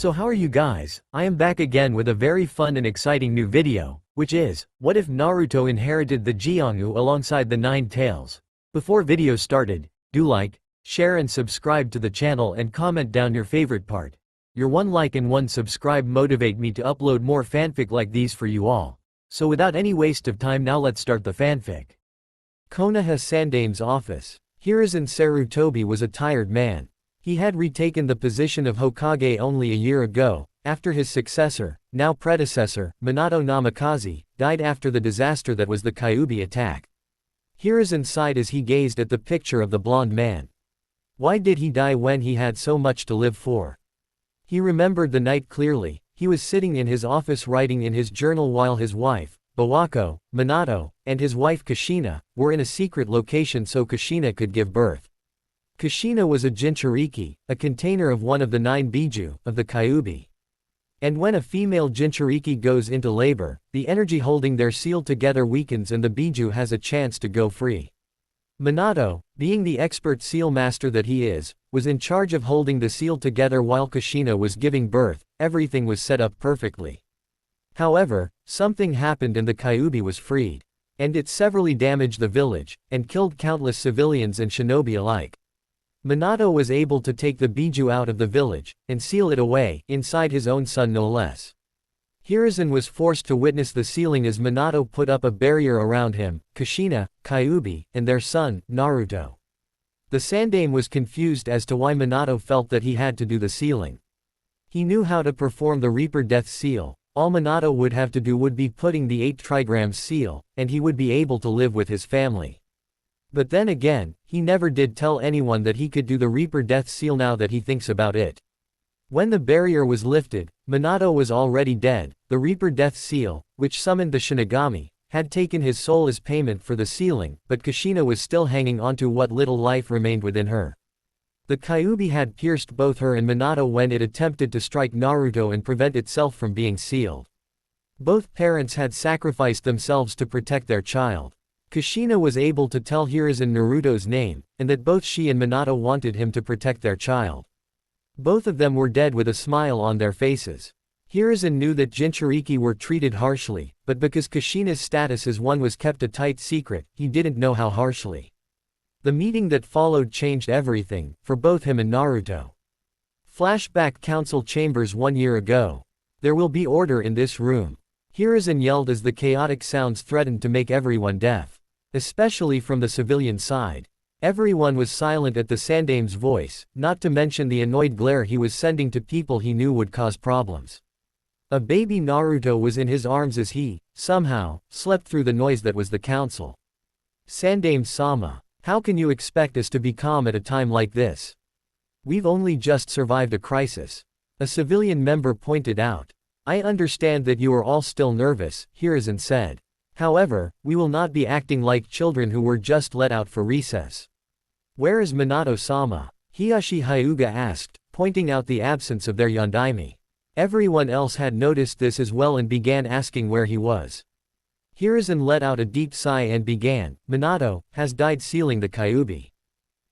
So how are you guys? I am back again with a very fun and exciting new video, which is, what if Naruto inherited the Jiongu alongside the 9 tails? Before video started, do like, share and subscribe to the channel and comment down your favorite part. Your one like and one subscribe motivate me to upload more fanfic like these for you all. So without any waste of time, now let's start the fanfic. Konoha Sandame's office. Hiruzen Sarutobi was a tired man. He had retaken the position of Hokage only a year ago, after his successor, now predecessor, Minato Namikaze, died after the disaster that was the Kyuubi attack. Hiruzen sighed as he gazed at the picture of the blonde man. Why did he die when he had so much to live for? He remembered the night clearly. He was sitting in his office writing in his journal while his wife, Bawako, Minato, and his wife Kushina, were in a secret location so Kushina could give birth. Kushina was a jinchuriki, a container of one of the 9 biju, of the Kyuubi. And when a female jinchuriki goes into labor, the energy holding their seal together weakens and the biju has a chance to go free. Minato, being the expert seal master that he is, was in charge of holding the seal together while Kushina was giving birth. Everything was set up perfectly. However, something happened and the Kyuubi was freed. And it severely damaged the village, and killed countless civilians and shinobi alike. Minato was able to take the biju out of the village, and seal it away, inside his own son no less. Hiruzen was forced to witness the sealing as Minato put up a barrier around him, Kushina, Kyuubi, and their son, Naruto. The Sandame was confused as to why Minato felt that he had to do the sealing. He knew how to perform the Reaper Death Seal. All Minato would have to do would be putting the 8 trigrams seal, and he would be able to live with his family. But then again, he never did tell anyone that he could do the Reaper Death Seal now that he thinks about it. When the barrier was lifted, Minato was already dead. The Reaper Death Seal, which summoned the Shinigami, had taken his soul as payment for the sealing, but Kushina was still hanging onto what little life remained within her. The Kyuubi had pierced both her and Minato when it attempted to strike Naruto and prevent itself from being sealed. Both parents had sacrificed themselves to protect their child. Kushina was able to tell Hiruzen Naruto's name, and that both she and Minato wanted him to protect their child. Both of them were dead with a smile on their faces. Hiruzen knew that jinchuriki were treated harshly, but because Kushina's status as one was kept a tight secret, he didn't know how harshly. The meeting that followed changed everything, for both him and Naruto. Flashback Council Chambers 1 year ago. There will be order in this room. Hiruzen yelled as the chaotic sounds threatened to make everyone deaf. Especially from the civilian side. Everyone was silent at the Sandame's voice, not to mention the annoyed glare he was sending to people he knew would cause problems. A baby Naruto was in his arms as he, somehow, slept through the noise that was the council. Sandame-sama, how can you expect us to be calm at a time like this? We've only just survived a crisis. A civilian member pointed out. I understand that you are all still nervous, Hiruzen said. However, we will not be acting like children who were just let out for recess. Where is Minato-sama? Hinata Hyuuga asked, pointing out the absence of their yondaime. Everyone else had noticed this as well and began asking where he was. Hiruzen let out a deep sigh and began, Minato has died sealing the Kyuubi.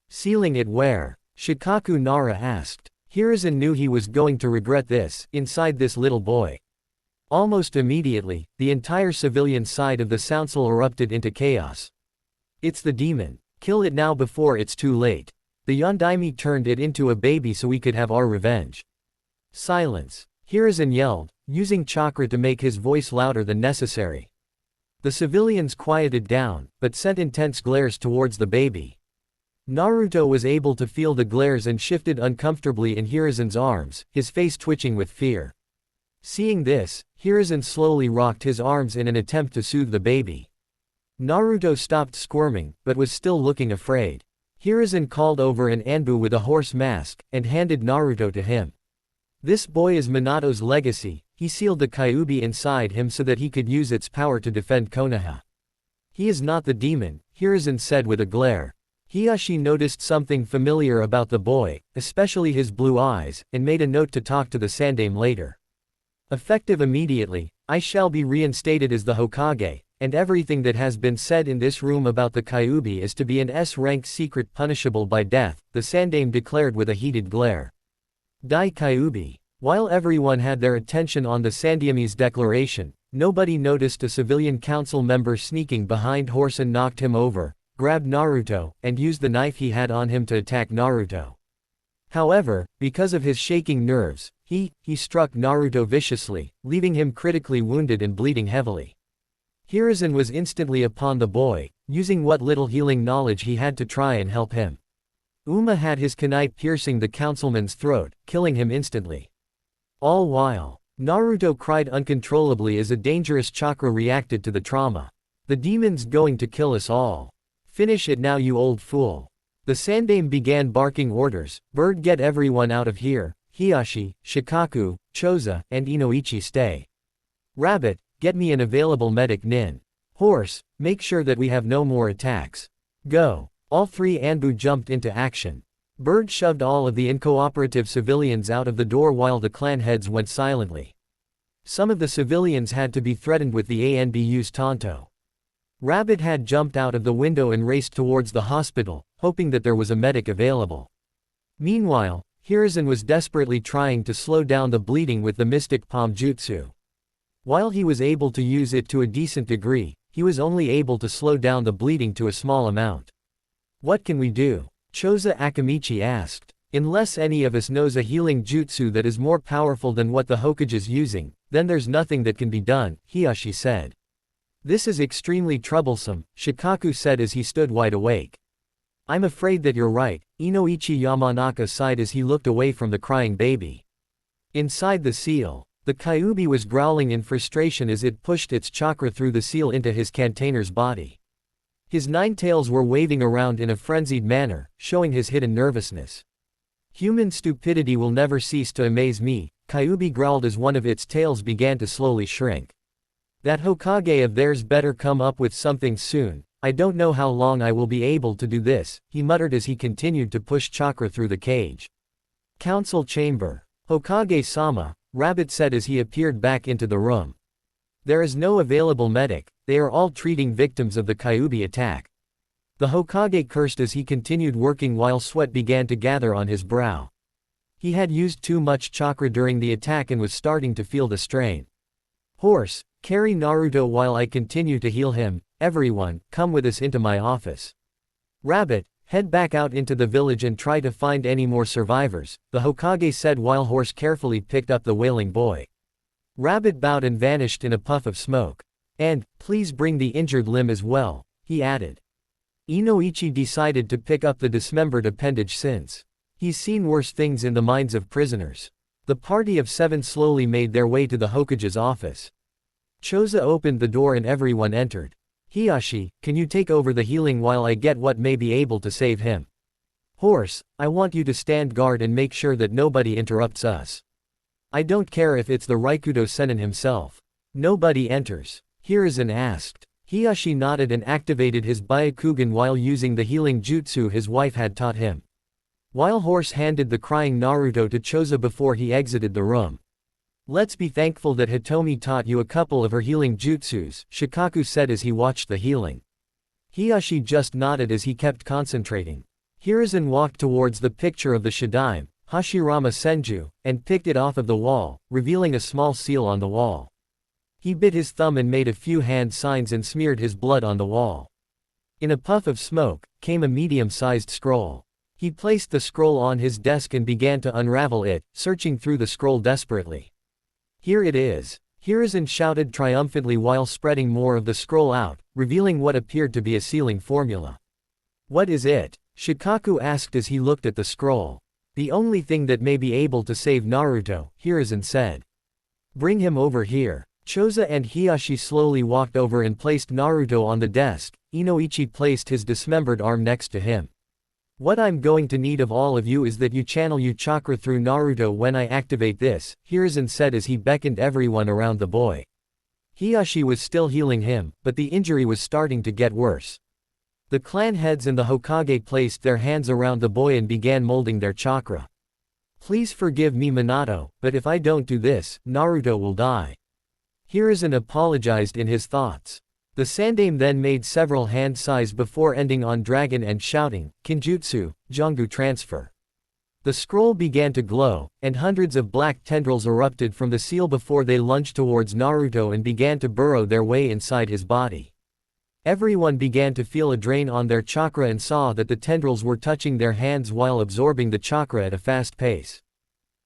Sealing it where? Shikaku Nara asked. Hiruzen knew he was going to regret this, inside this little boy. Almost immediately, the entire civilian side of the council erupted into chaos. It's the demon. Kill it now before it's too late. The yondaime turned it into a baby so we could have our revenge. Silence. Hiruzen yelled, using chakra to make his voice louder than necessary. The civilians quieted down, but sent intense glares towards the baby. Naruto was able to feel the glares and shifted uncomfortably in Hiruzen's arms, his face twitching with fear. Seeing this, Hiruzen slowly rocked his arms in an attempt to soothe the baby. Naruto stopped squirming, but was still looking afraid. Hiruzen called over an Anbu with a horse mask, and handed Naruto to him. This boy is Minato's legacy. He sealed the Kyuubi inside him so that he could use its power to defend Konoha. He is not the demon, Hiruzen said with a glare. Hiashi noticed something familiar about the boy, especially his blue eyes, and made a note to talk to the Sandame later. Effective immediately, I shall be reinstated as the Hokage, and everything that has been said in this room about the Kyuubi is to be an S-rank secret punishable by death, the Sandame declared with a heated glare. Dai Kyuubi. While everyone had their attention on the Sandaeme's declaration, nobody noticed a civilian council member sneaking behind Horse and knocked him over, grabbed Naruto, and used the knife he had on him to attack Naruto. However, because of his shaking nerves, he struck Naruto viciously, leaving him critically wounded and bleeding heavily. Hiruzen was instantly upon the boy, using what little healing knowledge he had to try and help him. Uma had his kunai piercing the councilman's throat, killing him instantly. All while, Naruto cried uncontrollably as a dangerous chakra reacted to the trauma. "The demon's going to kill us all. Finish it now, you old fool." The Sandaime began barking orders. "Bird, get everyone out of here. Hiashi, Shikaku, Choza, and Inoichi stay. Rabbit, get me an available medic nin. Horse, make sure that we have no more attacks. Go." All three Anbu jumped into action. Bird shoved all of the uncooperative civilians out of the door while the clan heads went silently. Some of the civilians had to be threatened with the Anbu's Tonto. Rabbit had jumped out of the window and raced towards the hospital, hoping that there was a medic available. Meanwhile, Hiruzen was desperately trying to slow down the bleeding with the mystic palm jutsu. While he was able to use it to a decent degree, he was only able to slow down the bleeding to a small amount. "What can we do?" Choza Akamichi asked. "Unless any of us knows a healing jutsu that is more powerful than what the Hokage is using, then there's nothing that can be done," Hiashi said. "This is extremely troublesome," Shikaku said as he stood wide awake. "I'm afraid that you're right," Inoichi Yamanaka sighed as he looked away from the crying baby. Inside the seal, the Kyuubi was growling in frustration as it pushed its chakra through the seal into his container's body. His 9 tails were waving around in a frenzied manner, showing his hidden nervousness. "Human stupidity will never cease to amaze me," Kyuubi growled as one of its tails began to slowly shrink. "That Hokage of theirs better come up with something soon. I don't know how long I will be able to do this," he muttered as he continued to push chakra through the cage. Council chamber. "Hokage-sama," Rabbit said as he appeared back into the room. "There is no available medic, they are all treating victims of the Kyuubi attack." The Hokage cursed as he continued working while sweat began to gather on his brow. He had used too much chakra during the attack and was starting to feel the strain. "Horse, carry Naruto while I continue to heal him. Everyone, come with us into my office. Rabbit, head back out into the village and try to find any more survivors," the Hokage said while Horse carefully picked up the wailing boy. Rabbit bowed and vanished in a puff of smoke. "And, please bring the injured limb as well," he added. Inoichi decided to pick up the dismembered appendage since he's seen worse things in the minds of prisoners. The party of 7 slowly made their way to the Hokage's office. Choza opened the door and everyone entered. "Hiashi, can you take over the healing while I get what may be able to save him? Horse, I want you to stand guard and make sure that nobody interrupts us. I don't care if it's the Raikudo Sennin himself." "Nobody enters?" Hiruzen asked. Hiashi nodded and activated his Byakugan while using the healing jutsu his wife had taught him. While Horse handed the crying Naruto to Choza before he exited the room. "Let's be thankful that Hitomi taught you a couple of her healing jutsus," Shikaku said as he watched the healing. Hiashi just nodded as he kept concentrating. Hiruzen walked towards the picture of the Shadaime, Hashirama Senju, and picked it off of the wall, revealing a small seal on the wall. He bit his thumb and made a few hand signs and smeared his blood on the wall. In a puff of smoke, came a medium-sized scroll. He placed the scroll on his desk and began to unravel it, searching through the scroll desperately. "Here it is," Hiruzen shouted triumphantly while spreading more of the scroll out, revealing what appeared to be a sealing formula. "What is it?" Shikaku asked as he looked at the scroll. "The only thing that may be able to save Naruto," Hiruzen said. "Bring him over here." Choza and Hiashi slowly walked over and placed Naruto on the desk. Inoichi placed his dismembered arm next to him. "What I'm going to need of all of you is that you channel your chakra through Naruto when I activate this," Hiruzen said as he beckoned everyone around the boy. Hiashi was still healing him, but the injury was starting to get worse. The clan heads and the Hokage placed their hands around the boy and began molding their chakra. "Please forgive me, Minato, but if I don't do this, Naruto will die." Hiruzen apologized in his thoughts. The Sandaime then made several hand sighs before ending on dragon and shouting, "Kinjutsu, Jiongu Transfer." The scroll began to glow, and hundreds of black tendrils erupted from the seal before they lunged towards Naruto and began to burrow their way inside his body. Everyone began to feel a drain on their chakra and saw that the tendrils were touching their hands while absorbing the chakra at a fast pace.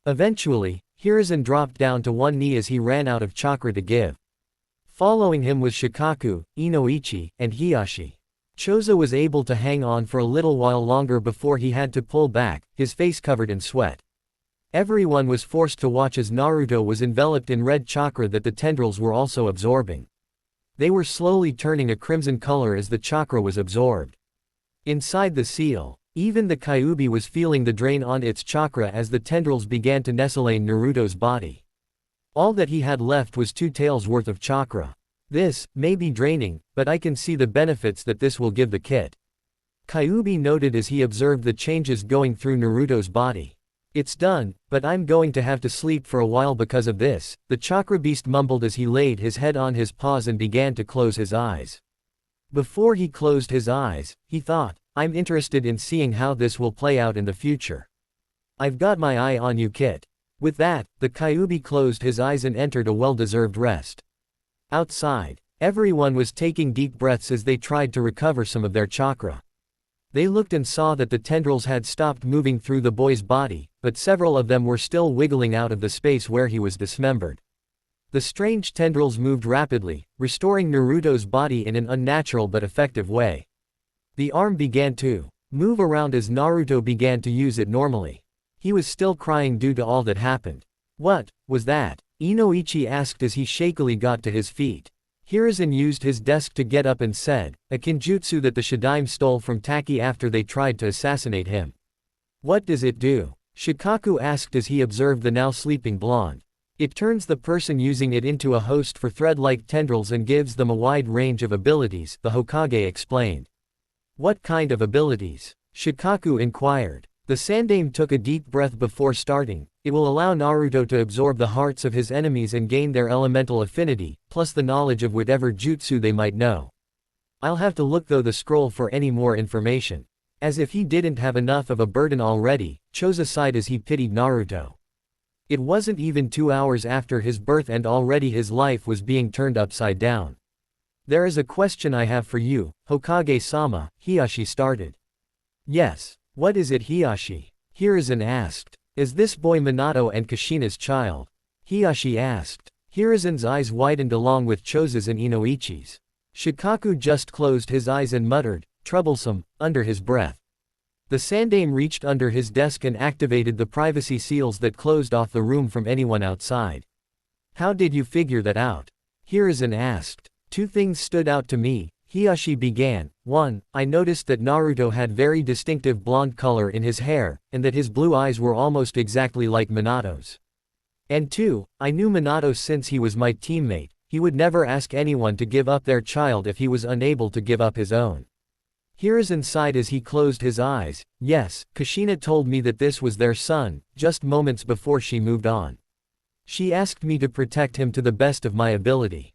Eventually, Hiruzen dropped down to one knee as he ran out of chakra to give. Following him was Shikaku, Inoichi, and Hiyashi. Choza was able to hang on for a little while longer before he had to pull back, his face covered in sweat. Everyone was forced to watch as Naruto was enveloped in red chakra that the tendrils were also absorbing. They were slowly turning a crimson color as the chakra was absorbed. Inside the seal, even the Kyuubi was feeling the drain on its chakra as the tendrils began to nestle in Naruto's body. All that he had left was 2 taels worth of chakra. This may be draining, but I can see the benefits that this will give the kit. Kyuubi noted as he observed the changes going through Naruto's body. It's done, but I'm going to have to sleep for a while because of this, the chakra beast mumbled as he laid his head on his paws and began to close his eyes. Before he closed his eyes, he thought, I'm interested in seeing how this will play out in the future. I've got my eye on you, kit. With that, the Kyuubi closed his eyes and entered a well-deserved rest. Outside, everyone was taking deep breaths as they tried to recover some of their chakra. They looked and saw that the tendrils had stopped moving through the boy's body, but several of them were still wiggling out of the space where he was dismembered. The strange tendrils moved rapidly, restoring Naruto's body in an unnatural but effective way. The arm began to move around as Naruto began to use it normally. He was still crying due to all that happened. What was that? Inoichi asked as he shakily got to his feet. Hiruzen used his desk to get up and said, a kinjutsu that the Shadaime stole from Taki after they tried to assassinate him. What does it do? Shikaku asked as he observed the now sleeping blonde. It turns the person using it into a host for thread-like tendrils and gives them a wide range of abilities, the Hokage explained. What kind of abilities? Shikaku inquired. The Sandaime took a deep breath before starting. It will allow Naruto to absorb the hearts of his enemies and gain their elemental affinity, plus the knowledge of whatever jutsu they might know. I'll have to look through the scroll for any more information. As if he didn't have enough of a burden already, Choza sighed as he pitied Naruto. It wasn't even 2 hours after his birth and already his life was being turned upside down. There is a question I have for you, Hokage-sama, Hiyashi started. Yes. What is it, Hiyashi? Hiruzen asked. Is this boy Minato and Kushina's child? Hiyashi asked. Hiruzen's eyes widened along with Choza's and Inoichi's. Shikaku just closed his eyes and muttered, troublesome, under his breath. The Sandaime reached under his desk and activated the privacy seals that closed off the room from anyone outside. How did you figure that out? Hiruzen asked. 2 things stood out to me, Hiyashi began. 1. I noticed that Naruto had very distinctive blonde color in his hair, and that his blue eyes were almost exactly like Minato's. And 2. I knew Minato since he was my teammate, he would never ask anyone to give up their child if he was unable to give up his own. Hiruzen sighed as he closed his eyes. Yes, Kushina told me that this was their son, just moments before she moved on. She asked me to protect him to the best of my ability.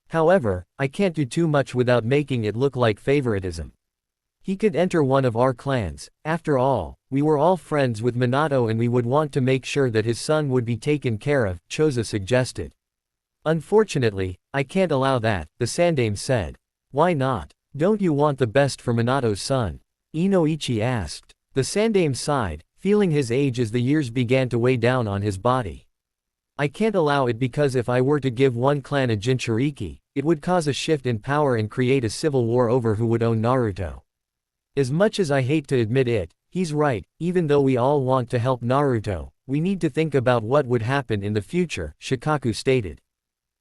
However, I can't do too much without making it look like favoritism. He could enter one of our clans. After all, we were all friends with Minato and we would want to make sure that his son would be taken care of, Choza suggested. Unfortunately, I can't allow that, the Sandaime said. Why not? Don't you want the best for Minato's son? Inoichi asked. The Sandaime sighed, feeling his age as the years began to weigh down on his body. I can't allow it because if I were to give one clan a jinchuriki, it would cause a shift in power and create a civil war over who would own Naruto. As much as I hate to admit it, he's right, even though we all want to help Naruto, we need to think about what would happen in the future, Shikaku stated.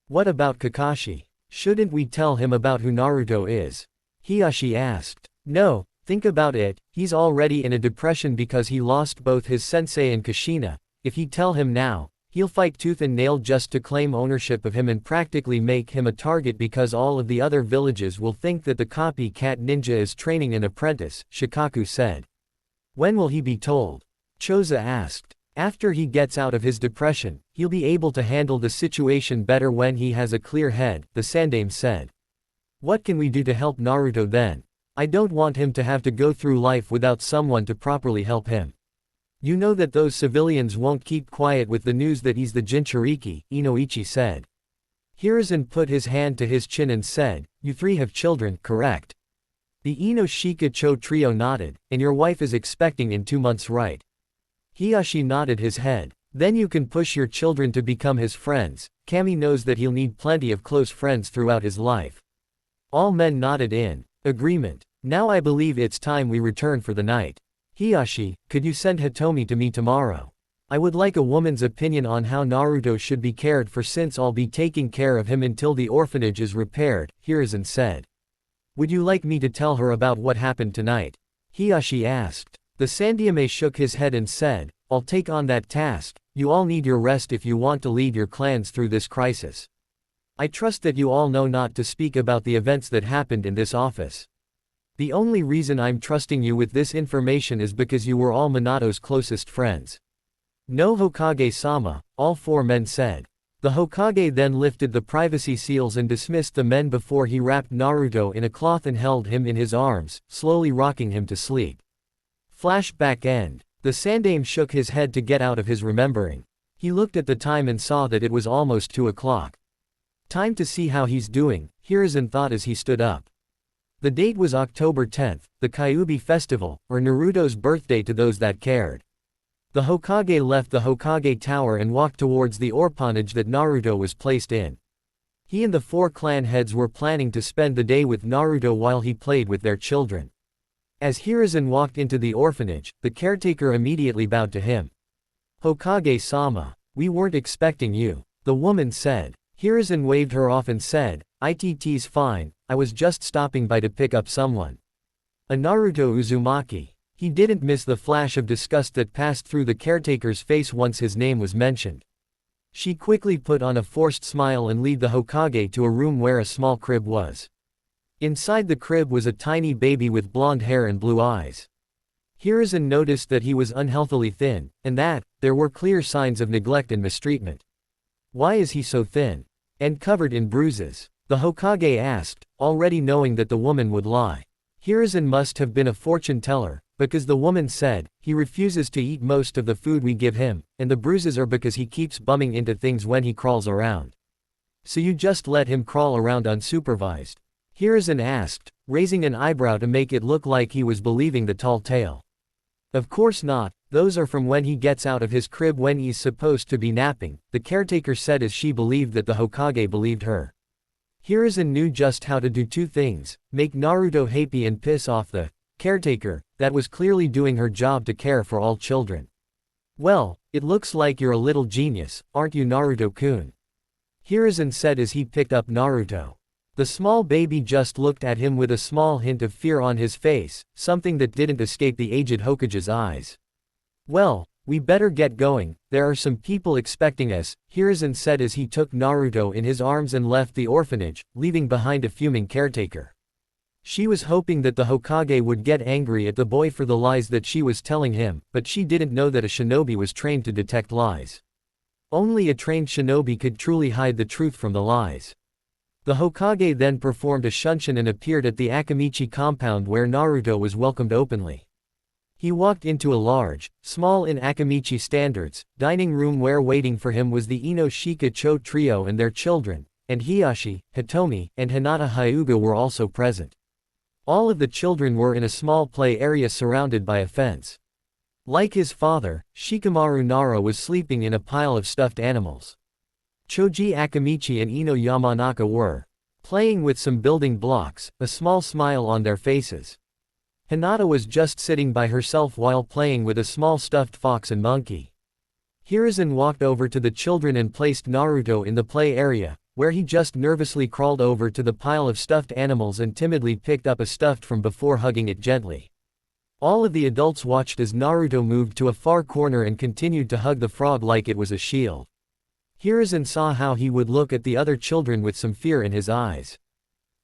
What about Kakashi? Shouldn't we tell him about who Naruto is? Hiyashi asked. No, think about it, he's already in a depression because he lost both his sensei and Kushina. If he tell him now, he'll fight tooth and nail just to claim ownership of him and practically make him a target because all of the other villages will think that the copycat ninja is training an apprentice, Shikaku said. When will he be told? Choza asked. After he gets out of his depression, he'll be able to handle the situation better when he has a clear head, the Sandaime said. What can we do to help Naruto then? I don't want him to have to go through life without someone to properly help him. You know that those civilians won't keep quiet with the news that he's the Jinchuriki, Inoichi said. Hiruzen put his hand to his chin and said, you three have children, correct? The Ino-Shika-cho trio nodded, and your wife is expecting in 2 months, right? Hiyashi nodded his head. Then you can push your children to become his friends. Kami knows that he'll need plenty of close friends throughout his life. All men nodded in agreement. Now I believe it's time we return for the night. Hiyashi, could you send Hitomi to me tomorrow? I would like a woman's opinion on how Naruto should be cared for since I'll be taking care of him until the orphanage is repaired, Hiruzen said. Would you like me to tell her about what happened tonight? Hiyashi asked. The Sandaime shook his head and said, I'll take on that task. You all need your rest if you want to lead your clans through this crisis. I trust that you all know not to speak about the events that happened in this office. The only reason I'm trusting you with this information is because you were all Minato's closest friends. No Hokage-sama, all 4 men said. The Hokage then lifted the privacy seals and dismissed the men before he wrapped Naruto in a cloth and held him in his arms, slowly rocking him to sleep. Flashback end. The Sandaime shook his head to get out of his remembering. He looked at the time and saw that it was almost 2 o'clock. Time to see how he's doing, Hiruzen thought as he stood up. The date was October 10th, the Kyuubi festival, or Naruto's birthday to those that cared. The Hokage left the Hokage Tower and walked towards the orphanage that Naruto was placed in. He and the 4 clan heads were planning to spend the day with Naruto while he played with their children. As Hiruzen walked into the orphanage, the caretaker immediately bowed to him. Hokage-sama, we weren't expecting you, the woman said. Hiruzen waved her off and said, "It's fine, I was just stopping by to pick up someone." A Naruto Uzumaki. He didn't miss the flash of disgust that passed through the caretaker's face once his name was mentioned. She quickly put on a forced smile and led the Hokage to a room where a small crib was. Inside the crib was a tiny baby with blonde hair and blue eyes. Hiruzen noticed that he was unhealthily thin, and that there were clear signs of neglect and mistreatment. Why is he so thin? And covered in bruises? The Hokage asked, already knowing that the woman would lie. Hiruzen must have been a fortune teller, because the woman said, he refuses to eat most of the food we give him, and the bruises are because he keeps bumping into things when he crawls around. So you just let him crawl around unsupervised? Hiruzen asked, raising an eyebrow to make it look like he was believing the tall tale. Of course not, those are from when he gets out of his crib when he's supposed to be napping, the caretaker said as she believed that the Hokage believed her. Hiruzen knew just how to do 2 things, make Naruto happy and piss off the caretaker, that was clearly doing her job to care for all children. Well, it looks like you're a little genius, aren't you Naruto-kun? Hiruzen said as he picked up Naruto. The small baby just looked at him with a small hint of fear on his face, something that didn't escape the aged Hokage's eyes. Well, we better get going, there are some people expecting us, Hiruzen said as he took Naruto in his arms and left the orphanage, leaving behind a fuming caretaker. She was hoping that the Hokage would get angry at the boy for the lies that she was telling him, but she didn't know that a shinobi was trained to detect lies. Only a trained shinobi could truly hide the truth from the lies. The Hokage then performed a shunshin and appeared at the Akamichi compound where Naruto was welcomed openly. He walked into a large, small in Akamichi standards, dining room where waiting for him was the Ino-Shika-cho trio and their children, and Hiyashi, Hitomi, and Hinata Hyuuga were also present. All of the children were in a small play area surrounded by a fence. Like his father, Shikamaru Nara was sleeping in a pile of stuffed animals. Choji Akamichi and Ino Yamanaka were playing with some building blocks, a small smile on their faces. Hinata was just sitting by herself while playing with a small stuffed fox and monkey. Hiruzen walked over to the children and placed Naruto in the play area, where he just nervously crawled over to the pile of stuffed animals and timidly picked up a stuffed from before hugging it gently. All of the adults watched as Naruto moved to a far corner and continued to hug the frog like it was a shield. Hiruzen saw how he would look at the other children with some fear in his eyes.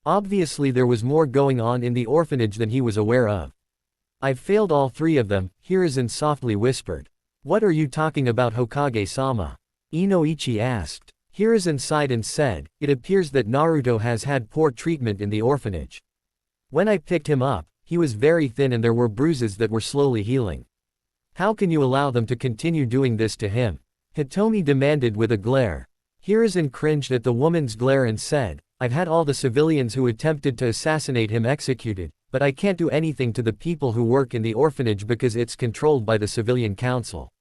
Obviously there was more going on in the orphanage than he was aware of. "I've failed all 3 of them," Hiruzen softly whispered. "What are you talking about Hokage-sama?" Inoichi asked. Hiruzen sighed and said, "It appears that Naruto has had poor treatment in the orphanage. When I picked him up, he was very thin and there were bruises that were slowly healing." How can you allow them to continue doing this to him? Hitomi demanded with a glare. Hiruzen cringed at the woman's glare and said, I've had all the civilians who attempted to assassinate him executed, but I can't do anything to the people who work in the orphanage because it's controlled by the civilian council.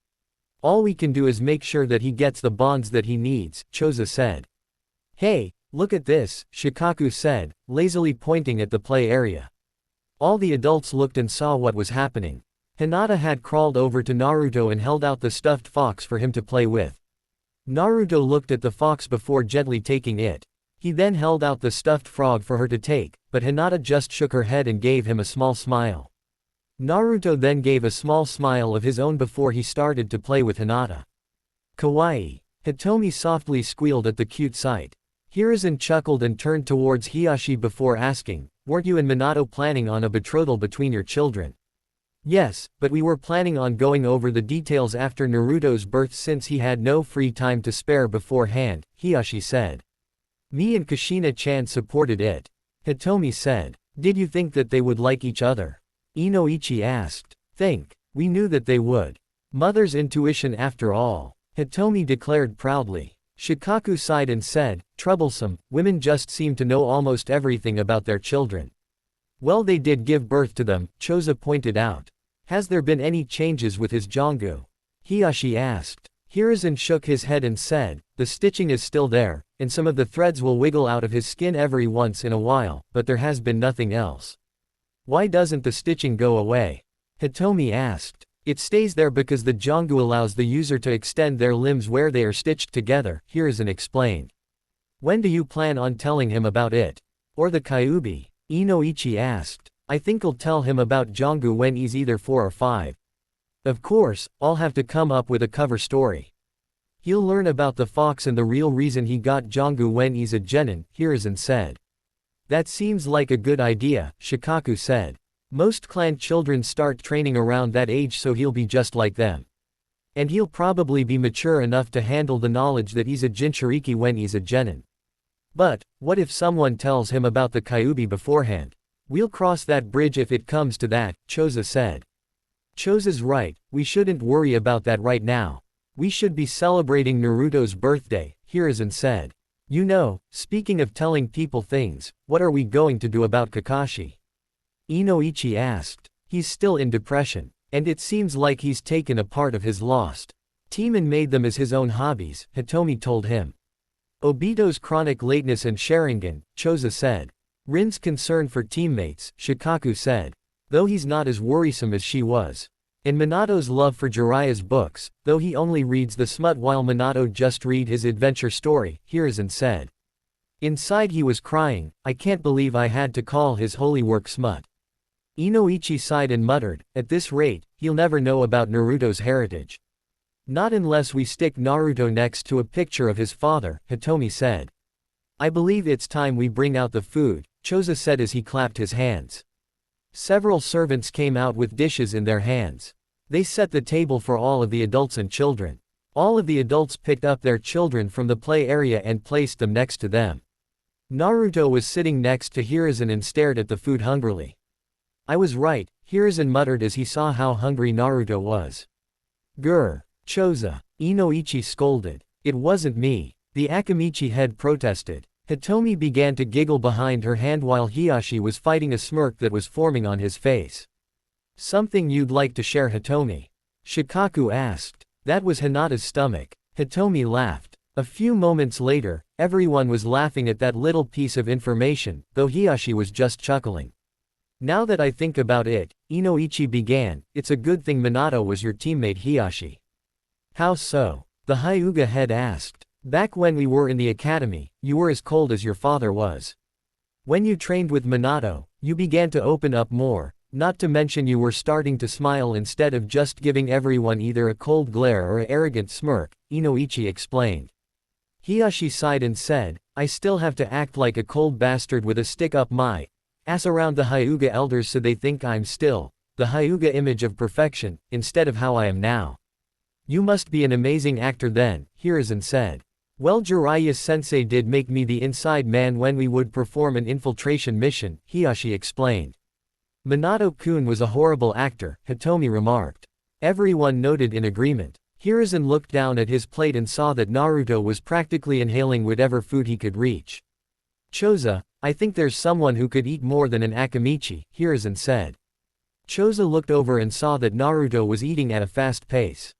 All we can do is make sure that he gets the bonds that he needs, Choza said. Hey, look at this, Shikaku said, lazily pointing at the play area. All the adults looked and saw what was happening. Hinata had crawled over to Naruto and held out the stuffed fox for him to play with. Naruto looked at the fox before gently taking it. He then held out the stuffed frog for her to take, but Hinata just shook her head and gave him a small smile. Naruto then gave a small smile of his own before he started to play with Hinata. Kawaii. Hitomi softly squealed at the cute sight. Hiruzen chuckled and turned towards Hiyashi before asking, weren't you and Minato planning on a betrothal between your children? Yes, but we were planning on going over the details after Naruto's birth since he had no free time to spare beforehand, Hiyashi said. Me and Kushina-chan supported it. Hitomi said. Did you think that they would like each other? Inoichi asked. We knew that they would. Mother's intuition after all. Hitomi declared proudly. Shikaku sighed and said, troublesome, women just seem to know almost everything about their children. Well, they did give birth to them, Choza pointed out. Has there been any changes with his Jiongu? Hiyashi asked. Hiruzen shook his head and said, the stitching is still there, and some of the threads will wiggle out of his skin every once in a while, but there has been nothing else. Why doesn't the stitching go away? Hitomi asked. It stays there because the Jiongu allows the user to extend their limbs where they are stitched together, Hiruzen explained. When do you plan on telling him about it? Or the Kyuubi? Inoichi asked. I think I'll tell him about Jiongu when he's either 4 or 5. Of course, I'll have to come up with a cover story. He'll learn about the fox and the real reason he got Jiongu when he's a genin, Hiruzen said. That seems like a good idea, Shikaku said. Most clan children start training around that age, so he'll be just like them. And he'll probably be mature enough to handle the knowledge that he's a jinchuriki when he's a genin. But, what if someone tells him about the Kyuubi beforehand? We'll cross that bridge if it comes to that, Choza said. Choza's right, we shouldn't worry about that right now. We should be celebrating Naruto's birthday, Hiruzen said. You know, speaking of telling people things, what are we going to do about Kakashi? Inoichi asked. He's still in depression, and it seems like he's taken a part of his lost team and made them as his own hobbies, Hitomi told him. Obito's chronic lateness and Sharingan, Choza said. Rin's concern for teammates, Shikaku said. Though he's not as worrisome as she was. And Minato's love for Jiraiya's books, though he only reads the smut while Minato just read his adventure story, Hiruzen said. Inside he was crying, I can't believe I had to call his holy work smut. Inoichi sighed and muttered, at this rate, he'll never know about Naruto's heritage. Not unless we stick Naruto next to a picture of his father, Hitomi said. I believe it's time we bring out the food, Choza said as he clapped his hands. Several servants came out with dishes in their hands. They set the table for all of the adults and children. All of the adults picked up their children from the play area and placed them next to them. Naruto was sitting next to Hiruzen and stared at the food hungrily. I was right, Hiruzen muttered as he saw how hungry Naruto was. Grr, Choza, Inoichi scolded. It wasn't me. The Akamichi head protested. Hitomi began to giggle behind her hand while Hiyashi was fighting a smirk that was forming on his face. Something you'd like to share, Hitomi? Shikaku asked. That was Hinata's stomach. Hitomi laughed. A few moments later, everyone was laughing at that little piece of information, though Hiyashi was just chuckling. Now that I think about it, Inoichi began, it's a good thing Minato was your teammate Hiyashi. How so? The Hyuuga head asked. Back when we were in the academy, you were as cold as your father was. When you trained with Minato, you began to open up more, not to mention you were starting to smile instead of just giving everyone either a cold glare or an arrogant smirk, Inoichi explained. Hiyashi sighed and said, I still have to act like a cold bastard with a stick up my ass around the Hyuuga elders so they think I'm still the Hyuuga image of perfection, instead of how I am now. You must be an amazing actor then, Hiruzen said. Well, Jiraiya-sensei did make me the inside man when we would perform an infiltration mission, Hiyashi explained. Minato-kun was a horrible actor, Hitomi remarked. Everyone nodded in agreement. Hiruzen looked down at his plate and saw that Naruto was practically inhaling whatever food he could reach. Choza, I think there's someone who could eat more than an Akimichi, Hiruzen said. Choza looked over and saw that Naruto was eating at a fast pace.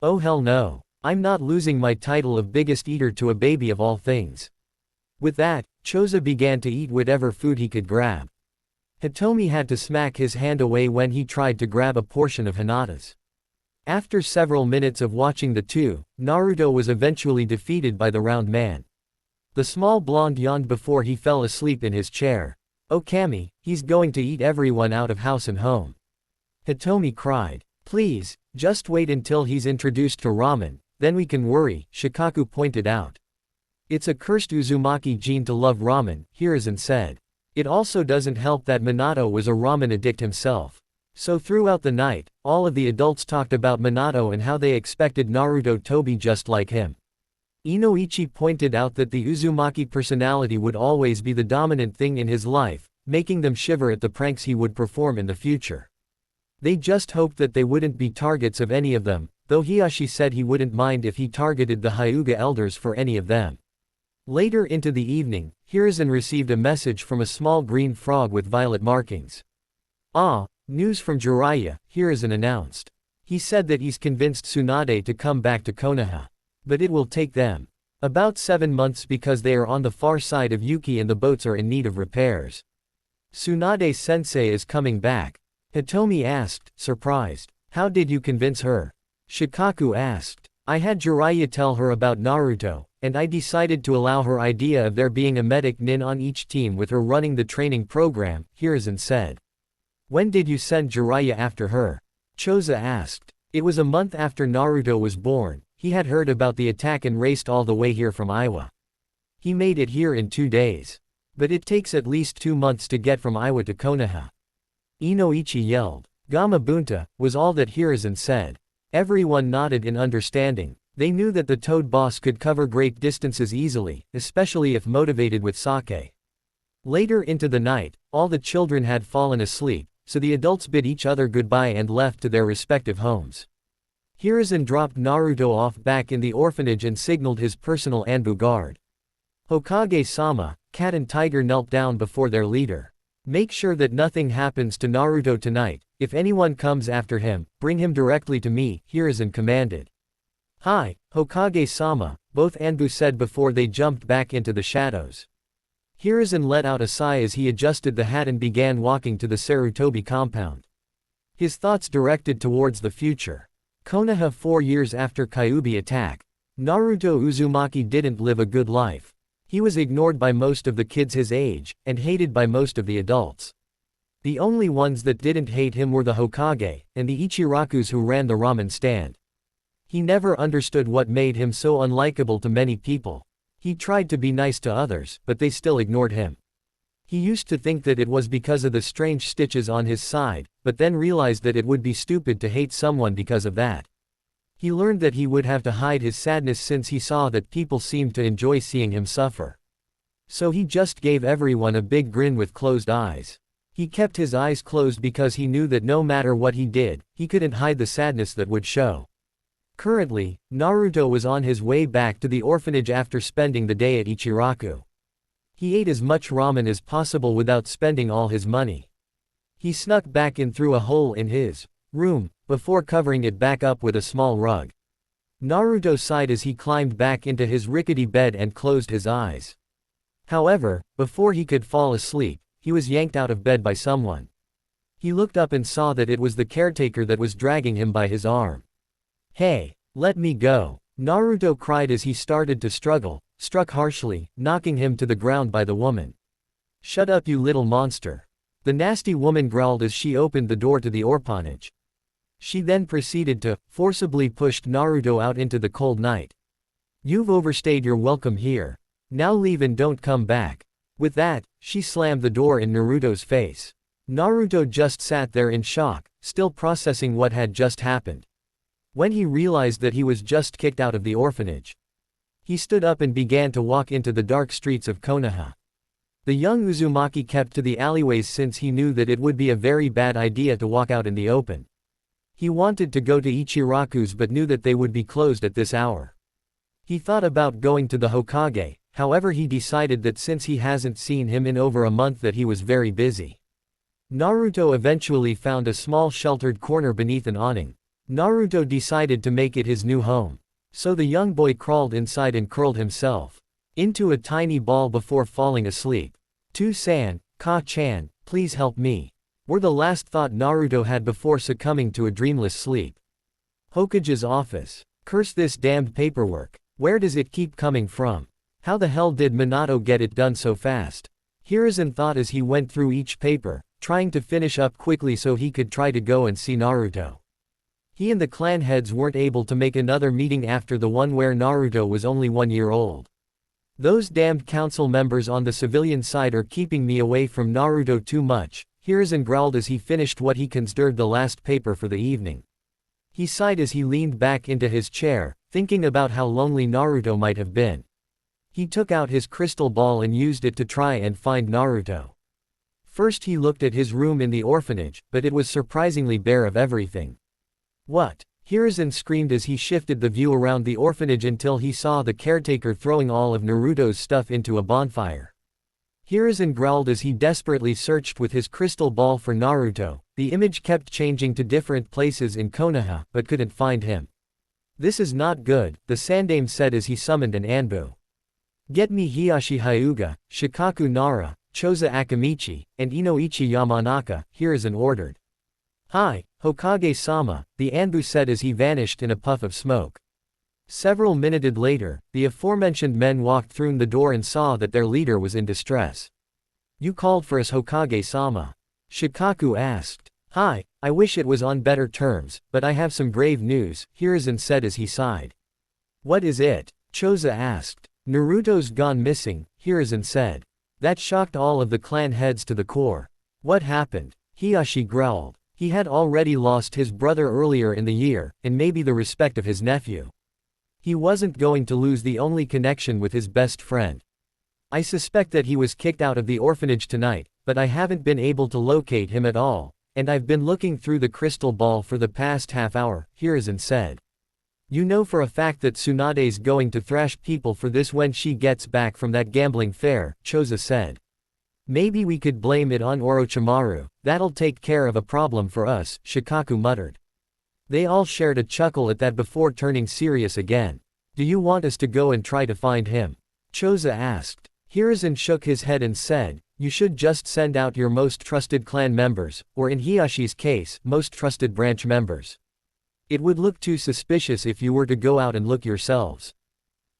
Oh hell no. I'm not losing my title of biggest eater to a baby of all things. With that, Choza began to eat whatever food he could grab. Hitomi had to smack his hand away when he tried to grab a portion of Hinata's. After several minutes of watching the two, Naruto was eventually defeated by the round man. The small blonde yawned before he fell asleep in his chair. Oh Kami, he's going to eat everyone out of house and home. Hitomi cried. Please, just wait until he's introduced to ramen, then we can worry, Shikaku pointed out. It's a cursed Uzumaki gene to love ramen, Hiruzen said. It also doesn't help that Minato was a ramen addict himself. So throughout the night, all of the adults talked about Minato and how they expected Naruto to be just like him. Inoichi pointed out that the Uzumaki personality would always be the dominant thing in his life, making them shiver at the pranks he would perform in the future. They just hoped that they wouldn't be targets of any of them, though Hiashi said he wouldn't mind if he targeted the Hyuuga elders for any of them. Later into the evening, Hiruzen received a message from a small green frog with violet markings. Ah, news from Jiraiya, Hiruzen announced. He said that he's convinced Tsunade to come back to Konoha. But it will take them about 7 months because they are on the far side of Yuki and the boats are in need of repairs. Tsunade-sensei is coming back. Hitomi asked, surprised. How did you convince her? Shikaku asked. I had Jiraiya tell her about Naruto, and I decided to allow her idea of there being a medic nin on each team with her running the training program, Hiruzen said. When did you send Jiraiya after her? Choza asked. It was a month after Naruto was born. He had heard about the attack and raced all the way here from Iwa. He made it here in 2 days. But it takes at least 2 months to get from Iwa to Konoha. Inoichi yelled. Gamabunta, was all that Hiruzen said. Everyone nodded in understanding. They knew that the Toad boss could cover great distances easily, especially if motivated with sake. Later into the night, all the children had fallen asleep, so the adults bid each other goodbye and left to their respective homes. Hiruzen dropped Naruto off back in the orphanage and signaled his personal Anbu guard. Hokage-sama, Cat and Tiger knelt down before their leader. Make sure that nothing happens to Naruto tonight. If anyone comes after him, bring him directly to me, Hiruzen commanded. Hi, Hokage-sama, both Anbu said before they jumped back into the shadows. Hiruzen let out a sigh as he adjusted the hat and began walking to the Sarutobi compound. His thoughts directed towards the future. Konoha 4 years after Kyuubi attack. Naruto Uzumaki didn't live a good life. He was ignored by most of the kids his age, and hated by most of the adults. The only ones that didn't hate him were the Hokage, and the Ichirakus who ran the ramen stand. He never understood what made him so unlikable to many people. He tried to be nice to others, but they still ignored him. He used to think that it was because of the strange stitches on his side, but then realized that it would be stupid to hate someone because of that. He learned that he would have to hide his sadness since he saw that people seemed to enjoy seeing him suffer. So he just gave everyone a big grin with closed eyes. He kept his eyes closed because he knew that no matter what he did, he couldn't hide the sadness that would show. Currently, Naruto was on his way back to the orphanage after spending the day at Ichiraku. He ate as much ramen as possible without spending all his money. He snuck back in through a hole in his room, before covering it back up with a small rug. Naruto sighed as he climbed back into his rickety bed and closed his eyes. However, before he could fall asleep, he was yanked out of bed by someone. He looked up and saw that it was the caretaker that was dragging him by his arm. Hey, let me go, Naruto cried as he started to struggle, struck harshly, knocking him to the ground by the woman. Shut up you little monster. The nasty woman growled as she opened the door to the orphanage. She then proceeded to, forcibly pushed Naruto out into the cold night. You've overstayed your welcome here. Now leave and don't come back. With that, she slammed the door in Naruto's face. Naruto just sat there in shock, still processing what had just happened. When he realized that he was just kicked out of the orphanage, he stood up and began to walk into the dark streets of Konoha. The young Uzumaki kept to the alleyways since he knew that it would be a very bad idea to walk out in the open. He wanted to go to Ichiraku's but knew that they would be closed at this hour. He thought about going to the Hokage, however he decided that since he hasn't seen him in over a month that he was very busy. Naruto eventually found a small sheltered corner beneath an awning. Naruto decided to make it his new home. So the young boy crawled inside and curled himself into a tiny ball before falling asleep. "To-san, Ka-chan, please help me," were the last thought Naruto had before succumbing to a dreamless sleep. Hokage's office. Curse this damned paperwork. Where does it keep coming from? How the hell did Minato get it done so fast? Hiruzen thought as he went through each paper, trying to finish up quickly so he could try to go and see Naruto. He and the clan heads weren't able to make another meeting after the one where Naruto was only 1 year old. "Those damned council members on the civilian side are keeping me away from Naruto too much," Hiruzen growled as he finished what he considered the last paper for the evening. He sighed as he leaned back into his chair, thinking about how lonely Naruto might have been. He took out his crystal ball and used it to try and find Naruto. First he looked at his room in the orphanage, but it was surprisingly bare of everything. "What?" Hiruzen screamed as he shifted the view around the orphanage until he saw the caretaker throwing all of Naruto's stuff into a bonfire. Hiruzen growled as he desperately searched with his crystal ball for Naruto. The image kept changing to different places in Konoha, but couldn't find him. "This is not good," the Sandame said as he summoned an Anbu. "Get me Hiyashi Hyuuga, Shikaku Nara, Choza Akamichi, and Inoichi Yamanaka," Hiruzen ordered. "Hi, Hokage-sama," the Anbu said as he vanished in a puff of smoke. Several minutes later, the aforementioned men walked through the door and saw that their leader was in distress. "You called for us, Hokage-sama?" Shikaku asked. "Hi, I wish it was on better terms, but I have some grave news," Hiruzen said as he sighed. "What is it?" Choza asked. "Naruto's gone missing," Hiruzen said. That shocked all of the clan heads to the core. "What happened?" Hiyashi growled. He had already lost his brother earlier in the year, and maybe the respect of his nephew. He wasn't going to lose the only connection with his best friend. "I suspect that he was kicked out of the orphanage tonight, but I haven't been able to locate him at all, and I've been looking through the crystal ball for the past half hour," Hiruzen said. "You know for a fact that Tsunade's going to thrash people for this when she gets back from that gambling fair," Choza said. "Maybe we could blame it on Orochimaru, that'll take care of a problem for us," Shikaku muttered. They all shared a chuckle at that before turning serious again. "Do you want us to go and try to find him?" Choza asked. Hiruzen shook his head and said, "You should just send out your most trusted clan members, or in Hiyashi's case, most trusted branch members. It would look too suspicious if you were to go out and look yourselves."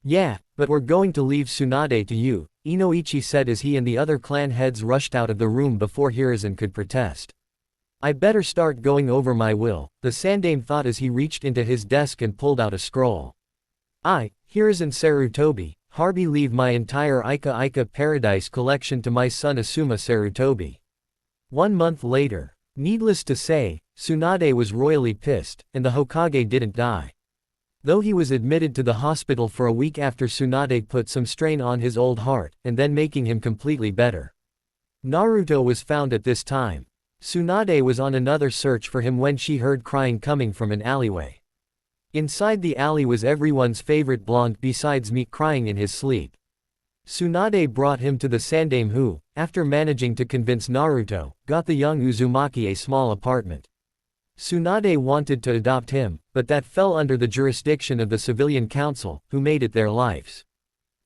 "Yeah, but we're going to leave Tsunade to you," Inoichi said as he and the other clan heads rushed out of the room before Hiruzen could protest. "I better start going over my will," the Sandame thought as he reached into his desk and pulled out a scroll. "I, Hiruzen Sarutobi, hereby leave my entire Ika Ika Paradise collection to my son Asuma Sarutobi." 1 month later. Needless to say, Tsunade was royally pissed, and the Hokage didn't die. Though he was admitted to the hospital for a week after Tsunade put some strain on his old heart, and then making him completely better. Naruto was found at this time. Tsunade was on another search for him when she heard crying coming from an alleyway. Inside the alley was everyone's favorite blonde besides me crying in his sleep. Tsunade brought him to the Sandame who, after managing to convince Naruto, got the young Uzumaki a small apartment. Tsunade wanted to adopt him, but that fell under the jurisdiction of the civilian council, who made it their life's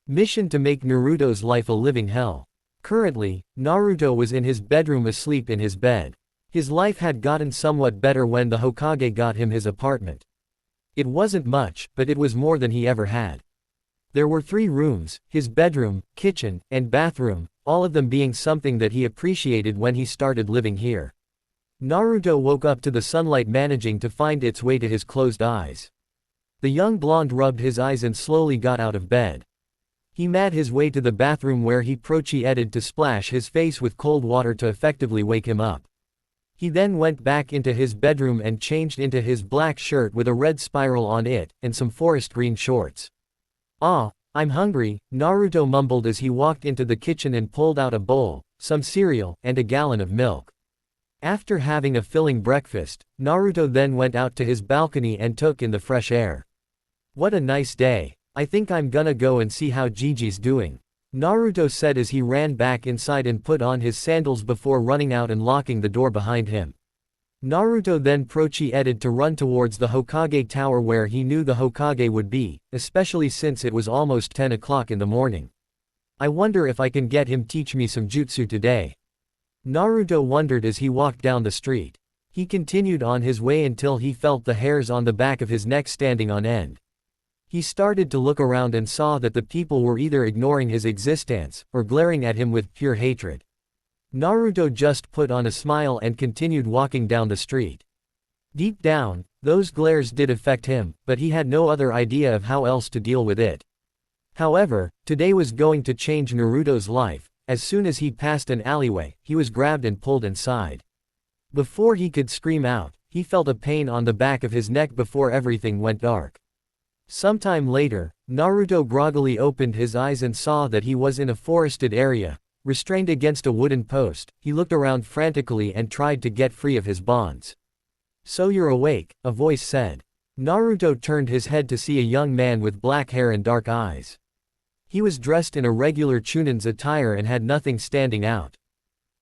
mission to make Naruto's life a living hell. Currently, Naruto was in his bedroom asleep in his bed. His life had gotten somewhat better when the Hokage got him his apartment. It wasn't much, but it was more than he ever had. There were 3 rooms, his bedroom, kitchen, and bathroom, all of them being something that he appreciated when he started living here. Naruto woke up to the sunlight managing to find its way to his closed eyes. The young blonde rubbed his eyes and slowly got out of bed. He made his way to the bathroom where he proceeded to splash his face with cold water to effectively wake him up. He then went back into his bedroom and changed into his black shirt with a red spiral on it, and some forest green shorts. "Ah, I'm hungry," Naruto mumbled as he walked into the kitchen and pulled out a bowl, some cereal, and a gallon of milk. After having a filling breakfast, Naruto then went out to his balcony and took in the fresh air. What a nice day. I think I'm gonna go and see how Gigi's doing, Naruto said as he ran back inside and put on his sandals before running out and locking the door behind him. Naruto then proceeded to run towards the Hokage tower where he knew the Hokage would be, especially since it was almost 10 o'clock in the morning. I wonder if I can get him teach me some jutsu today. Naruto wondered as he walked down the street. He continued on his way until he felt the hairs on the back of his neck standing on end. He started to look around and saw that the people were either ignoring his existence, or glaring at him with pure hatred. Naruto just put on a smile and continued walking down the street. Deep down, those glares did affect him, but he had no other idea of how else to deal with it. However, today was going to change Naruto's life. As soon as he passed an alleyway, he was grabbed and pulled inside. Before he could scream out, he felt a pain on the back of his neck before everything went dark. Sometime later, Naruto groggily opened his eyes and saw that he was in a forested area, restrained against a wooden post. He looked around frantically and tried to get free of his bonds. "So you're awake," a voice said. Naruto turned his head to see a young man with black hair and dark eyes. He was dressed in a regular Chunin's attire and had nothing standing out.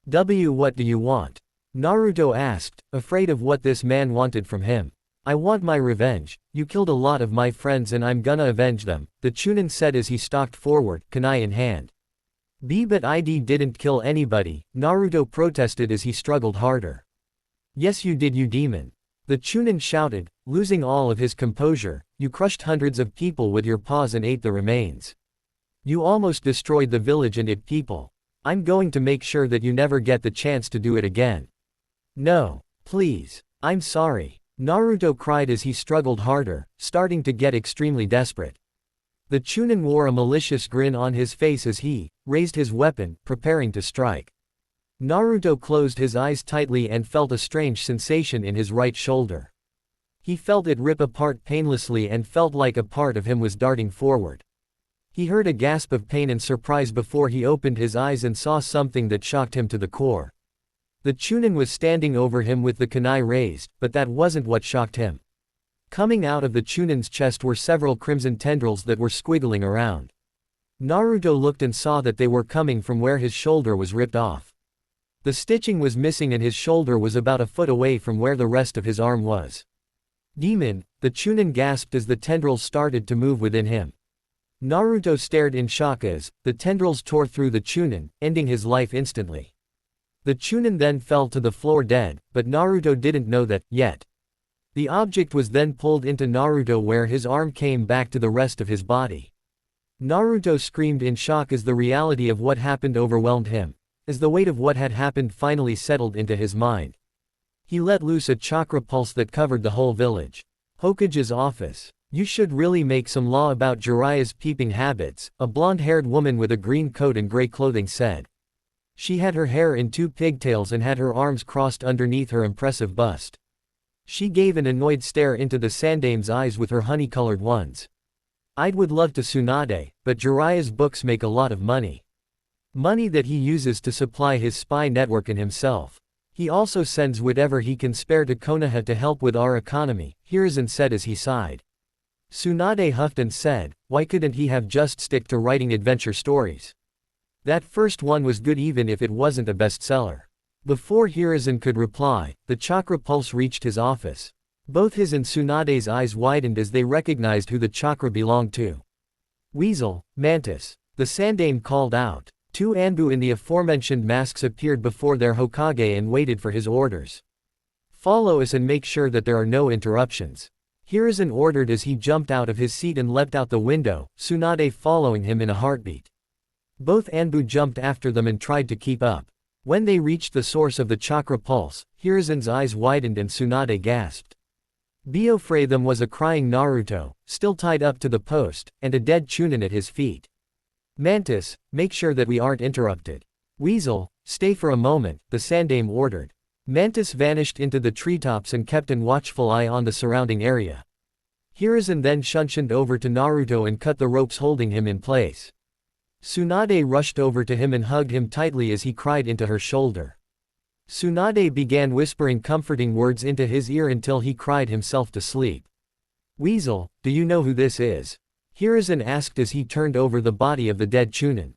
What do you want?" Naruto asked, afraid of what this man wanted from him. "I want my revenge. You killed a lot of my friends and I'm gonna avenge them," the Chunin said as he stalked forward, kunai in hand. But I didn't kill anybody," Naruto protested as he struggled harder. "Yes you did, you demon," the Chunin shouted, losing all of his composure. "You crushed hundreds of people with your paws and ate the remains. You almost destroyed the village and its people. I'm going to make sure that you never get the chance to do it again." "No. Please. I'm sorry," Naruto cried as he struggled harder, starting to get extremely desperate. The Chunin wore a malicious grin on his face as he raised his weapon, preparing to strike. Naruto closed his eyes tightly and felt a strange sensation in his right shoulder. He felt it rip apart painlessly and felt like a part of him was darting forward. He heard a gasp of pain and surprise before he opened his eyes and saw something that shocked him to the core. The Chunin was standing over him with the kunai raised, but that wasn't what shocked him. Coming out of the Chunin's chest were several crimson tendrils that were squiggling around. Naruto looked and saw that they were coming from where his shoulder was ripped off. The stitching was missing and his shoulder was about a foot away from where the rest of his arm was. "Demon," the Chunin gasped as the tendrils started to move within him. Naruto stared in shock as the tendrils tore through the Chunin, ending his life instantly. The Chunin then fell to the floor dead, but Naruto didn't know that yet. The object was then pulled into Naruto where his arm came back to the rest of his body. Naruto screamed in shock as the reality of what happened overwhelmed him, as the weight of what had happened finally settled into his mind. He let loose a chakra pulse that covered the whole village. Hokage's office. "You should really make some law about Jiraiya's peeping habits," a blonde-haired woman with a green coat and gray clothing said. She had her hair in two pigtails and had her arms crossed underneath her impressive bust. She gave an annoyed stare into the Sandame's eyes with her honey-colored ones. Would love to Tsunade, but Jiraiya's books make a lot of money. Money that he uses to supply his spy network and himself. He also sends whatever he can spare to Konoha to help with our economy," Hiruzen said as he sighed. Tsunade huffed and said, "Why couldn't he have just stick to writing adventure stories? That first one was good even if it wasn't a bestseller." Before Hiruzen could reply, the chakra pulse reached his office. Both his and Tsunade's eyes widened as they recognized who the chakra belonged to. "Weasel, Mantis," the Sandame called out. Two Anbu in the aforementioned masks appeared before their Hokage and waited for his orders. "Follow us and make sure that there are no interruptions," Hiruzen ordered as he jumped out of his seat and leapt out the window, Tsunade following him in a heartbeat. Both Anbu jumped after them and tried to keep up. When they reached the source of the chakra pulse, Hiruzen's eyes widened and Tsunade gasped. Before them was a crying Naruto, still tied up to the post, and a dead Chunin at his feet. "Mantis, make sure that we aren't interrupted." "Weasel, stay for a moment," the Sandame ordered. Mantis vanished into the treetops and kept an watchful eye on the surrounding area. Hiruzen then shunshined over to Naruto and cut the ropes holding him in place. Tsunade rushed over to him and hugged him tightly as he cried into her shoulder. Tsunade began whispering comforting words into his ear until he cried himself to sleep. Weasel, do you know who this is? Hiruzen asked as he turned over the body of the dead Chunin.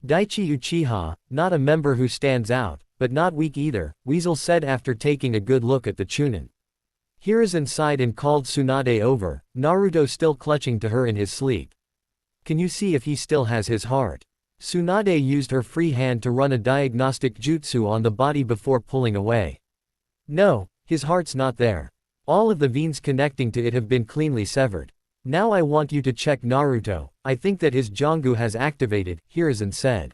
Daichi Uchiha, not a member who stands out, but not weak either, Weasel said after taking a good look at the Chunin. Hiruzen sighed and called Tsunade over, Naruto still clutching to her in his sleep. Can you see if he still has his heart? Tsunade used her free hand to run a diagnostic jutsu on the body before pulling away. No, his heart's not there. All of the veins connecting to it have been cleanly severed. Now I want you to check Naruto, I think that his Jiongu has activated, Hiruzen said.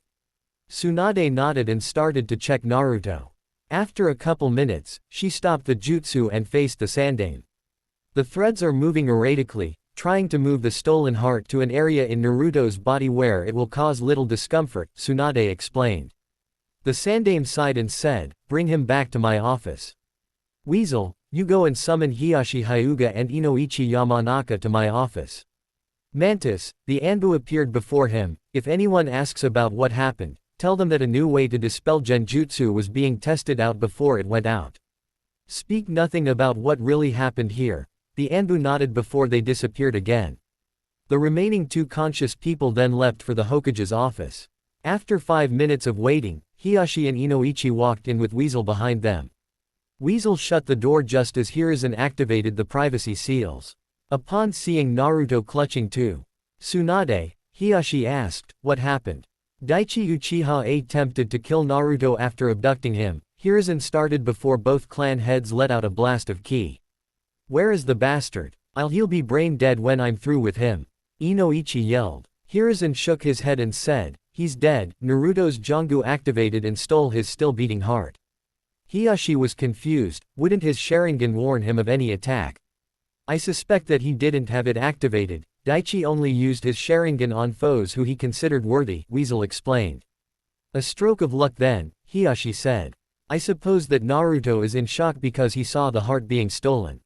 Tsunade nodded and started to check Naruto. After a couple minutes, she stopped the jutsu and faced the Sandaime. The threads are moving erratically, trying to move the stolen heart to an area in Naruto's body where it will cause little discomfort, Tsunade explained. The Sandaime sighed and said, bring him back to my office. Weasel, you go and summon Hinata Hyuuga and Inoichi Yamanaka to my office. Mantis, the Anbu appeared before him, if anyone asks about what happened, tell them that a new way to dispel genjutsu was being tested out before it went out. Speak nothing about what really happened here. The Anbu nodded before they disappeared again. The remaining 2 conscious people then left for the Hokage's office. After 5 minutes of waiting, Hiashi and Inoichi walked in with Weasel behind them. Weasel shut the door just as Hiruzen activated the privacy seals. Upon seeing Naruto clutching to Tsunade, Hiashi asked, what happened? Daichi Uchiha attempted to kill Naruto after abducting him. Hiruzen started before both clan heads let out a blast of ki. Where is the bastard? He'll be brain dead when I'm through with him. Inoichi yelled. Hiruzen shook his head and said, he's dead. Naruto's Jiongu activated and stole his still beating heart. Hiashi was confused, wouldn't his Sharingan warn him of any attack? I suspect that he didn't have it activated. Daichi only used his Sharingan on foes who he considered worthy, Weasel explained. A stroke of luck then, Hiashi said. I suppose that Naruto is in shock because he saw the heart being stolen.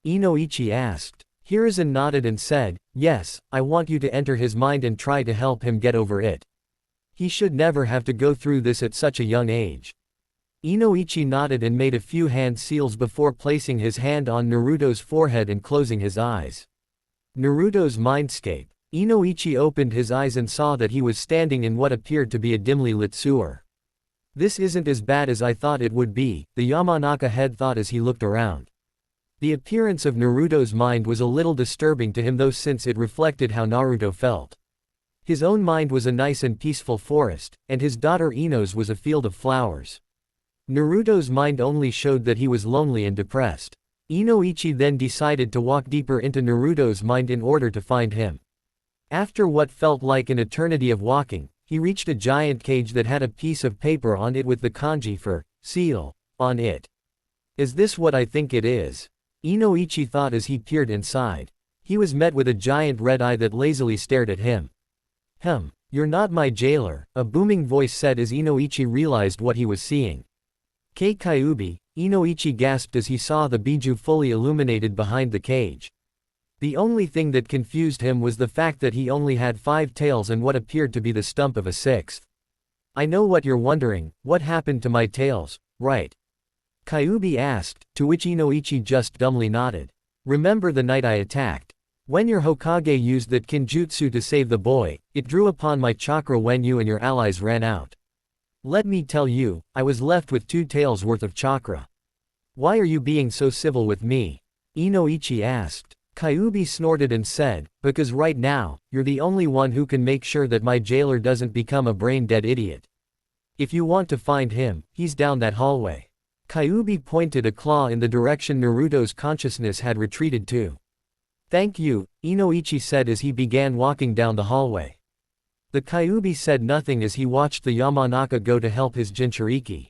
Inoichi asked. Hiruzen nodded and said, yes, I want you to enter his mind and try to help him get over it. He should never have to go through this at such a young age. Inoichi nodded and made a few hand seals before placing his hand on Naruto's forehead and closing his eyes. Naruto's mindscape. Inoichi opened his eyes and saw that he was standing in what appeared to be a dimly lit sewer. This isn't as bad as I thought it would be, the Yamanaka head thought as he looked around. The appearance of Naruto's mind was a little disturbing to him though since it reflected how Naruto felt. His own mind was a nice and peaceful forest, and his daughter Ino's was a field of flowers. Naruto's mind only showed that he was lonely and depressed. Inoichi then decided to walk deeper into Naruto's mind in order to find him. After what felt like an eternity of walking, he reached a giant cage that had a piece of paper on it with the kanji for seal on it. Is this what I think it is? Inoichi thought as he peered inside. He was met with a giant red eye that lazily stared at him. You're not my jailer, a booming voice said as Inoichi realized what he was seeing. Kyuubi, Inoichi gasped as he saw the biju fully illuminated behind the cage. The only thing that confused him was the fact that he only had 5 tails and what appeared to be the stump of a 6th. I know what you're wondering, what happened to my tails, right? Kyuubi asked, to which Inoichi just dumbly nodded. Remember the night I attacked? When your Hokage used that kinjutsu to save the boy, it drew upon my chakra when you and your allies ran out. Let me tell you, I was left with 2 tails worth of chakra. Why are you being so civil with me? Inoichi asked. Kyuubi snorted and said, because right now, you're the only one who can make sure that my jailer doesn't become a brain-dead idiot. If you want to find him, he's down that hallway. Kyuubi pointed a claw in the direction Naruto's consciousness had retreated to. Thank you, Inoichi said as he began walking down the hallway. The Kyuubi said nothing as he watched the Yamanaka go to help his jinchuriki.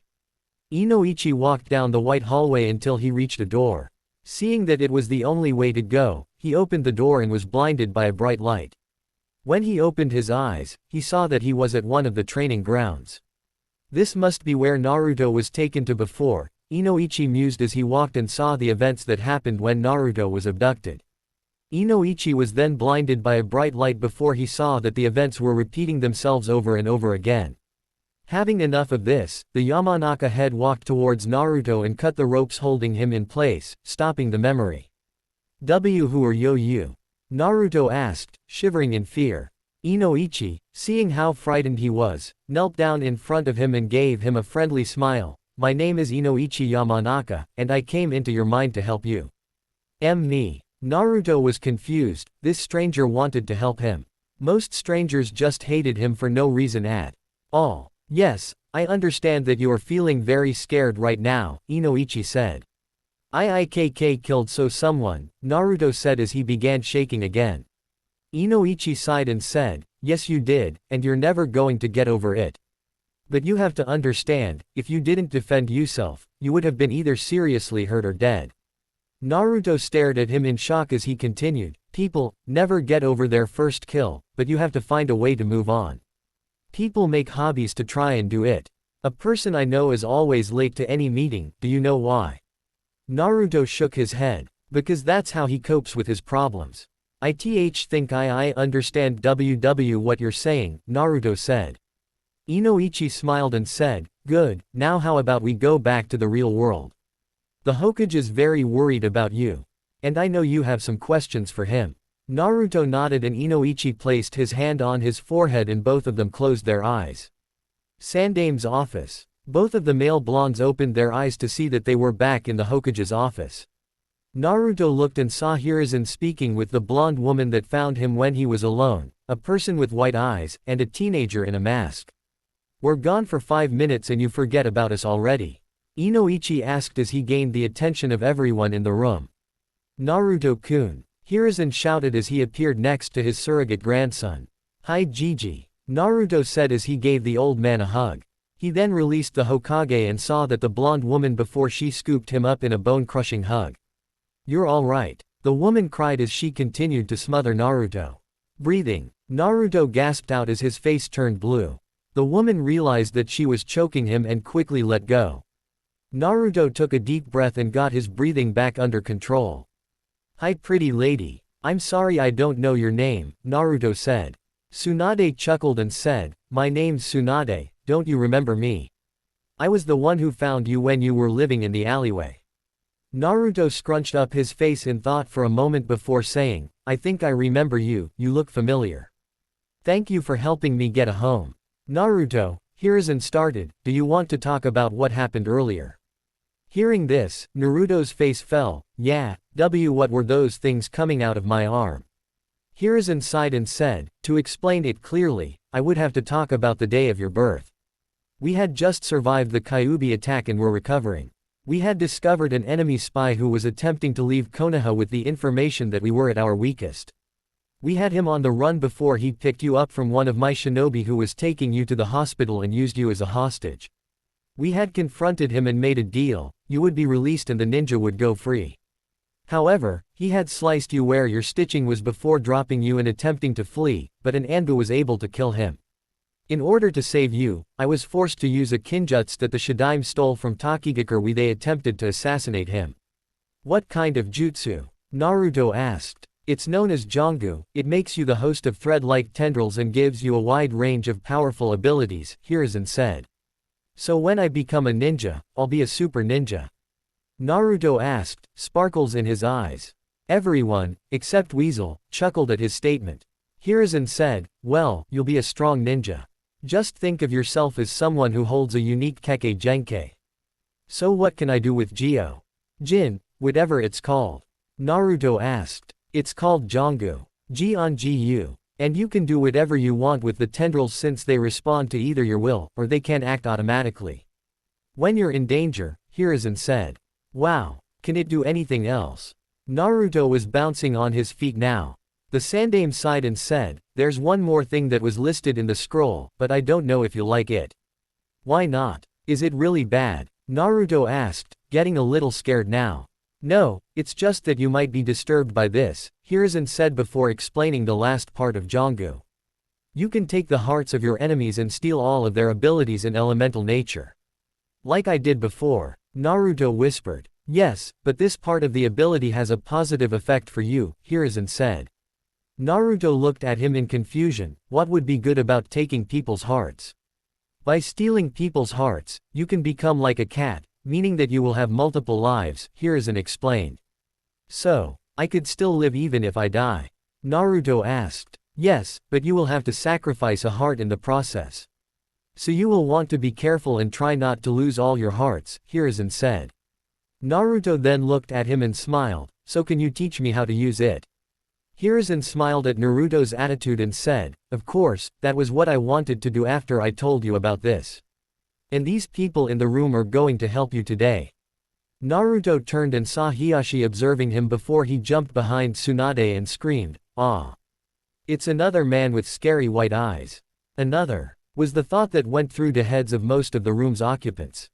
Inoichi walked down the white hallway until he reached a door. Seeing that it was the only way to go, he opened the door and was blinded by a bright light. When he opened his eyes, he saw that he was at one of the training grounds. This must be where Naruto was taken to before, Inoichi mused as he walked and saw the events that happened when Naruto was abducted. Inoichi was then blinded by a bright light before he saw that the events were repeating themselves over and over again. Having enough of this, the Yamanaka head walked towards Naruto and cut the ropes holding him in place, stopping the memory. Who are you? Naruto asked, shivering in fear. Inoichi, seeing how frightened he was, knelt down in front of him and gave him a friendly smile. My name is Inoichi Yamanaka, and I came into your mind to help you. Me. Naruto was confused, this stranger wanted to help him. Most strangers just hated him for no reason at all. Yes, I understand that you are feeling very scared right now, Inoichi said. IIKK killed someone, Naruto said as he began shaking again. Inoichi sighed and said, yes you did, and you're never going to get over it. But you have to understand, if you didn't defend yourself, you would have been either seriously hurt or dead. Naruto stared at him in shock as he continued, people never get over their first kill, but you have to find a way to move on. People make hobbies to try and do it. A person I know is always late to any meeting, do you know why? Naruto shook his head. Because that's how he copes with his problems. I think I understand what you're saying, Naruto said. Inoichi smiled and said, good, now how about we go back to the real world? The Hokage is very worried about you. And I know you have some questions for him. Naruto nodded and Inoichi placed his hand on his forehead and both of them closed their eyes. Sandame's office. Both of the male blondes opened their eyes to see that they were back in the Hokage's office. Naruto looked and saw Hiruzen speaking with the blonde woman that found him when he was alone, a person with white eyes, and a teenager in a mask. We're gone for 5 minutes and you forget about us already? Inoichi asked as he gained the attention of everyone in the room. Naruto-kun. Hiruzen shouted as he appeared next to his surrogate grandson. Hi Gigi. Naruto said as he gave the old man a hug. He then released the Hokage and saw that the blonde woman before she scooped him up in a bone-crushing hug. You're alright. The woman cried as she continued to smother Naruto. Breathing. Naruto gasped out as his face turned blue. The woman realized that she was choking him and quickly let go. Naruto took a deep breath and got his breathing back under control. Hi pretty lady. I'm sorry I don't know your name, Naruto said. Tsunade chuckled and said, my name's Tsunade, don't you remember me? I was the one who found you when you were living in the alleyway. Naruto scrunched up his face in thought for a moment before saying, I think I remember you, you look familiar. Thank you for helping me get a home. Naruto, Hiruzen started, do you want to talk about what happened earlier? Hearing this, Naruto's face fell, yeah, what were those things coming out of my arm? Hiruzen sighed and said, to explain it clearly, I would have to talk about the day of your birth. We had just survived the Kyuubi attack and were recovering. We had discovered an enemy spy who was attempting to leave Konoha with the information that we were at our weakest. We had him on the run before he picked you up from one of my shinobi who was taking you to the hospital and used you as a hostage. We had confronted him and made a deal, you would be released and the ninja would go free. However, he had sliced you where your stitching was before dropping you and attempting to flee, but an Anbu was able to kill him. In order to save you, I was forced to use a kinjutsu that the Shadaime stole from Takigakure. They attempted to assassinate him. What kind of jutsu? Naruto asked. It's known as Jiongu, it makes you the host of thread-like tendrils and gives you a wide range of powerful abilities, Hiruzen said. So when I become a ninja, I'll be a super ninja? Naruto asked, sparkles in his eyes. Everyone, except Weasel, chuckled at his statement. Hiruzen said, well, you'll be a strong ninja. Just think of yourself as someone who holds a unique Kekkei Genkei. So what can I do with Jin, whatever it's called? Naruto asked. It's called Jiongu. Jiongu. And you can do whatever you want with the tendrils since they respond to either your will, or they can act automatically. When you're in danger, Hiruzen said. Wow. Can it do anything else? Naruto was bouncing on his feet now. The Sandame sighed and said, there's one more thing that was listed in the scroll, but I don't know if you'll like it. Why not? Is it really bad? Naruto asked, getting a little scared now. No, it's just that you might be disturbed by this, Hiruzen said before explaining the last part of Jiongu. You can take the hearts of your enemies and steal all of their abilities and elemental nature. Like I did before, Naruto whispered. Yes, but this part of the ability has a positive effect for you, Hiruzen said. Naruto looked at him in confusion, what would be good about taking people's hearts? By stealing people's hearts, you can become like a cat, meaning that you will have multiple lives, Hiruzen explained. So, I could still live even if I die? Naruto asked. Yes, but you will have to sacrifice a heart in the process. So you will want to be careful and try not to lose all your hearts, Hiruzen said. Naruto then looked at him and smiled, so can you teach me how to use it? Hiruzen smiled at Naruto's attitude and said, of course, that was what I wanted to do after I told you about this. And these people in the room are going to help you today. Naruto turned and saw Hiashi observing him before he jumped behind Tsunade and screamed, "Ah! It's another man with scary white eyes." Another, was the thought that went through the heads of most of the room's occupants.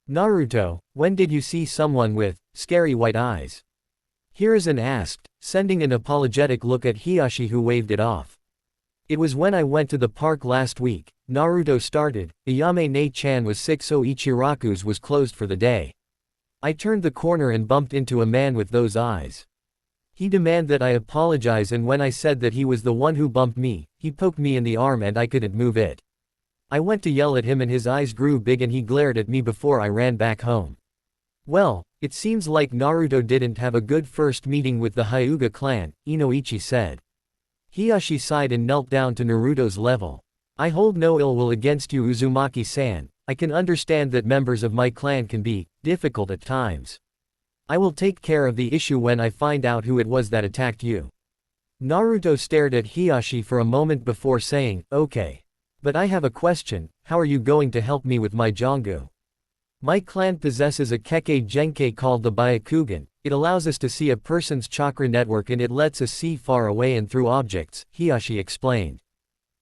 Naruto, when did you see someone with scary white eyes? Hiruzen asked, sending an apologetic look at Hiashi who waved it off. It was when I went to the park last week, Naruto started. Ayame-ne-chan was sick so Ichiraku's was closed for the day. I turned the corner and bumped into a man with those eyes. He demanded that I apologize, and when I said that he was the one who bumped me, he poked me in the arm and I couldn't move it. I went to yell at him and his eyes grew big and he glared at me before I ran back home. Well, it seems like Naruto didn't have a good first meeting with the Hyuuga clan, Inoichi said. Hiashi sighed and knelt down to Naruto's level. I hold no ill will against you, Uzumaki-san. I can understand that members of my clan can be difficult at times. I will take care of the issue when I find out who it was that attacked you. Naruto stared at Hiashi for a moment before saying, okay. But I have a question, how are you going to help me with my Jiongu? My clan possesses a Kekkei Genkai called the Byakugan. It allows us to see a person's chakra network and it lets us see far away and through objects, Hiashi explained.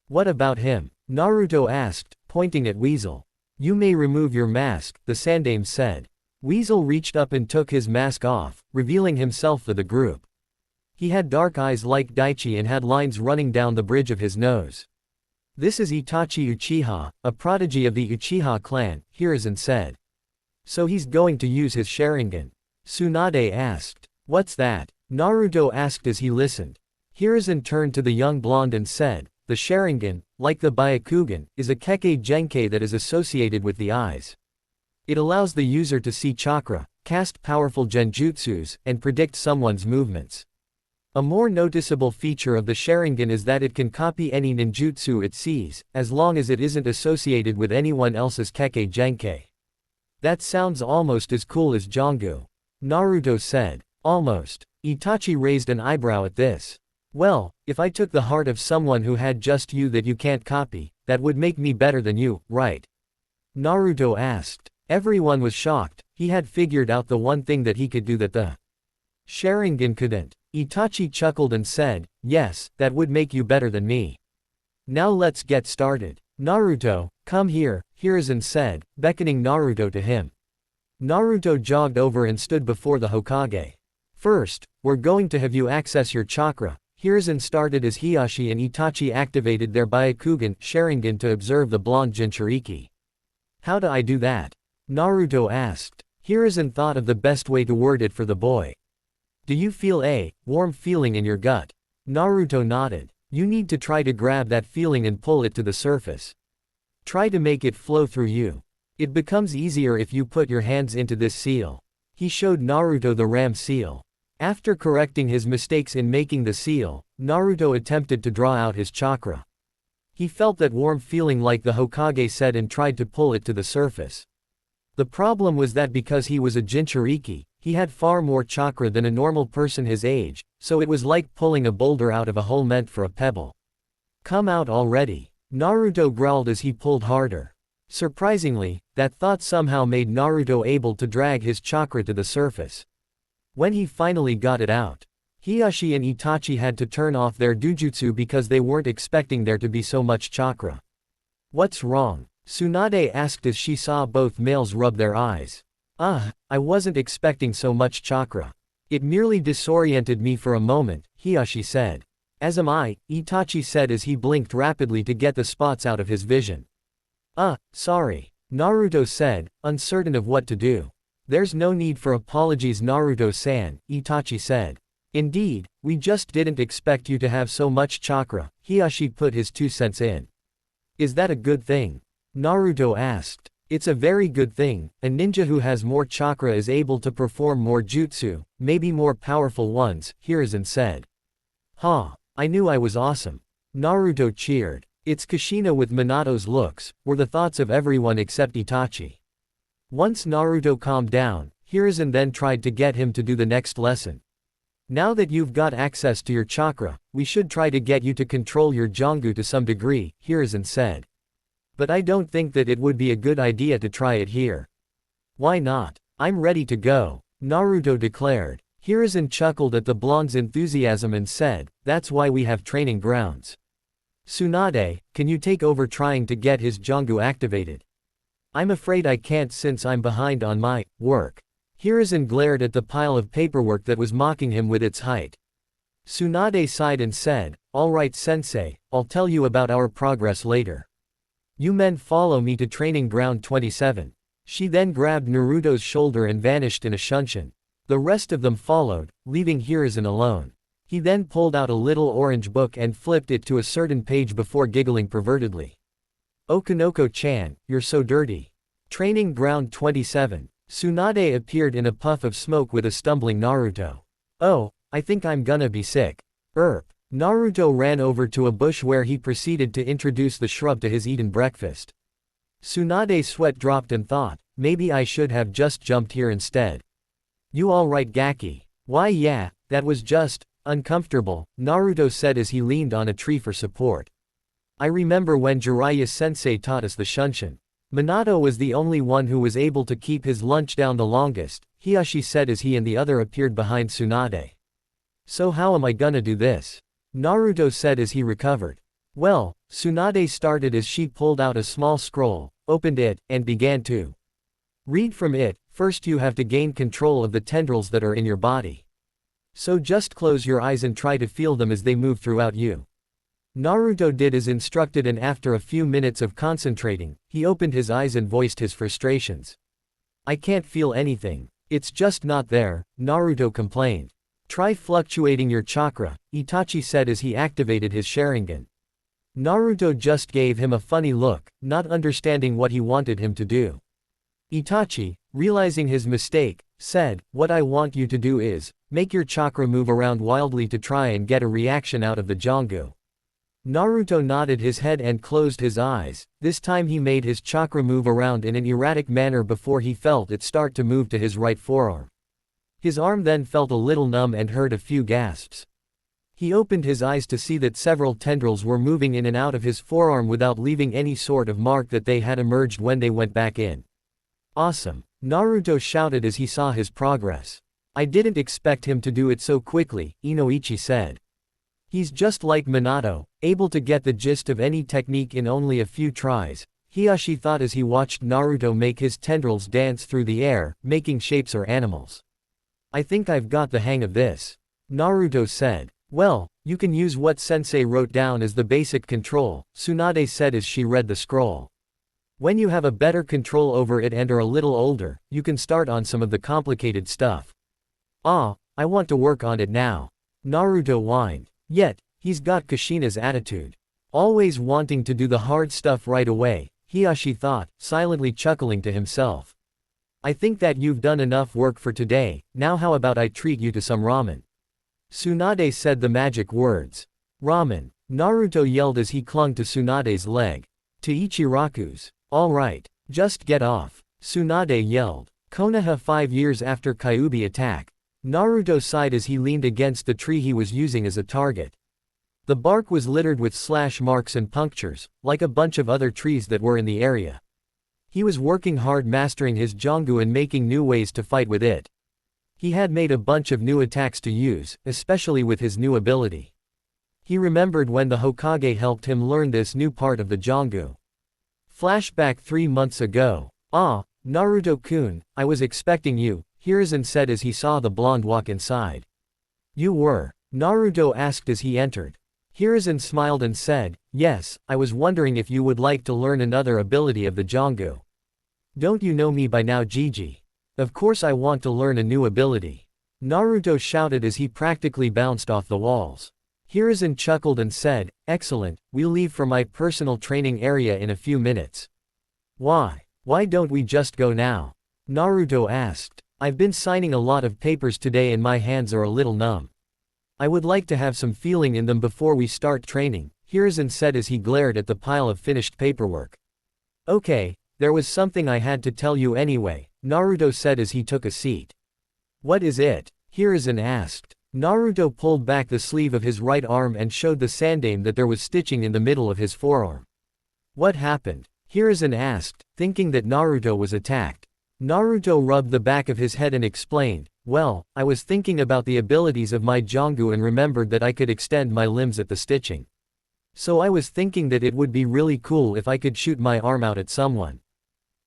What about him? Naruto asked, pointing at Weasel. You may remove your mask, the Sandaime said. Weasel reached up and took his mask off, revealing himself for the group. He had dark eyes like Daichi and had lines running down the bridge of his nose. This is Itachi Uchiha, a prodigy of the Uchiha clan, Hiruzen said. So he's going to use his Sharingan? Tsunade asked. What's that? Naruto asked as he listened. Hiruzen turned to the young blonde and said, the Sharingan, like the Byakugan, is a Kekkei Genkai that is associated with the eyes. It allows the user to see chakra, cast powerful genjutsus, and predict someone's movements. A more noticeable feature of the Sharingan is that it can copy any ninjutsu it sees, as long as it isn't associated with anyone else's Kekkei Genkai. That sounds almost as cool as Jiongu. Naruto said. Almost. Itachi raised an eyebrow at this. Well, if I took the heart of someone who had just you that you can't copy, that would make me better than you, right? Naruto asked. Everyone was shocked. He had figured out the one thing that he could do that the Sharingan couldn't. Itachi chuckled and said, yes, that would make you better than me. Now let's get started. Naruto, come here, Hiruzen said, beckoning Naruto to him. Naruto jogged over and stood before the Hokage. First, we're going to have you access your chakra. Hiruzen started as Hiashi and Itachi activated their Byakugan Sharingan to observe the blonde jinchuriki. How do I do that? Naruto asked. Hiruzen thought of the best way to word it for the boy. Do you feel a warm feeling in your gut? Naruto nodded. You need to try to grab that feeling and pull it to the surface. Try to make it flow through you. It becomes easier if you put your hands into this seal. He showed Naruto the ram seal. After correcting his mistakes in making the seal, Naruto attempted to draw out his chakra. He felt that warm feeling like the Hokage said and tried to pull it to the surface. The problem was that because he was a jinchuriki, he had far more chakra than a normal person his age, so it was like pulling a boulder out of a hole meant for a pebble. Come out already. Naruto growled as he pulled harder. Surprisingly, that thought somehow made Naruto able to drag his chakra to the surface. When he finally got it out, Hiashi and Itachi had to turn off their dujutsu because they weren't expecting there to be so much chakra. What's wrong? Tsunade asked as she saw both males rub their eyes. I wasn't expecting so much chakra. It merely disoriented me for a moment, Hiashi said. As am I, Itachi said as he blinked rapidly to get the spots out of his vision. Sorry. Naruto said, uncertain of what to do. There's no need for apologies, Naruto-san, Itachi said. Indeed, we just didn't expect you to have so much chakra, Hiashi put his 2 cents in. Is that a good thing? Naruto asked. It's a very good thing. A ninja who has more chakra is able to perform more jutsu, maybe more powerful ones, Hiruzen said. Ha! I knew I was awesome. Naruto cheered. It's Kushina with Minato's looks, were the thoughts of everyone except Itachi. Once Naruto calmed down, Hiruzen then tried to get him to do the next lesson. Now that you've got access to your chakra, we should try to get you to control your Jiongu to some degree, Hiruzen said. But I don't think that it would be a good idea to try it here. Why not? I'm ready to go, Naruto declared. Hiruzen chuckled at the blonde's enthusiasm and said, that's why we have training grounds. Tsunade, can you take over trying to get his Jiongu activated? I'm afraid I can't since I'm behind on my work. Hiruzen glared at the pile of paperwork that was mocking him with its height. Tsunade sighed and said, all right sensei, I'll tell you about our progress later. You men follow me to training ground 27. She then grabbed Naruto's shoulder and vanished in a shunshin. The rest of them followed, leaving Hiruzen alone. He then pulled out a little orange book and flipped it to a certain page before giggling pervertedly. Okonoko-chan, you're so dirty. Training ground 27. Tsunade appeared in a puff of smoke with a stumbling Naruto. Oh, I think I'm gonna be sick. Naruto ran over to a bush where he proceeded to introduce the shrub to his eaten breakfast. Tsunade's sweat dropped and thought, maybe I should have just jumped here instead. You alright Gaki? Why yeah, that was just uncomfortable, Naruto said as he leaned on a tree for support. I remember when Jiraiya-sensei taught us the shunshin. Minato was the only one who was able to keep his lunch down the longest, Hiyashi said as he and the other appeared behind Tsunade. So how am I gonna do this? Naruto said as he recovered. Well, Tsunade started as she pulled out a small scroll, opened it, and began to read from it. First you have to gain control of the tendrils that are in your body. So just close your eyes and try to feel them as they move throughout you. Naruto did as instructed and after a few minutes of concentrating, he opened his eyes and voiced his frustrations. I can't feel anything. It's just not there, Naruto complained. Try fluctuating your chakra, Itachi said as he activated his Sharingan. Naruto just gave him a funny look, not understanding what he wanted him to do. Itachi, realizing his mistake, said, what I want you to do is, make your chakra move around wildly to try and get a reaction out of the Jiongu. Naruto nodded his head and closed his eyes. This time he made his chakra move around in an erratic manner before he felt it start to move to his right forearm. His arm then felt a little numb and heard a few gasps. He opened his eyes to see that several tendrils were moving in and out of his forearm without leaving any sort of mark that they had emerged when they went back in. Awesome! Naruto shouted as he saw his progress. I didn't expect him to do it so quickly, Inoichi said. He's just like Minato, able to get the gist of any technique in only a few tries, Hiyashi thought as he watched Naruto make his tendrils dance through the air, making shapes or animals. I think I've got the hang of this, Naruto said. Well, you can use what sensei wrote down as the basic control, Tsunade said as she read the scroll. When you have a better control over it and are a little older, you can start on some of the complicated stuff. Ah, I want to work on it now, Naruto whined. Yet, he's got Kushina's attitude. Always wanting to do the hard stuff right away, Hiyashi thought, silently chuckling to himself. I think that you've done enough work for today, now how about I treat you to some ramen? Tsunade said the magic words. Ramen, Naruto yelled as he clung to Tsunade's leg. To Ichiraku's. Alright, just get off, Tsunade yelled. Konoha 5 years after Kyuubi attack. Naruto sighed as he leaned against the tree he was using as a target. The bark was littered with slash marks and punctures, like a bunch of other trees that were in the area. He was working hard mastering his Jiongu and making new ways to fight with it. He had made a bunch of new attacks to use, especially with his new ability. He remembered when the Hokage helped him learn this new part of the Jiongu. Flashback 3 months ago. Ah, Naruto-kun, I was expecting you, Hiruzen said as he saw the blonde walk inside. You were? Naruto asked as he entered. Hiruzen smiled and said, yes, I was wondering if you would like to learn another ability of the Jiongu. Don't you know me by now, Gigi? Of course I want to learn a new ability. Naruto shouted as he practically bounced off the walls. Hiruzen chuckled and said, excellent, we'll leave for my personal training area in a few minutes. Why? Why don't we just go now? Naruto asked. I've been signing a lot of papers today and my hands are a little numb. I would like to have some feeling in them before we start training, Hiruzen said as he glared at the pile of finished paperwork. Okay, there was something I had to tell you anyway, Naruto said as he took a seat. What is it? Hiruzen asked. Naruto pulled back the sleeve of his right arm and showed the sandaime that there was stitching in the middle of his forearm. What happened? Hiruzen asked, thinking that Naruto was attacked. Naruto rubbed the back of his head and explained, well, I was thinking about the abilities of my Jiongu and remembered that I could extend my limbs at the stitching. So I was thinking that it would be really cool if I could shoot my arm out at someone.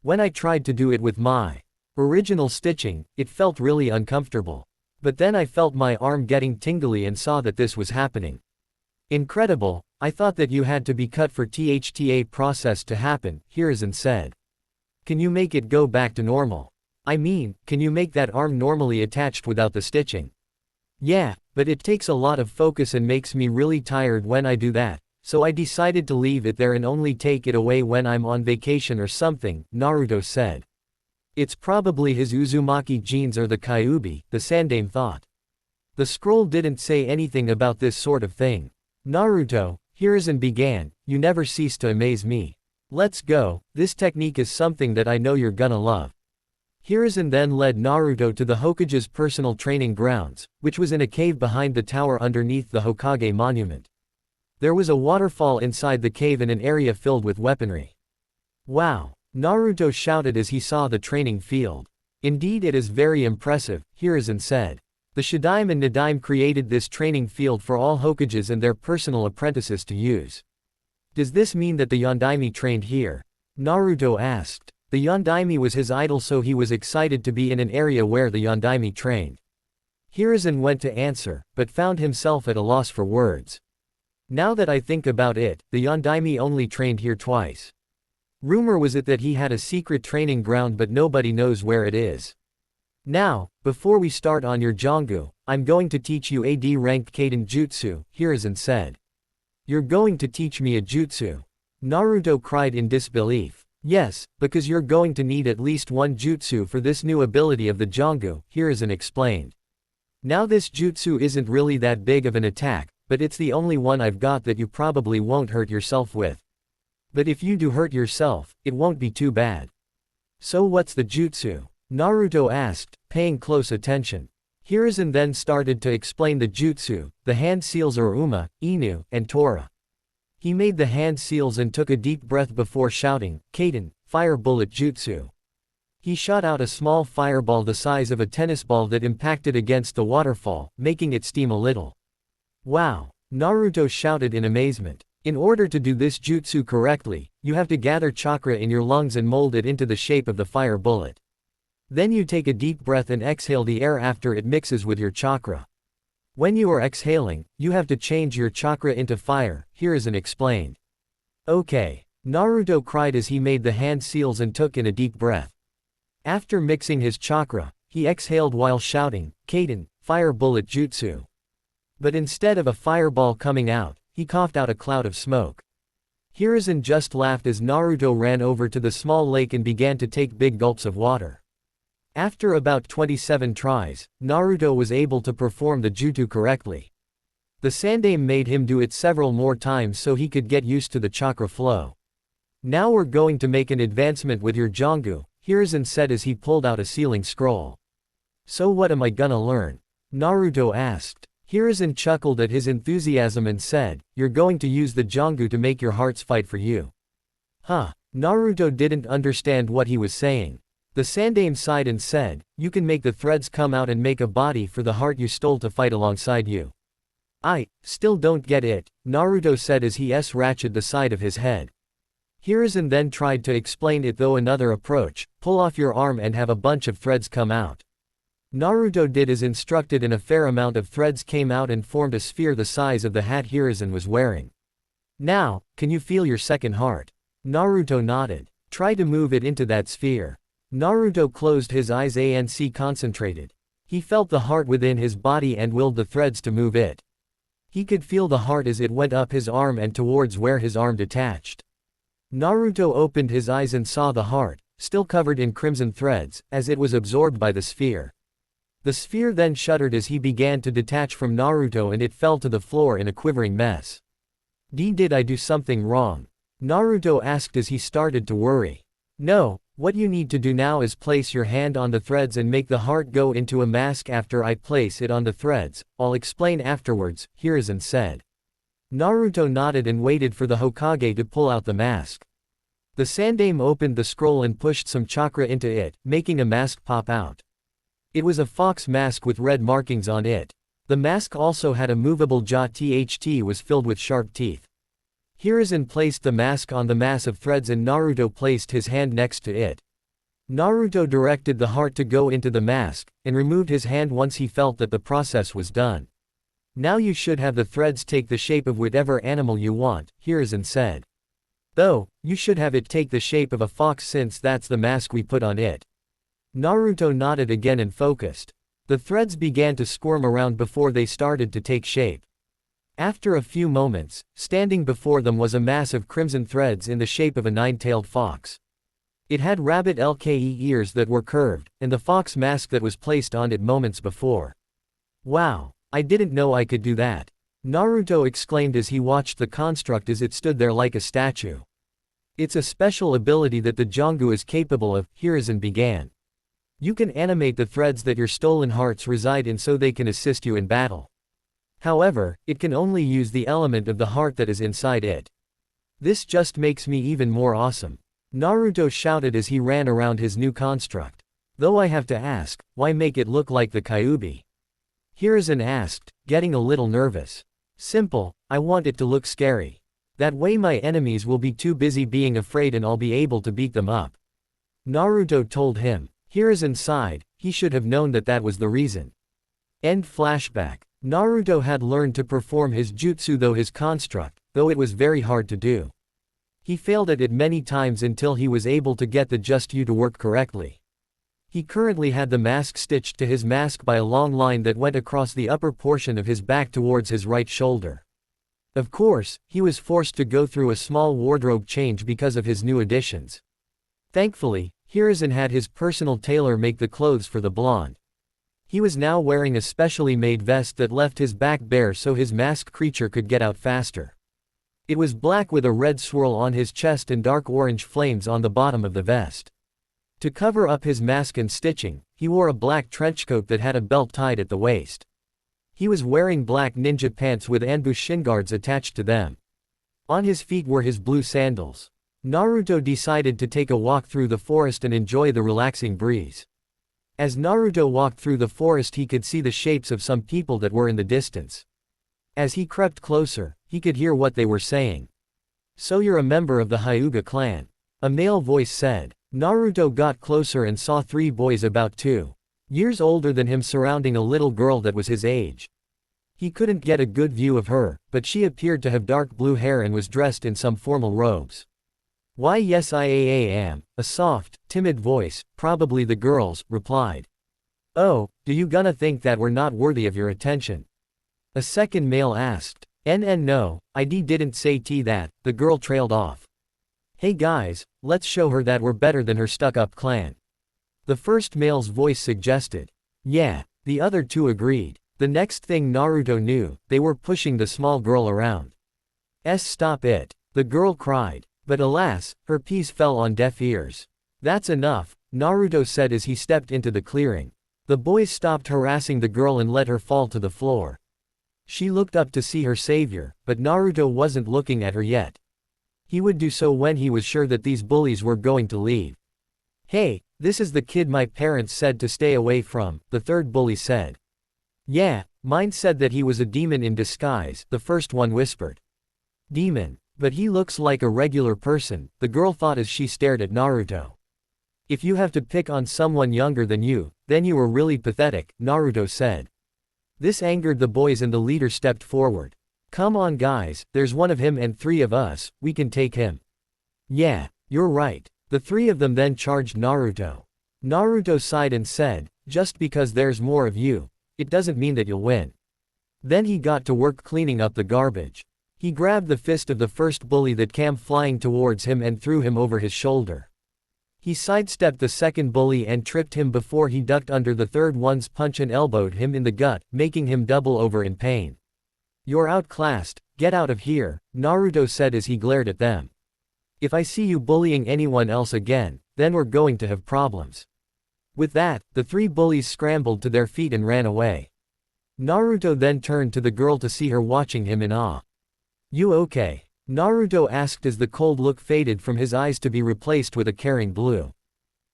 When I tried to do it with my original stitching, it felt really uncomfortable. But then I felt my arm getting tingly and saw that this was happening. Incredible, I thought that you had to be cut for the process to happen, Hiruzen said. Can you make it go back to normal? I mean, can you make that arm normally attached without the stitching? Yeah, but it takes a lot of focus and makes me really tired when I do that, so I decided to leave it there and only take it away when I'm on vacation or something, Naruto said. It's probably his Uzumaki genes or the Kyuubi, the sandaime thought. The scroll didn't say anything about this sort of thing. Naruto, Hiruzen began, you never cease to amaze me. Let's go, this technique is something that I know you're gonna love. Hiruzen then led Naruto to the Hokage's personal training grounds, which was in a cave behind the tower underneath the Hokage monument. There was a waterfall inside the cave and an area filled with weaponry. Wow! Naruto shouted as he saw the training field. Indeed it is very impressive, Hiruzen said. The Shadaime and Nadaime created this training field for all Hokages and their personal apprentices to use. Does this mean that the Yondaime trained here? Naruto asked. The Yondaime was his idol, so he was excited to be in an area where the Yondaime trained. Hiruzen went to answer, but found himself at a loss for words. Now that I think about it, the Yondaime only trained here twice. Rumor was it that he had a secret training ground but nobody knows where it is. Now, before we start on your Jiongu, I'm going to teach you a D-ranked Kaden jutsu, Hiruzen said. You're going to teach me a jutsu? Naruto cried in disbelief. Yes, because you're going to need at least one jutsu for this new ability of the Jiongu, Hiruzen explained. Now this jutsu isn't really that big of an attack, but it's the only one I've got that you probably won't hurt yourself with. But if you do hurt yourself, it won't be too bad. So what's the jutsu? Naruto asked, paying close attention. Hiruzen then started to explain the jutsu, the hand seals or Uma, Inu, and Tora. He made the hand seals and took a deep breath before shouting, Kaden, fire bullet jutsu. He shot out a small fireball the size of a tennis ball that impacted against the waterfall, making it steam a little. Wow! Naruto shouted in amazement. In order to do this jutsu correctly, you have to gather chakra in your lungs and mold it into the shape of the fire bullet. Then you take a deep breath and exhale the air after it mixes with your chakra. When you are exhaling, you have to change your chakra into fire, Hiruzen explained. Okay. Naruto cried as he made the hand seals and took in a deep breath. After mixing his chakra, he exhaled while shouting, Kaden, fire bullet jutsu. But instead of a fireball coming out, he coughed out a cloud of smoke. Hiruzen just laughed as Naruto ran over to the small lake and began to take big gulps of water. After about 27 tries, Naruto was able to perform the jutsu correctly. The sandaime made him do it several more times so he could get used to the chakra flow. Now we're going to make an advancement with your Jiongu, Hiruzen said as he pulled out a sealing scroll. So what am I gonna learn? Naruto asked. Hiruzen chuckled at his enthusiasm and said, you're going to use the Jiongu to make your hearts fight for you. Huh? Naruto didn't understand what he was saying. The sandaime sighed and said, you can make the threads come out and make a body for the heart you stole to fight alongside you. I still don't get it, Naruto said as he ratcheted the side of his head. Hiruzen then tried to explain it though another approach, pull off your arm and have a bunch of threads come out. Naruto did as instructed and a fair amount of threads came out and formed a sphere the size of the hat Hiruzen was wearing. Now, can you feel your second heart? Naruto nodded. Try to move it into that sphere. Naruto closed his eyes and concentrated. He felt the heart within his body and willed the threads to move it. He could feel the heart as it went up his arm and towards where his arm detached. Naruto opened his eyes and saw the heart, still covered in crimson threads, as it was absorbed by the sphere. The sphere then shuddered as he began to detach from Naruto and it fell to the floor in a quivering mess. Did I do something wrong? Naruto asked as he started to worry. No, what you need to do now is place your hand on the threads and make the heart go into a mask. After I place it on the threads, I'll explain afterwards, Hiruzen said. Naruto nodded and waited for the Hokage to pull out the mask. The Sandaime opened the scroll and pushed some chakra into it, making a mask pop out. It was a fox mask with red markings on it. The mask also had a movable jaw. Was filled with sharp teeth. Hiruzen placed the mask on the mass of threads and Naruto placed his hand next to it. Naruto directed the heart to go into the mask, and removed his hand once he felt that the process was done. Now you should have the threads take the shape of whatever animal you want, Hiruzen said. Though, you should have it take the shape of a fox since that's the mask we put on it. Naruto nodded again and focused. The threads began to squirm around before they started to take shape. After a few moments, standing before them was a mass of crimson threads in the shape of a nine-tailed fox. It had rabbit-like ears that were curved, and the fox mask that was placed on it moments before. Wow, I didn't know I could do that. Naruto exclaimed as he watched the construct as it stood there like a statue. It's a special ability that the Jiongu is capable of, Hiruzen began. You can animate the threads that your stolen hearts reside in so they can assist you in battle. However, it can only use the element of the heart that is inside it. This just makes me even more awesome. Naruto shouted as he ran around his new construct. Though I have to ask, why make it look like the Kyuubi? Hiruzen asked, getting a little nervous. Simple, I want it to look scary. That way my enemies will be too busy being afraid and I'll be able to beat them up. Naruto told him. Hiruzen sighed, he should have known that that was the reason. End flashback. Naruto had learned to perform his jutsu though it was very hard to do. He failed at it many times until he was able to get the jutsu to work correctly. He currently had the mask stitched to his mask by a long line that went across the upper portion of his back towards his right shoulder. Of course, he was forced to go through a small wardrobe change because of his new additions. Thankfully, Hiruzen had his personal tailor make the clothes for the blonde. He was now wearing a specially made vest that left his back bare so his masked creature could get out faster. It was black with a red swirl on his chest and dark orange flames on the bottom of the vest. To cover up his mask and stitching, he wore a black trenchcoat that had a belt tied at the waist. He was wearing black ninja pants with ambush shin guards attached to them. On his feet were his blue sandals. Naruto decided to take a walk through the forest and enjoy the relaxing breeze. As Naruto walked through the forest he could see the shapes of some people that were in the distance. As he crept closer, he could hear what they were saying. So you're a member of the Hyuuga clan. A male voice said. Naruto got closer and saw 3 boys about 2 years older than him surrounding a little girl that was his age. He couldn't get a good view of her, but she appeared to have dark blue hair and was dressed in some formal robes. Why yes I am, a soft, timid voice, probably the girl's, replied. Oh, do you gonna think that we're not worthy of your attention? A second male asked. No, I didn't say that, the girl trailed off. Hey guys, let's show her that we're better than her stuck-up clan. The first male's voice suggested. Yeah, the other 2 agreed. The next thing Naruto knew, they were pushing the small girl around. Stop it, the girl cried. But alas, her piece fell on deaf ears. That's enough, Naruto said as he stepped into the clearing. The boys stopped harassing the girl and let her fall to the floor. She looked up to see her savior, but Naruto wasn't looking at her yet. He would do so when he was sure that these bullies were going to leave. Hey, this is the kid my parents said to stay away from, the third bully said. Yeah, mine said that he was a demon in disguise, the first one whispered. Demon? But he looks like a regular person, the girl thought as she stared at Naruto. If you have to pick on someone younger than you, then you were really pathetic, Naruto said. This angered the boys and the leader stepped forward. Come on guys, there's one of him and 3 of us, we can take him. Yeah, you're right. The 3 of them then charged Naruto. Naruto sighed and said, just because there's more of you, it doesn't mean that you'll win. Then he got to work cleaning up the garbage. He grabbed the fist of the first bully that came flying towards him and threw him over his shoulder. He sidestepped the second bully and tripped him before he ducked under the third one's punch and elbowed him in the gut, making him double over in pain. "You're outclassed, get out of here," Naruto said as he glared at them. "If I see you bullying anyone else again, then we're going to have problems." With that, the three bullies scrambled to their feet and ran away. Naruto then turned to the girl to see her watching him in awe. "You okay?" Naruto asked as the cold look faded from his eyes to be replaced with a caring blue.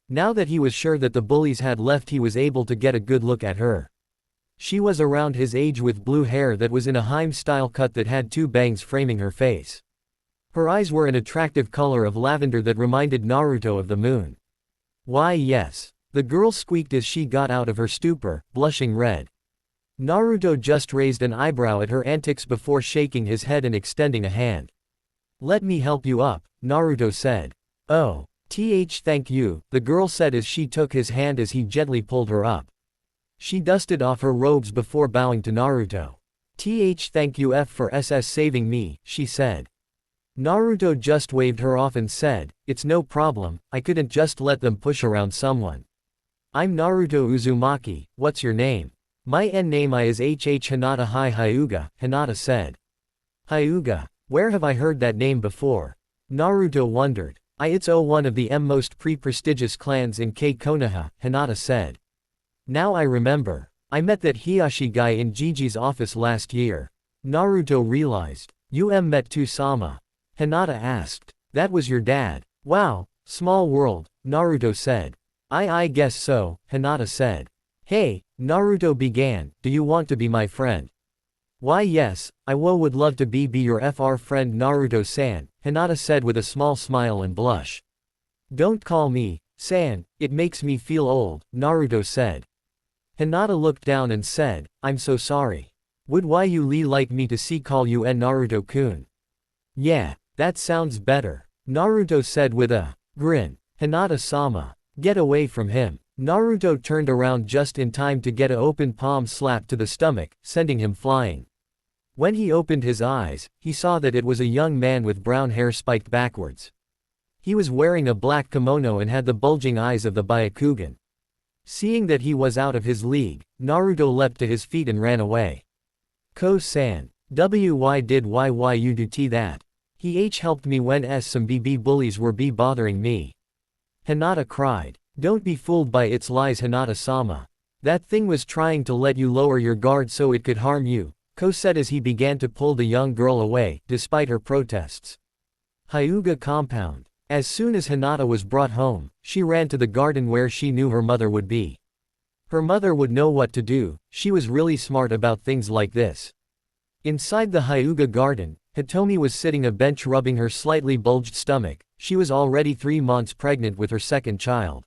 Now that he was sure that the bullies had left, he was able to get a good look at her. She was around his age with blue hair that was in a Heim-style cut that had two bangs framing her face. Her eyes were an attractive color of lavender that reminded Naruto of the moon. "Why yes," the girl squeaked as she got out of her stupor, blushing red. Naruto just raised an eyebrow at her antics before shaking his head and extending a hand. "Let me help you up," Naruto said. "Oh, thank you," the girl said as she took his hand as he gently pulled her up. She dusted off her robes before bowing to Naruto. Thank you for saving me," she said. Naruto just waved her off and said, "It's no problem, I couldn't just let them push around someone. I'm Naruto Uzumaki, what's your name?" "My name is Hinata Hyuuga," Hinata said. "Hyuuga? Where have I heard that name before?" Naruto wondered. It's one of the most prestigious clans in Konoha, Hinata said. "Now I remember. I met that Hiashi guy in Gigi's office last year." Naruto realized. "You met Tusama?" Hinata asked. "That was your dad? Wow, small world," Naruto said. I guess so," Hinata said. "Hey," Naruto began, "do you want to be my friend?" "Why yes, I would love to be your friend Naruto-san," Hinata said with a small smile and blush. "Don't call me san, it makes me feel old," Naruto said. Hinata looked down and said, "I'm so sorry. Would you like me to call you Naruto-kun?" "Yeah, that sounds better," Naruto said with a grin. "Hinata-sama, get away from him." Naruto turned around just in time to get an open palm slap to the stomach, sending him flying. When he opened his eyes, he saw that it was a young man with brown hair spiked backwards. He was wearing a black kimono and had the bulging eyes of the Byakugan. Seeing that he was out of his league, Naruto leapt to his feet and ran away. "Ko-san, why did you do that? He helped me when some BB bullies were bothering me." Hinata cried. "Don't be fooled by its lies, Hinata-sama. That thing was trying to let you lower your guard so it could harm you," Ko said as he began to pull the young girl away, despite her protests. Hyuuga compound. As soon as Hinata was brought home, she ran to the garden where she knew her mother would be. Her mother would know what to do, she was really smart about things like this. Inside the Hyuuga garden, Hitomi was sitting on a bench rubbing her slightly bulged stomach. She was already 3 months pregnant with her second child.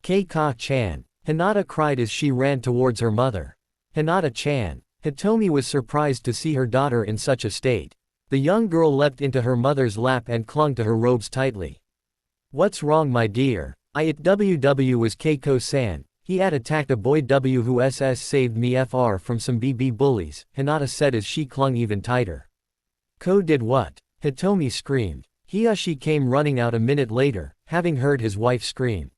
"Keika-chan," Hinata cried as she ran towards her mother. "Hinata-chan." Hitomi was surprised to see her daughter in such a state. The young girl leapt into her mother's lap and clung to her robes tightly. "What's wrong, my dear? Was Keiko-san. He had attacked a boy who saved me from some BB bullies," Hinata said as she clung even tighter. "Ko did what?" Hitomi screamed. Hiashi came running out a minute later, having heard his wife scream.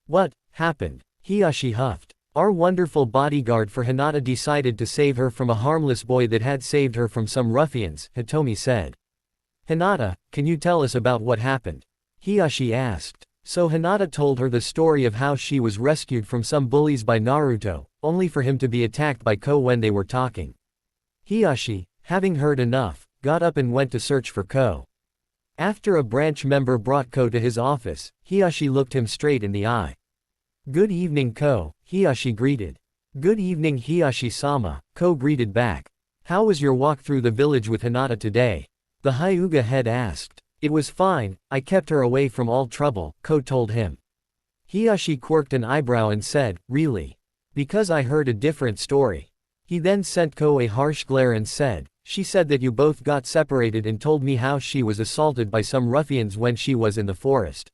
"What happened?" Hiashi huffed. "Our wonderful bodyguard for Hinata decided to save her from a harmless boy that had saved her from some ruffians," Hitomi said. "Hinata, can you tell us about what happened?" Hiashi asked. So Hinata told her the story of how she was rescued from some bullies by Naruto, only for him to be attacked by Ko when they were talking. Hiashi, having heard enough, got up and went to search for Ko. After a branch member brought Ko to his office, Hiashi looked him straight in the eye. "Good evening, Ko," Hiashi greeted. "Good evening, Hiashi-sama," Ko greeted back. "How was your walk through the village with Hinata today?" the Hyuuga head asked. "It was fine, I kept her away from all trouble," Ko told him. Hiashi quirked an eyebrow and said, "Really? Because I heard a different story." He then sent Ko a harsh glare and said, "She said that you both got separated and told me how she was assaulted by some ruffians when she was in the forest.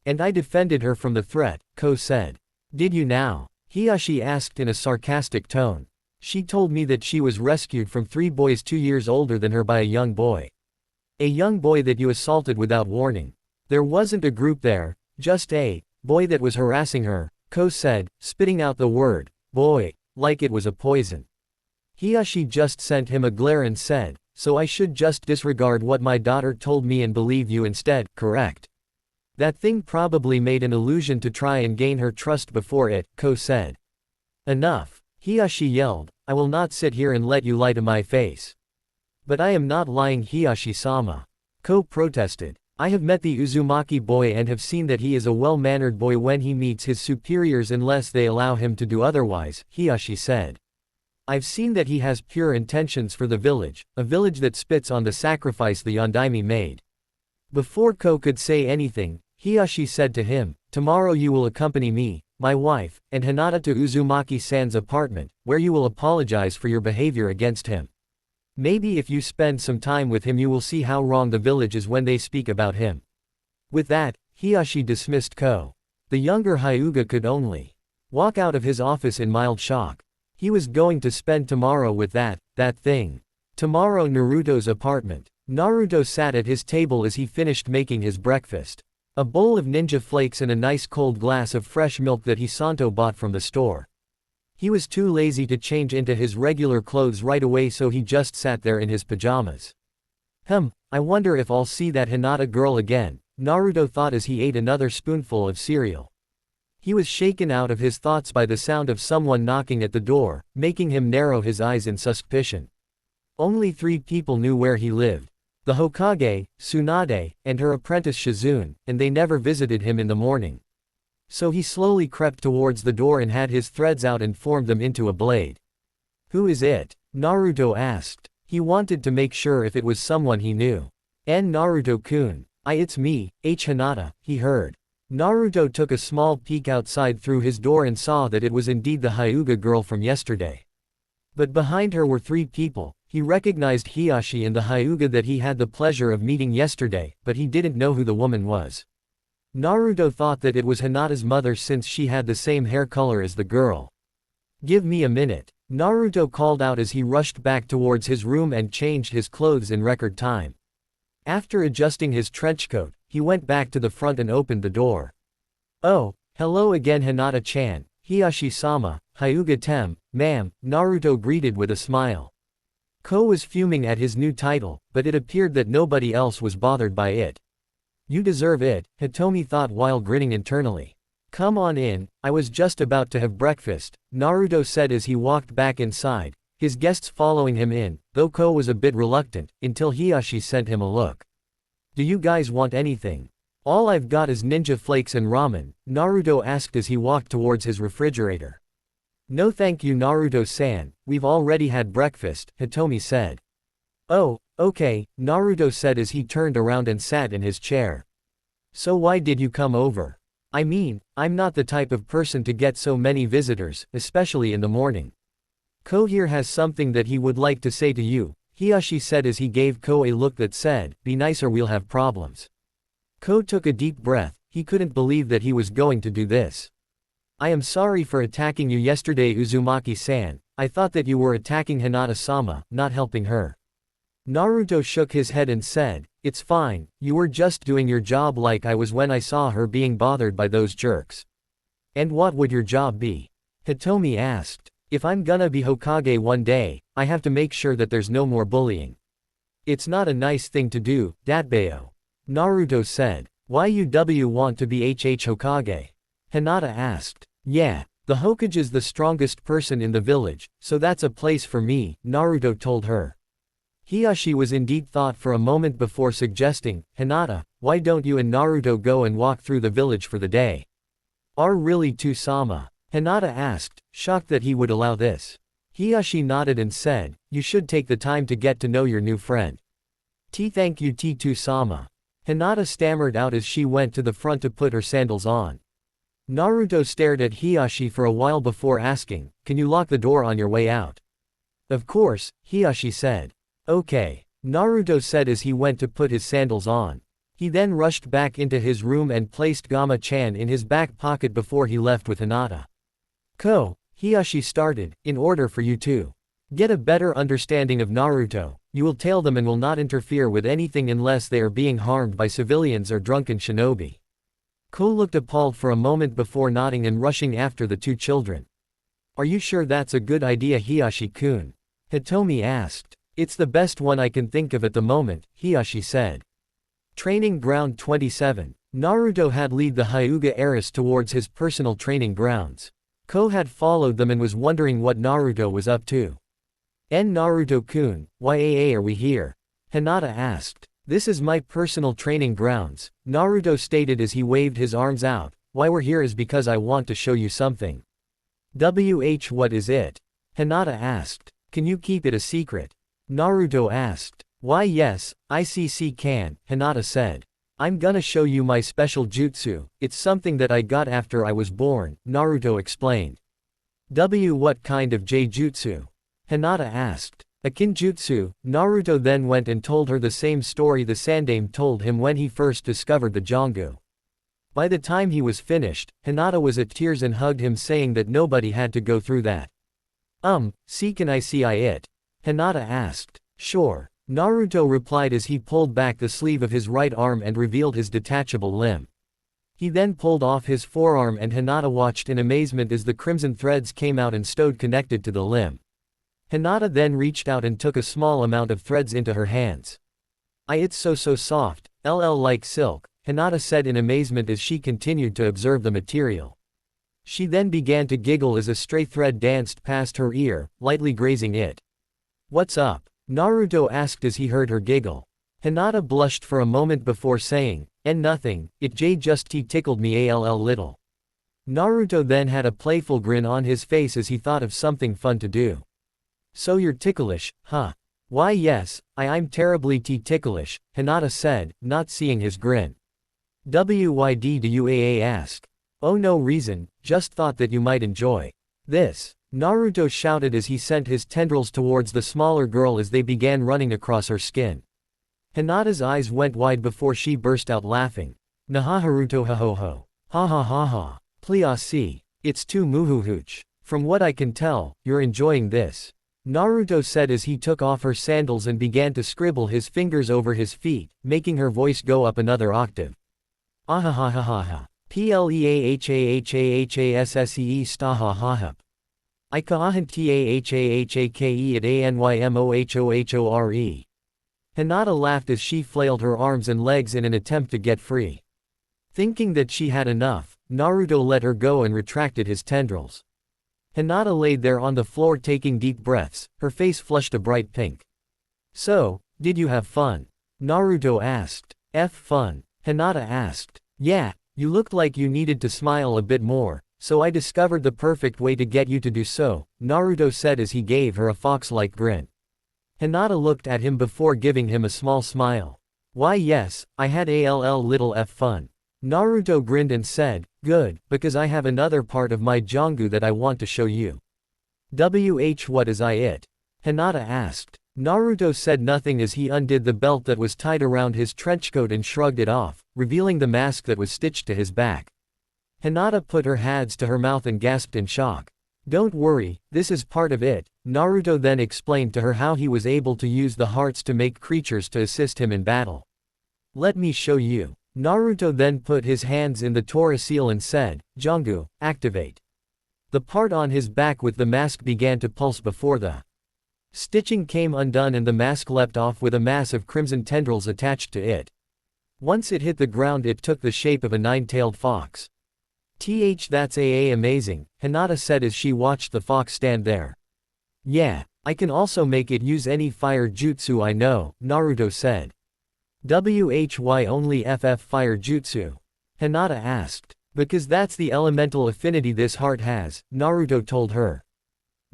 And I defended her from the threat," Ko said. "Did you now?" Hiashi asked in a sarcastic tone. She told me that she was rescued from 3 boys 2 years older than her by a young boy. A young boy that you assaulted without warning. There wasn't a group there, just a boy that was harassing her, Ko said, spitting out the word boy, like it was a poison. Hiashi just sent him a glare and said, so I should just disregard what my daughter told me and believe you instead, correct? That thing probably made an illusion to try and gain her trust before it, Ko said. Enough. Hiashi yelled, I will not sit here and let you lie to my face. But I am not lying, Hiashi-sama. Ko protested. I have met the Uzumaki boy and have seen that he is a well-mannered boy when he meets his superiors unless they allow him to do otherwise, Hiashi said. I've seen that he has pure intentions for the village, a village that spits on the sacrifice the Yondaime made. Before Ko could say anything, Hiashi said to him, tomorrow you will accompany me, my wife, and Hinata to Uzumaki-san's apartment, where you will apologize for your behavior against him. Maybe if you spend some time with him you will see how wrong the village is when they speak about him. With that, Hiashi dismissed Ko. The younger Hyuuga could only walk out of his office in mild shock. He was going to spend tomorrow with that thing. Tomorrow Naruto's apartment. Naruto sat at his table as he finished making his breakfast. A bowl of ninja flakes and a nice cold glass of fresh milk that Hisanto bought from the store. He was too lazy to change into his regular clothes right away, so he just sat there in his pajamas. I wonder if I'll see that Hinata girl again, Naruto thought as he ate another spoonful of cereal. He was shaken out of his thoughts by the sound of someone knocking at the door, making him narrow his eyes in suspicion. Only 3 people knew where he lived. The Hokage, Tsunade, and her apprentice Shizune, and they never visited him in the morning. So he slowly crept towards the door and had his threads out and formed them into a blade. Who is it? Naruto asked. He wanted to make sure if it was someone he knew. Naruto-kun. It's me, Hinata, he heard. Naruto took a small peek outside through his door and saw that it was indeed the Hyuuga girl from yesterday. But behind her were 3 people. He recognized Hiashi and the Hyuuga that he had the pleasure of meeting yesterday, but he didn't know who the woman was. Naruto thought that it was Hinata's mother since she had the same hair color as the girl. Give me a minute. Naruto called out as he rushed back towards his room and changed his clothes in record time. After adjusting his trenchcoat, he went back to the front and opened the door. Oh, hello again Hinata-chan, Hiashi-sama, Hyuuga-tem, ma'am, Naruto greeted with a smile. Ko was fuming at his new title, but it appeared that nobody else was bothered by it. You deserve it, Hitomi thought while grinning internally. Come on in, I was just about to have breakfast, Naruto said as he walked back inside, his guests following him in, though Ko was a bit reluctant, until Hiashi sent him a look. Do you guys want anything? All I've got is ninja flakes and ramen, Naruto asked as he walked towards his refrigerator. No thank you Naruto-san, we've already had breakfast, Hitomi said. Oh, okay, Naruto said as he turned around and sat in his chair. So why did you come over? I mean, I'm not the type of person to get so many visitors, especially in the morning. Ko here has something that he would like to say to you, Hiashi said as he gave Ko a look that said, be nice or we'll have problems. Ko took a deep breath, he couldn't believe that he was going to do this. I am sorry for attacking you yesterday Uzumaki-san, I thought that you were attacking Hinata-sama, not helping her. Naruto shook his head and said, it's fine, you were just doing your job like I was when I saw her being bothered by those jerks. And what would your job be? Hitomi asked. If I'm gonna be Hokage one day, I have to make sure that there's no more bullying. It's not a nice thing to do, Datbeo. Naruto said. Why you want to be Hokage? Hinata asked. Yeah, the Hokage is the strongest person in the village, so that's a place for me, Naruto told her. Hiashi was indeed thought for a moment before suggesting, Hinata, why don't you and Naruto go and walk through the village for the day? Are really to-sama? Hinata asked, shocked that he would allow this. Hiashi nodded and said, you should take the time to get to know your new friend. Thank you to-sama. Hinata stammered out as she went to the front to put her sandals on. Naruto stared at Hiashi for a while before asking, can you lock the door on your way out? Of course, Hiashi said. Okay, Naruto said as he went to put his sandals on. He then rushed back into his room and placed Gamma-chan in his back pocket before he left with Hinata. Ko, Hiashi started, in order for you to Get a better understanding of Naruto, you will tail them and will not interfere with anything unless they are being harmed by civilians or drunken shinobi. Ko looked appalled for a moment before nodding and rushing after the two children. Are you sure that's a good idea, Hiyashi-kun? Hitomi asked. It's the best one I can think of at the moment, Hiyashi said. Training Ground 27. Naruto had led the Hyuuga heiress towards his personal training grounds. Ko had followed them and was wondering what Naruto was up to. Naruto-kun, why are we here? Hinata asked. This is my personal training grounds, Naruto stated as he waved his arms out. Why we're here is because I want to show you something. What is it? Hinata asked. Can you keep it a secret? Naruto asked. Why yes, ICC can, Hinata said. I'm gonna show you my special jutsu, it's something that I got after I was born, Naruto explained. What kind of jutsu? Hinata asked. A kinjutsu. Naruto then went and told her the same story the Sandaime told him when he first discovered the Jiongu. By the time he was finished, Hinata was at tears and hugged him saying that nobody had to go through that. Can I see it? Hinata asked. Sure. Naruto replied as he pulled back the sleeve of his right arm and revealed his detachable limb. He then pulled off his forearm and Hinata watched in amazement as the crimson threads came out and stowed connected to the limb. Hinata then reached out and took a small amount of threads into her hands. It's so soft, like silk, Hinata said in amazement as she continued to observe the material. She then began to giggle as a stray thread danced past her ear, lightly grazing it. What's up? Naruto asked as he heard her giggle. Hinata blushed for a moment before saying, nothing, it just tickled me little. Naruto then had a playful grin on his face as he thought of something fun to do. So you're ticklish, huh? Why yes, I'm terribly ticklish, Hinata said, not seeing his grin. Why do you ask? Oh no reason, just thought that you might enjoy this. Naruto shouted as he sent his tendrils towards the smaller girl as they began running across her skin. Hinata's eyes went wide before she burst out laughing. Nahaharuto ha-ho-ho. Ha ha ha ha. Please see. It's too muhuhuch. From what I can tell, you're enjoying this. Naruto said as he took off her sandals and began to scribble his fingers over his feet, making her voice go up another octave. Ahahahaha. Pleahahahahasee stahahahap. Ikahahantahahake at anymohohore. Hinata laughed as she flailed her arms and legs in an attempt to get free. Thinking that she had enough, Naruto let her go and retracted his tendrils. Hinata laid there on the floor taking deep breaths, her face flushed a bright pink. So, did you have fun? Naruto asked. Fun? Hinata asked. Yeah, you looked like you needed to smile a bit more, so I discovered the perfect way to get you to do so, Naruto said as he gave her a fox-like grin. Hinata looked at him before giving him a small smile. Why yes, I had little fun. Naruto grinned and said, good, because I have another part of my Jiongu that I want to show you. What is it? Hinata asked. Naruto said nothing as he undid the belt that was tied around his trenchcoat and shrugged it off, revealing the mask that was stitched to his back. Hinata put her hands to her mouth and gasped in shock. Don't worry, this is part of it. Naruto then explained to her how he was able to use the hearts to make creatures to assist him in battle. Let me show you. Naruto then put his hands in the Tora seal and said, Jiongu, activate. The part on his back with the mask began to pulse before the stitching came undone and the mask leapt off with a mass of crimson tendrils attached to it. Once it hit the ground it took the shape of a nine-tailed fox. That's amazing, Hinata said as she watched the fox stand there. Yeah, I can also make it use any fire jutsu I know, Naruto said. Why only fire jutsu? Hinata asked. Because that's the elemental affinity this heart has, Naruto told her.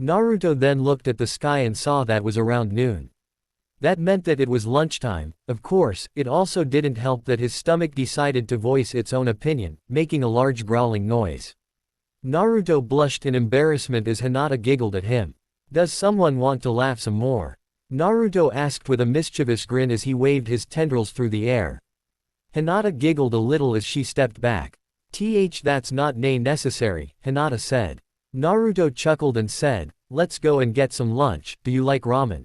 Naruto then looked at the sky and saw that was around noon. That meant that it was lunchtime. Of course, it also didn't help that his stomach decided to voice its own opinion, making a large growling noise. Naruto blushed in embarrassment as Hinata giggled at him. Does someone want to laugh some more? Naruto asked with a mischievous grin as he waved his tendrils through the air. Hinata giggled a little as she stepped back. That's not necessary, Hinata said. Naruto chuckled and said, let's go and get some lunch, do you like ramen?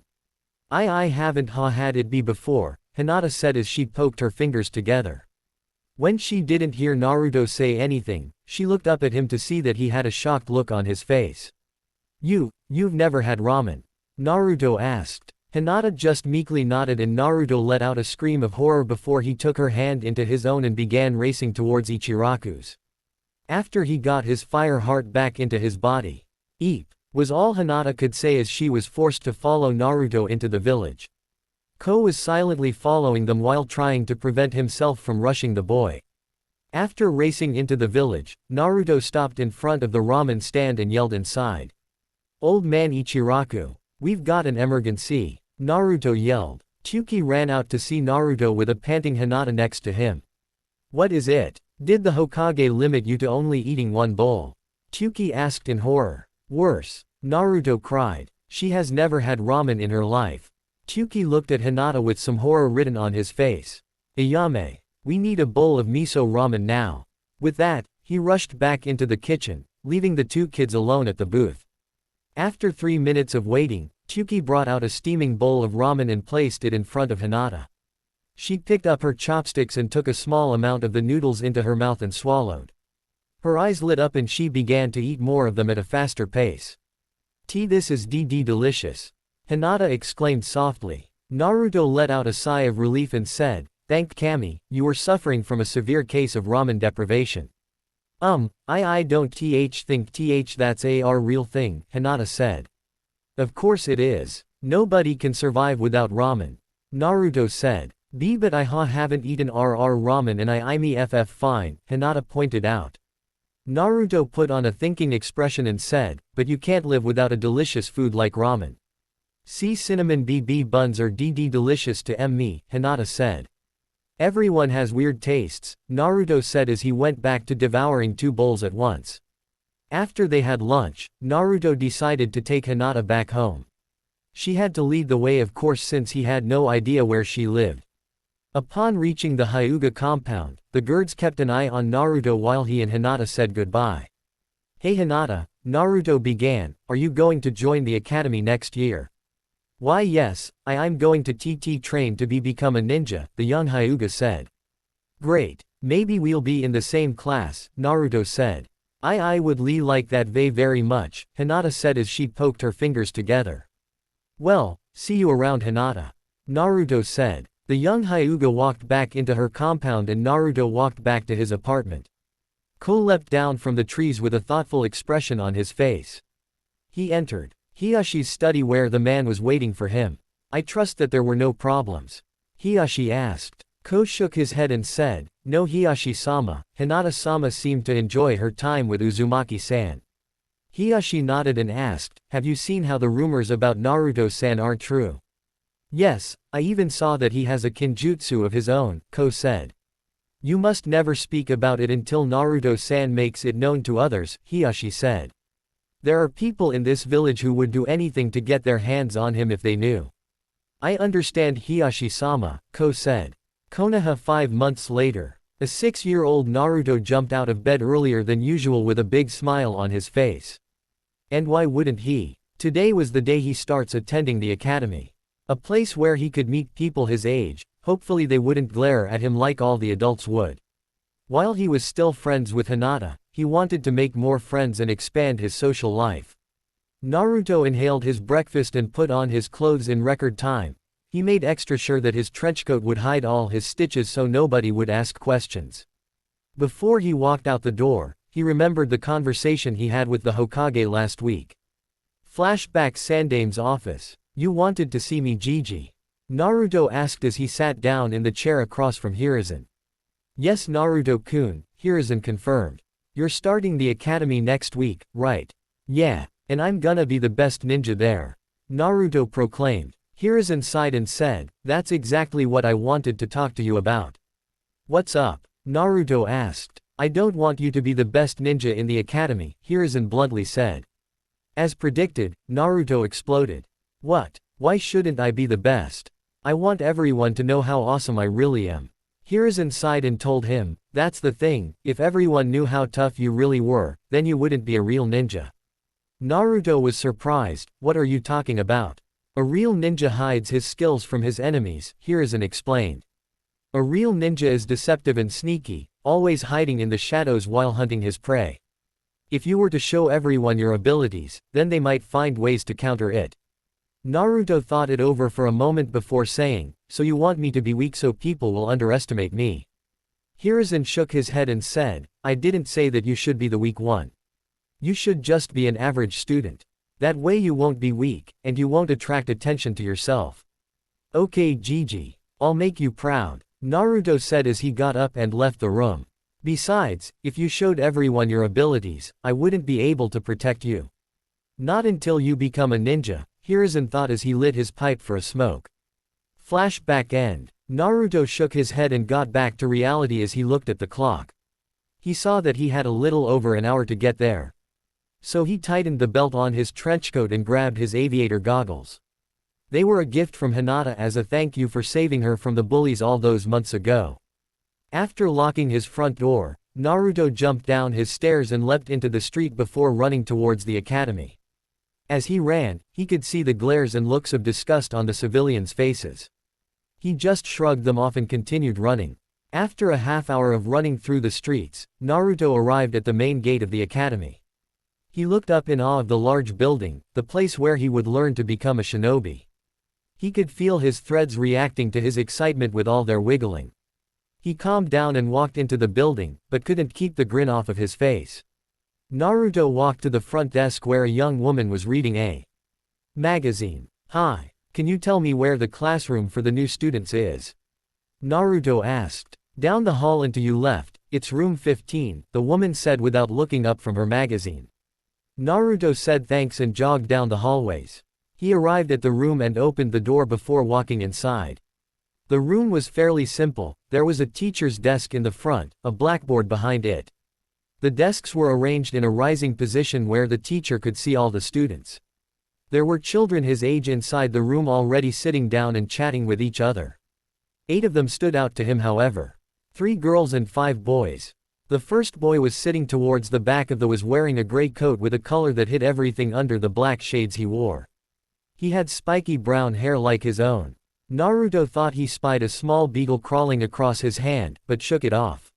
I haven't had it before, Hinata said as she poked her fingers together. When she didn't hear Naruto say anything, she looked up at him to see that he had a shocked look on his face. You've never had ramen? Naruto asked. Hinata just meekly nodded and Naruto let out a scream of horror before he took her hand into his own and began racing towards Ichiraku's. After he got his fire heart back into his body. Eep, was all Hinata could say as she was forced to follow Naruto into the village. Ko was silently following them while trying to prevent himself from rushing the boy. After racing into the village, Naruto stopped in front of the ramen stand and yelled inside. Old man Ichiraku, we've got an emergency, Naruto yelled. Kyuubi ran out to see Naruto with a panting Hinata next to him. What is it? Did the Hokage limit you to only eating one bowl? Kyuubi asked in horror. Worse, Naruto cried. She has never had ramen in her life. Kyuubi looked at Hinata with some horror written on his face. Ayame, we need a bowl of miso ramen now. With that, he rushed back into the kitchen, leaving the two kids alone at the booth. After 3 minutes of waiting, Kyuubi brought out a steaming bowl of ramen and placed it in front of Hinata. She picked up her chopsticks and took a small amount of the noodles into her mouth and swallowed. Her eyes lit up and she began to eat more of them at a faster pace. This is delicious. Hinata exclaimed softly. Naruto let out a sigh of relief and said, thank Kami, you were suffering from a severe case of ramen deprivation. I don't think that's a real thing, Hinata said. Of course it is. Nobody can survive without ramen. Naruto said. But I haven't eaten ramen and I me ff fine, Hinata pointed out. Naruto put on a thinking expression and said, but you can't live without a delicious food like ramen. See cinnamon BB buns are delicious to me, Hinata said. Everyone has weird tastes, Naruto said as he went back to devouring 2 bowls at once. After they had lunch, Naruto decided to take Hinata back home. She had to lead the way of course since he had no idea where she lived. Upon reaching the Hyuuga compound, the guards kept an eye on Naruto while he and Hinata said goodbye. Hey Hinata, Naruto began, are you going to join the academy next year? Why yes, I'm going to train to become a ninja, the young Hyuuga said. Great, maybe we'll be in the same class, Naruto said. I would like that very much, Hinata said as she poked her fingers together. Well, see you around Hinata. Naruto said. The young Hyuuga walked back into her compound and Naruto walked back to his apartment. Ko leapt down from the trees with a thoughtful expression on his face. He entered Hiyashi's study where the man was waiting for him. I trust that there were no problems. Hiyashi asked. Ko shook his head and said, no Hiyashi-sama. Hinata-sama seemed to enjoy her time with Uzumaki-san. Hiyashi nodded and asked, have you seen how the rumors about Naruto-san aren't true? Yes, I even saw that he has a kinjutsu of his own, Ko said. You must never speak about it until Naruto-san makes it known to others, Hiyashi said. There are people in this village who would do anything to get their hands on him if they knew. I understand Hiyashi-sama, Ko said. Konoha 5 months later. A 6-year-old Naruto jumped out of bed earlier than usual with a big smile on his face. And why wouldn't he? Today was the day he starts attending the academy. A place where he could meet people his age, hopefully they wouldn't glare at him like all the adults would. While he was still friends with Hinata, he wanted to make more friends and expand his social life. Naruto inhaled his breakfast and put on his clothes in record time. He made extra sure that his trenchcoat would hide all his stitches so nobody would ask questions. Before he walked out the door, he remembered the conversation he had with the Hokage last week. Flashback Sandame's office. You wanted to see me Gigi? Naruto asked as he sat down in the chair across from Hiruzen. Yes Naruto-kun, Hiruzen confirmed. You're starting the academy next week, right? Yeah, and I'm gonna be the best ninja there. Naruto proclaimed. Hiruzen sighed and said, that's exactly what I wanted to talk to you about. What's up? Naruto asked. I don't want you to be the best ninja in the academy, Hiruzen bluntly said. As predicted, Naruto exploded. What? Why shouldn't I be the best? I want everyone to know how awesome I really am. Hiruzen sighed and told him, that's the thing, if everyone knew how tough you really were, then you wouldn't be a real ninja. Naruto was surprised. What are you talking about? A real ninja hides his skills from his enemies, here is an explained. A real ninja is deceptive and sneaky, always hiding in the shadows while hunting his prey. If you were to show everyone your abilities, then they might find ways to counter it. Naruto thought it over for a moment before saying, so you want me to be weak so people will underestimate me. Hiruzen shook his head and said, I didn't say that you should be the weak one. You should just be an average student. That way you won't be weak, and you won't attract attention to yourself. Okay Gigi. I'll make you proud, Naruto said as he got up and left the room. Besides, if you showed everyone your abilities, I wouldn't be able to protect you. Not until you become a ninja, Hiruzen thought as he lit his pipe for a smoke. Flashback end. Naruto shook his head and got back to reality as he looked at the clock. He saw that he had a little over an hour to get there. So he tightened the belt on his trenchcoat and grabbed his aviator goggles. They were a gift from Hinata as a thank you for saving her from the bullies all those months ago. After locking his front door, Naruto jumped down his stairs and leapt into the street before running towards the academy. As he ran, he could see the glares and looks of disgust on the civilians' faces. He just shrugged them off and continued running. After a half hour of running through the streets, Naruto arrived at the main gate of the academy. He looked up in awe of the large building, the place where he would learn to become a shinobi. He could feel his threads reacting to his excitement with all their wiggling. He calmed down and walked into the building, but couldn't keep the grin off of his face. Naruto walked to the front desk where a young woman was reading a magazine. Hi, can you tell me where the classroom for the new students is? Naruto asked. Down the hall and to your left, it's room 15, the woman said without looking up from her magazine. Naruto said thanks and jogged down the hallways. He arrived at the room and opened the door before walking inside. The room was fairly simple. There was a teacher's desk in the front, a blackboard behind it. The desks were arranged in a rising position where the teacher could see all the students. There were children his age inside the room already sitting down and chatting with each other. 8 of them stood out to him however. 3 girls and 5 boys. The first boy was sitting towards the back of the was wearing a gray coat with a color that hid everything under the black shades he wore. He had spiky brown hair like his own. Naruto thought he spied a small beetle crawling across his hand, but shook it off.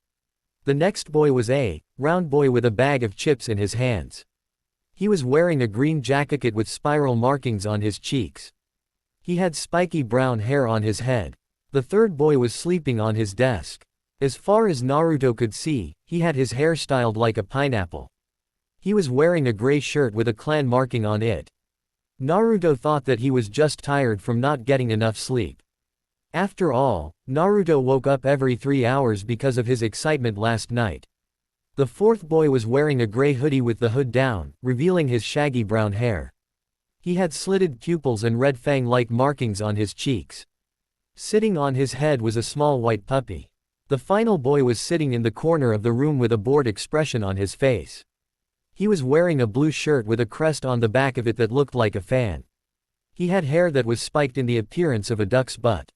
The next boy was a round boy with a bag of chips in his hands. He was wearing a green jacket with spiral markings on his cheeks. He had spiky brown hair on his head. The third boy was sleeping on his desk. As far as Naruto could see, he had his hair styled like a pineapple. He was wearing a gray shirt with a clan marking on it. Naruto thought that he was just tired from not getting enough sleep. After all, Naruto woke up every 3 hours because of his excitement last night. The fourth boy was wearing a gray hoodie with the hood down, revealing his shaggy brown hair. He had slitted pupils and red fang-like markings on his cheeks. Sitting on his head was a small white puppy. The final boy was sitting in the corner of the room with a bored expression on his face. He was wearing a blue shirt with a crest on the back of it that looked like a fan. He had hair that was spiked in the appearance of a duck's butt.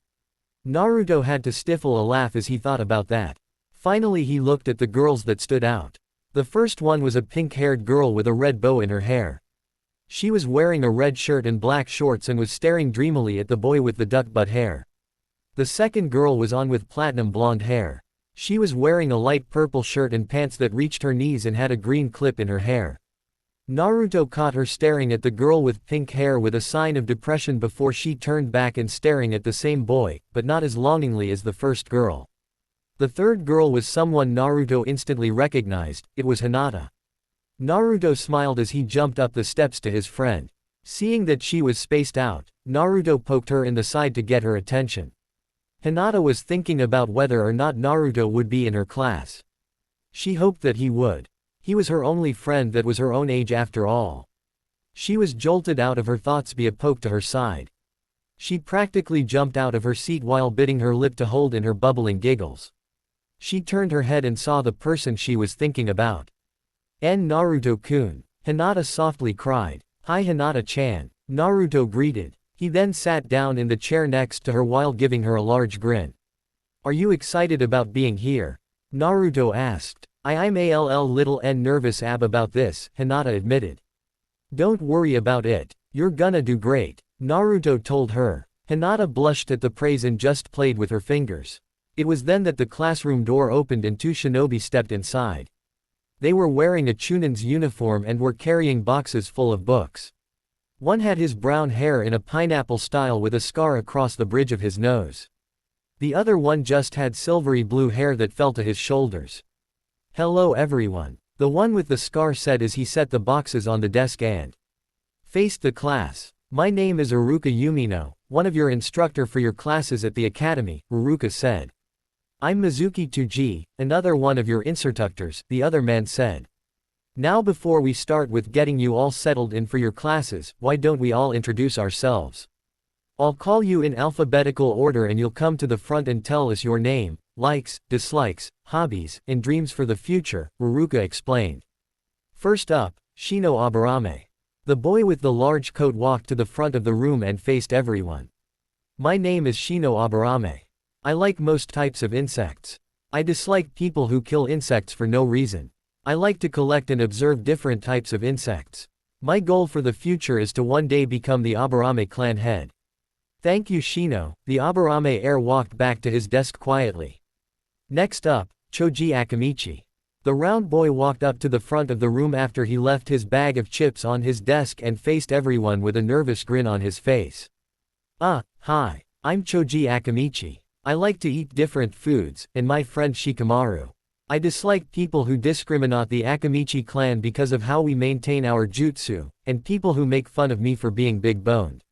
Naruto had to stifle a laugh as he thought about that. Finally he looked at the girls that stood out. The first one was a pink-haired girl with a red bow in her hair. She was wearing a red shirt and black shorts and was staring dreamily at the boy with the duck butt hair. The second girl was on with platinum blonde hair. She was wearing a light purple shirt and pants that reached her knees and had a green clip in her hair. Naruto caught her staring at the girl with pink hair with a sign of depression before she turned back and staring at the same boy, but not as longingly as the first girl. The third girl was someone Naruto instantly recognized. It was Hinata. Naruto smiled as he jumped up the steps to his friend. Seeing that she was spaced out, Naruto poked her in the side to get her attention. Hinata was thinking about whether or not Naruto would be in her class. She hoped that he would. He was her only friend that was her own age after all. She was jolted out of her thoughts by a poke to her side. She practically jumped out of her seat while biting her lip to hold in her bubbling giggles. She turned her head and saw the person she was thinking about. Naruto-kun. Hinata softly cried. Hi Hinata-chan. Naruto greeted. He then sat down in the chair next to her while giving her a large grin. Are you excited about being here? Naruto asked. I'm a little nervous about this, Hinata admitted. Don't worry about it. You're gonna do great, Naruto told her. Hinata blushed at the praise and just played with her fingers. It was then that the classroom door opened and two shinobi stepped inside. They were wearing a Chunin's uniform and were carrying boxes full of books. One had his brown hair in a pineapple style with a scar across the bridge of his nose. The other one just had silvery blue hair that fell to his shoulders. Hello everyone, the one with the scar said as he set the boxes on the desk and faced the class. My name is Iruka Yumino, one of your instructor for your classes at the academy, Iruka said. I'm Mizuki Tsuji, another one of your instructors, the other man said. Now before we start with getting you all settled in for your classes, why don't we all introduce ourselves? I'll call you in alphabetical order and you'll come to the front and tell us your name, likes, dislikes, hobbies, and dreams for the future, Iruka explained. First up, Shino Aburame. The boy with the large coat walked to the front of the room and faced everyone. My name is Shino Aburame. I like most types of insects. I dislike people who kill insects for no reason. I like to collect and observe different types of insects. My goal for the future is to one day become the Aburame clan head. Thank you Shino, the Aburame heir walked back to his desk quietly. Next up, Choji Akamichi. The round boy walked up to the front of the room after he left his bag of chips on his desk and faced everyone with a nervous grin on his face. Hi, I'm Choji Akamichi. I like to eat different foods, and my friend Shikamaru. I dislike people who discriminate the Akamichi clan because of how we maintain our jutsu, and people who make fun of me for being big-boned.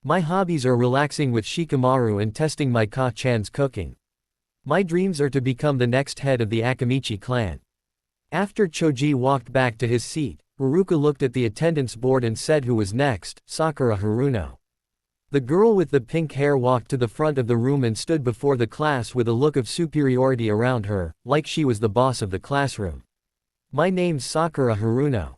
My hobbies are relaxing with Shikamaru and testing my Ka-chan's cooking. My dreams are to become the next head of the Akamichi clan. After Choji walked back to his seat, Iruka looked at the attendance board and said who was next, Sakura Haruno. The girl with the pink hair walked to the front of the room and stood before the class with a look of superiority around her, like she was the boss of the classroom. My name's Sakura Haruno.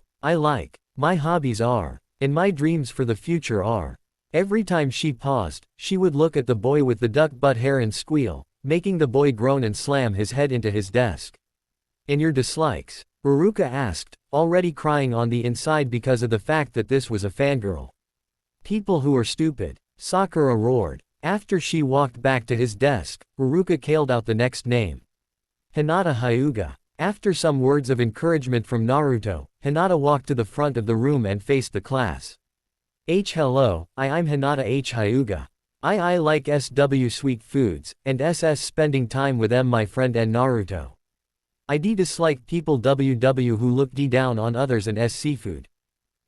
My hobbies are, and my dreams for the future are. Every time she paused, she would look at the boy with the duck butt hair and squeal, making the boy groan and slam his head into his desk. And your dislikes? Iruka asked, already crying on the inside because of the fact that this was a fangirl. People who are stupid, Sakura roared. After she walked back to his desk, Iruka called out the next name. Hinata Hyuuga. After some words of encouragement from Naruto, Hinata walked to the front of the room and faced the class. Hello, I'm Hinata Hyuuga. I like SW sweet foods, and SS spending time with my friend and Naruto. I dislike people who look down on others and seafood.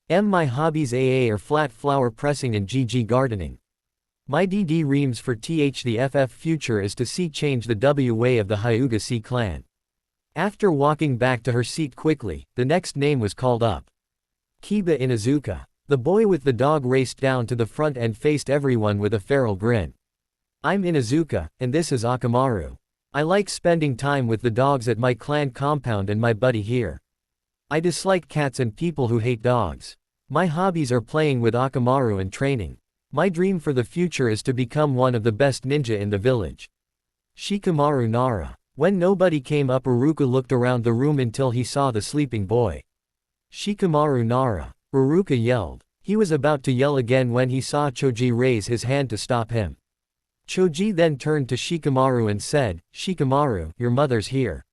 My hobbies are flat flower pressing and GG gardening. My reams for the FF future is to see change the W way of the Hyuuga C clan. After walking back to her seat quickly, the next name was called up. Kiba Inuzuka. The boy with the dog raced down to the front and faced everyone with a feral grin. I'm Inuzuka, and this is Akamaru. I like spending time with the dogs at my clan compound and my buddy here. I dislike cats and people who hate dogs. My hobbies are playing with Akamaru and training. My dream for the future is to become one of the best ninja in the village. Shikamaru Nara. When nobody came up, Iruka looked around the room until he saw the sleeping boy. Shikamaru Nara. Iruka yelled. He was about to yell again when he saw Choji raise his hand to stop him. Choji then turned to Shikamaru and said, Shikamaru, your mother's here.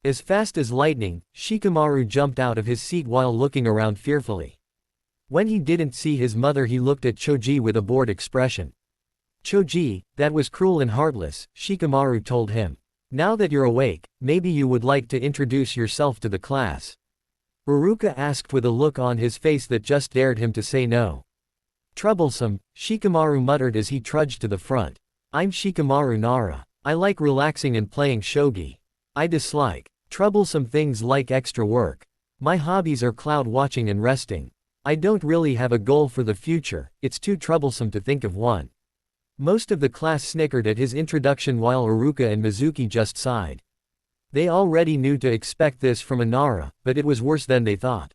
As fast as lightning, Shikamaru jumped out of his seat while looking around fearfully. When he didn't see his mother, he looked at Choji with a bored expression. Choji, that was cruel and heartless, Shikamaru told him. Now that you're awake, maybe you would like to introduce yourself to the class. Iruka asked with a look on his face that just dared him to say no. Troublesome, Shikamaru muttered as he trudged to the front. I'm Shikamaru Nara. I like relaxing and playing shogi. I dislike troublesome things like extra work. My hobbies are cloud watching and resting. I don't really have a goal for the future, it's too troublesome to think of one. Most of the class snickered at his introduction while Iruka and Mizuki just sighed. They already knew to expect this from a Nara, but it was worse than they thought.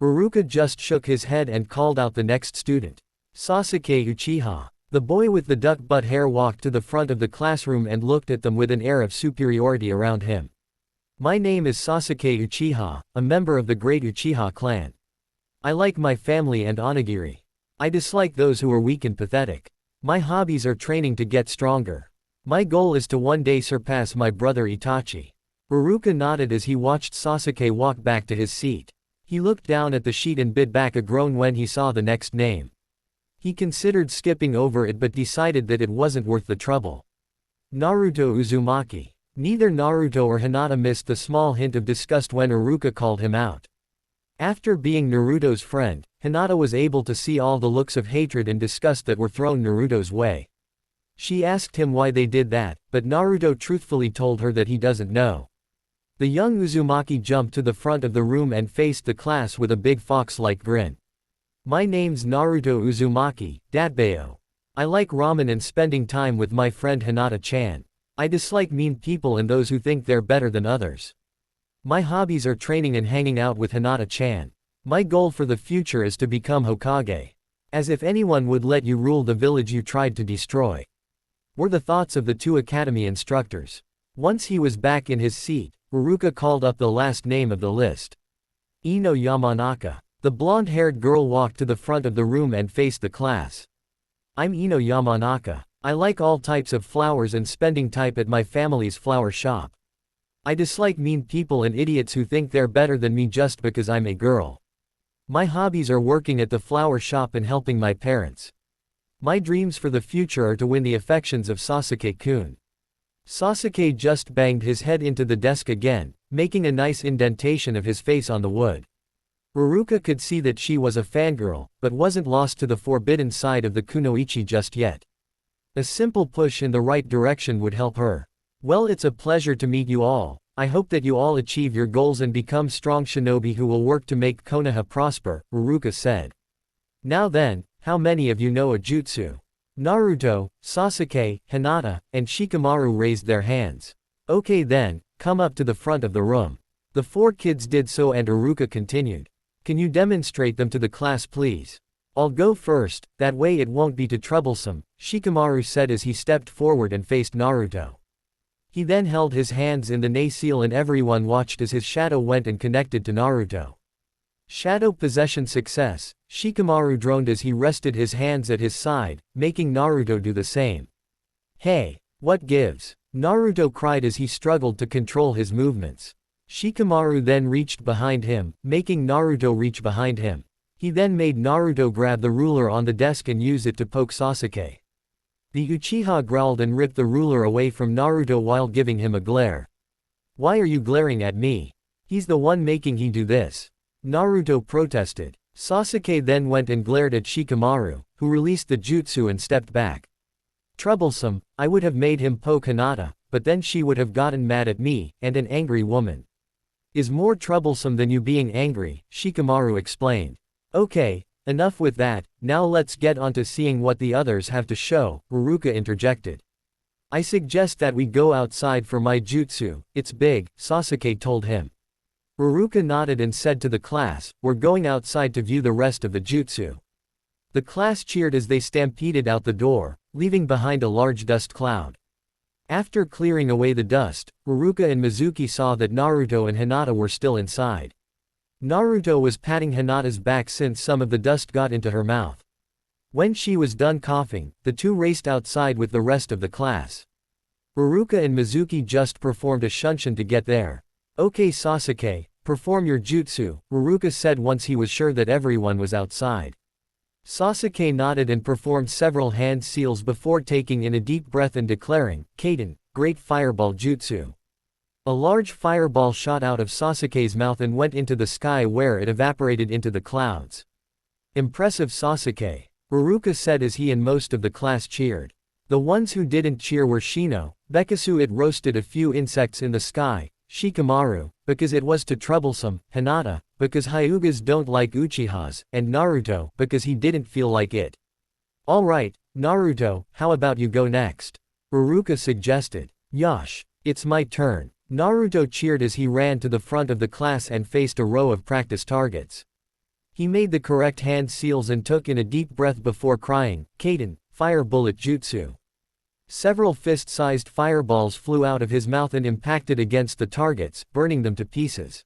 Iruka just shook his head and called out the next student. Sasuke Uchiha. The boy with the duck butt hair walked to the front of the classroom and looked at them with an air of superiority around him. My name is Sasuke Uchiha, a member of the great Uchiha clan. I like my family and onigiri. I dislike those who are weak and pathetic. My hobbies are training to get stronger. My goal is to one day surpass my brother Itachi. Ruruka nodded as he watched Sasuke walk back to his seat. He looked down at the sheet and bit back a groan when he saw the next name. He considered skipping over it but decided that it wasn't worth the trouble. Naruto Uzumaki. Neither Naruto or Hinata missed the small hint of disgust when Ruruka called him out. After being Naruto's friend, Hinata was able to see all the looks of hatred and disgust that were thrown Naruto's way. She asked him why they did that, but Naruto truthfully told her that he doesn't know. The young Uzumaki jumped to the front of the room and faced the class with a big fox-like grin. My name's Naruto Uzumaki, Datbayo. I like ramen and spending time with my friend Hinata-chan. I dislike mean people and those who think they're better than others. My hobbies are training and hanging out with Hinata-chan. My goal for the future is to become Hokage. As if anyone would let you rule the village you tried to destroy, were the thoughts of the two academy instructors. Once he was back in his seat, Ruruka called up the last name of the list. Ino Yamanaka. The blonde-haired girl walked to the front of the room and faced the class. I'm Ino Yamanaka. I like all types of flowers and spending time at my family's flower shop. I dislike mean people and idiots who think they're better than me just because I'm a girl. My hobbies are working at the flower shop and helping my parents. My dreams for the future are to win the affections of Sasuke-kun. Sasuke just banged his head into the desk again, making a nice indentation of his face on the wood. Ruruka could see that she was a fangirl, but wasn't lost to the forbidden side of the kunoichi just yet. A simple push in the right direction would help her. Well, it's a pleasure to meet you all. I hope that you all achieve your goals and become strong shinobi who will work to make Konoha prosper, Ruruka said. Now then, how many of you know a jutsu? Naruto, Sasuke, Hinata, and Shikamaru raised their hands. Okay then, come up to the front of the room. The four kids did so and Ruruka continued. Can you demonstrate them to the class please? I'll go first, that way it won't be too troublesome, Shikamaru said as he stepped forward and faced Naruto. He then held his hands in the Nei seal and everyone watched as his shadow went and connected to Naruto. Shadow possession success, Shikamaru droned as he rested his hands at his side, making Naruto do the same. Hey, what gives? Naruto cried as he struggled to control his movements. Shikamaru then reached behind him, making Naruto reach behind him. He then made Naruto grab the ruler on the desk and use it to poke Sasuke. The Uchiha growled and ripped the ruler away from Naruto while giving him a glare. Why are you glaring at me? He's the one making he do this. Naruto protested. Sasuke then went and glared at Shikamaru, who released the jutsu and stepped back. Troublesome, I would have made him poke Hinata, but then she would have gotten mad at me, and an angry woman is more troublesome than you being angry, Shikamaru explained. Okay, enough with that, now let's get on to seeing what the others have to show, Ruruka interjected. I suggest that we go outside for my jutsu, it's big, Sasuke told him. Ruruka nodded and said to the class, we're going outside to view the rest of the jutsu. The class cheered as they stampeded out the door, leaving behind a large dust cloud. After clearing away the dust, Ruruka and Mizuki saw that Naruto and Hinata were still inside. Naruto was patting Hinata's back since some of the dust got into her mouth. When she was done coughing, the two raced outside with the rest of the class. Ruruka and Mizuki just performed a shunshin to get there. Okay Sasuke, perform your jutsu, Ruruka said once he was sure that everyone was outside. Sasuke nodded and performed several hand seals before taking in a deep breath and declaring, Kaden, great fireball jutsu. A large fireball shot out of Sasuke's mouth and went into the sky where it evaporated into the clouds. Impressive Sasuke, Ruruka said as he and most of the class cheered. The ones who didn't cheer were Shino, Bekasu it roasted a few insects in the sky, Shikamaru, because it was too troublesome, Hinata, because Hyugas don't like Uchihas, and Naruto, because he didn't feel like it. Alright, Naruto, how about you go next? Ruruka suggested. Yosh, it's my turn. Naruto cheered as he ran to the front of the class and faced a row of practice targets. He made the correct hand seals and took in a deep breath before crying, Kaden, fire bullet jutsu. Several fist-sized fireballs flew out of his mouth and impacted against the targets, burning them to pieces.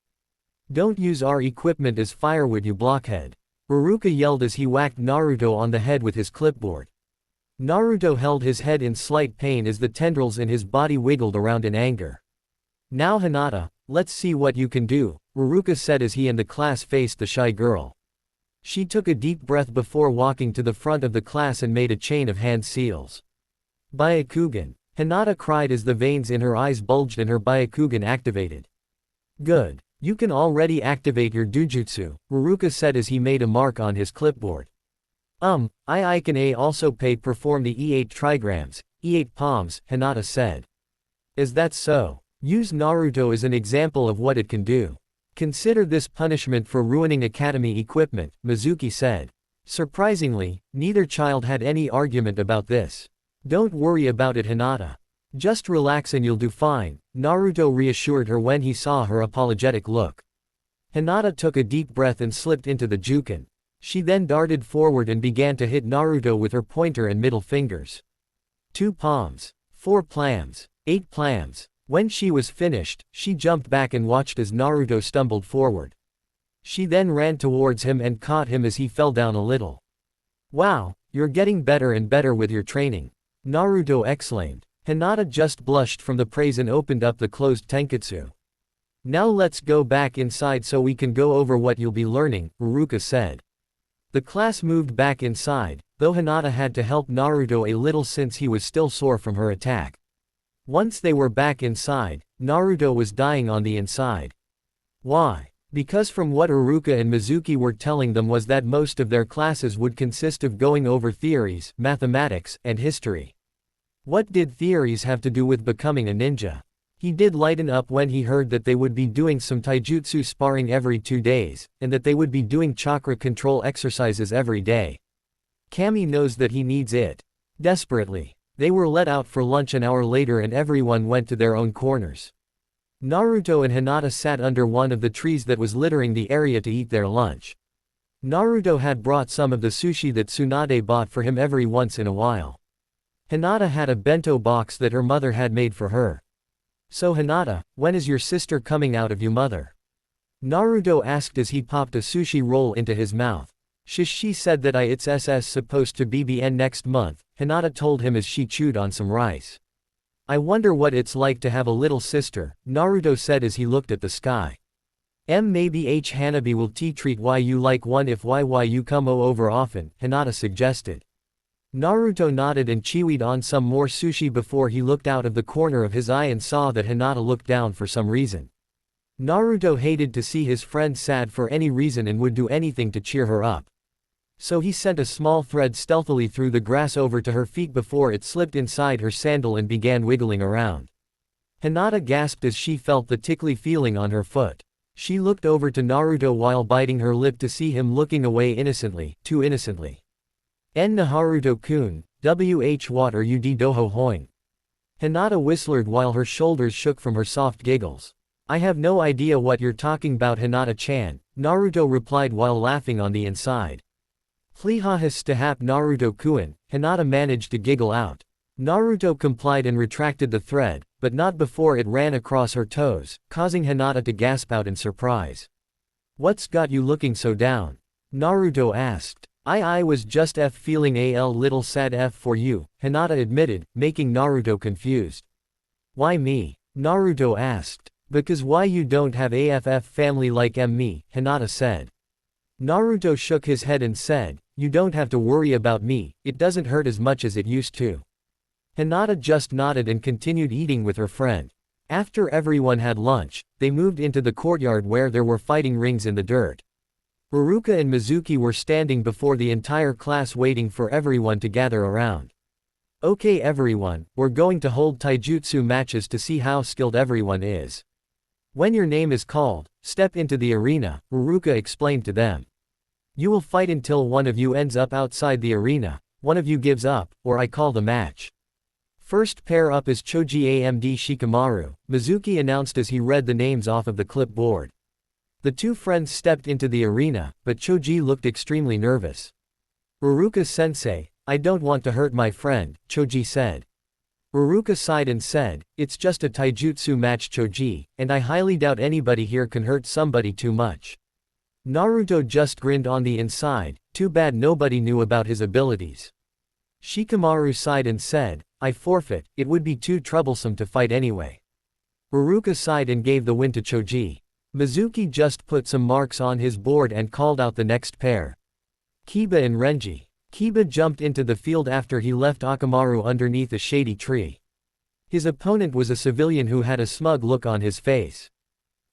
Don't use our equipment as firewood you blockhead. Ruruka yelled as he whacked Naruto on the head with his clipboard. Naruto held his head in slight pain as the tendrils in his body wiggled around in anger. "Now Hinata, let's see what you can do," Ruruka said as he and the class faced the shy girl. She took a deep breath before walking to the front of the class and made a chain of hand seals. Byakugan. Hinata cried as the veins in her eyes bulged and her Byakugan activated. "Good. You can already activate your Dujutsu," Ruruka said as he made a mark on his clipboard. I can also perform the E8 trigrams, E8 palms," Hinata said. "Is that so? Use Naruto as an example of what it can do. Consider this punishment for ruining academy equipment," Mizuki said. Surprisingly, neither child had any argument about this. "Don't worry about it, Hinata. Just relax and you'll do fine," Naruto reassured her when he saw her apologetic look. Hinata took a deep breath and slipped into the Juken. She then darted forward and began to hit Naruto with her pointer and middle fingers. 2 palms, 4 plams, 8 plams. When she was finished, she jumped back and watched as Naruto stumbled forward. She then ran towards him and caught him as he fell down a little. "Wow, you're getting better and better with your training," Naruto exclaimed. Hinata just blushed from the praise and opened up the closed tenketsu. "Now let's go back inside so we can go over what you'll be learning," Ruruka said. The class moved back inside, though Hinata had to help Naruto a little since he was still sore from her attack. Once they were back inside, Naruto was dying on the inside. Why? Because from what Ruruka and Mizuki were telling them was that most of their classes would consist of going over theories, mathematics, and history. What did theories have to do with becoming a ninja? He did lighten up when he heard that they would be doing some taijutsu sparring every 2 days, and that they would be doing chakra control exercises every day. Kami knows that he needs it desperately. They were let out for lunch an hour later and everyone went to their own corners. Naruto and Hinata sat under one of the trees that was littering the area to eat their lunch. Naruto had brought some of the sushi that Tsunade bought for him every once in a while. Hinata had a bento box that her mother had made for her. "So Hinata, when is your sister coming out of you, mother?" Naruto asked as he popped a sushi roll into his mouth. She said that it's supposed to be next month," Hinata told him as she chewed on some rice. "I wonder what it's like to have a little sister," Naruto said as he looked at the sky. "Maybe Hanabi will treat why you like one if you come over often," Hinata suggested. Naruto nodded and chewed on some more sushi before he looked out of the corner of his eye and saw that Hinata looked down for some reason. Naruto hated to see his friend sad for any reason and would do anything to cheer her up. So he sent a small thread stealthily through the grass over to her feet before it slipped inside her sandal and began wiggling around. Hinata gasped as she felt the tickly feeling on her foot. She looked over to Naruto while biting her lip to see him looking away innocently, too innocently. Naruto-kun, what are you doho hoing? Hinata whistled while her shoulders shook from her soft giggles. "I have no idea what you're talking about, Hinata-chan," Naruto replied while laughing on the inside. "Please stop Naruto-kun," Hinata managed to giggle out. Naruto complied and retracted the thread, but not before it ran across her toes, causing Hinata to gasp out in surprise. "What's got you looking so down?" Naruto asked. I was just feeling a little sad for you," Hinata admitted, making Naruto confused. "Why me?" Naruto asked. "Because why you don't have a family like me," Hinata said. Naruto shook his head and said, "You don't have to worry about me, it doesn't hurt as much as it used to." Hinata just nodded and continued eating with her friend. After everyone had lunch, they moved into the courtyard where there were fighting rings in the dirt. Ruruka and Mizuki were standing before the entire class waiting for everyone to gather around. "Okay everyone, we're going to hold taijutsu matches to see how skilled everyone is. When your name is called, step into the arena," Ruruka explained to them. "You will fight until one of you ends up outside the arena, one of you gives up, or I call the match. First pair up is Choji Amd Shikamaru," Mizuki announced as he read the names off of the clipboard. The two friends stepped into the arena, but Choji looked extremely nervous. "Ruruka-sensei, I don't want to hurt my friend," Choji said. Ruruka sighed and said, "It's just a taijutsu match, Choji, and I highly doubt anybody here can hurt somebody too much." Naruto just grinned on the inside, too bad nobody knew about his abilities. Shikamaru sighed and said, I forfeit, it would be too troublesome to fight anyway. Iruka sighed and gave the win to Choji. Mizuki just put some marks on his board and called out the next pair. Kiba and Renji. Kiba jumped into the field after he left Akamaru underneath a shady tree. His opponent was a civilian who had a smug look on his face.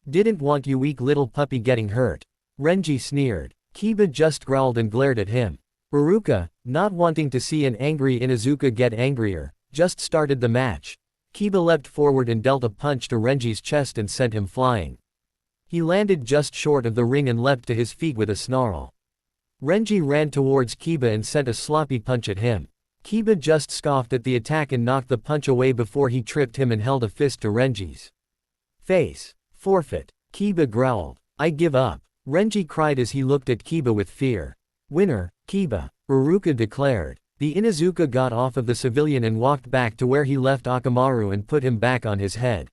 Didn't want you weak little puppy getting hurt. Renji sneered. Kiba just growled and glared at him. Iruka, not wanting to see an angry Inuzuka get angrier, just started the match. Kiba leapt forward and dealt a punch to Renji's chest and sent him flying. He landed just short of the ring and leapt to his feet with a snarl. Renji ran towards Kiba and sent a sloppy punch at him. Kiba just scoffed at the attack and knocked the punch away before he tripped him and held a fist to Renji's face. Forfeit. Kiba growled. I give up. Renji cried as he looked at Kiba with fear. Winner, Kiba, Iruka declared. The Inuzuka got off of the civilian and walked back to where he left Akamaru and put him back on his head.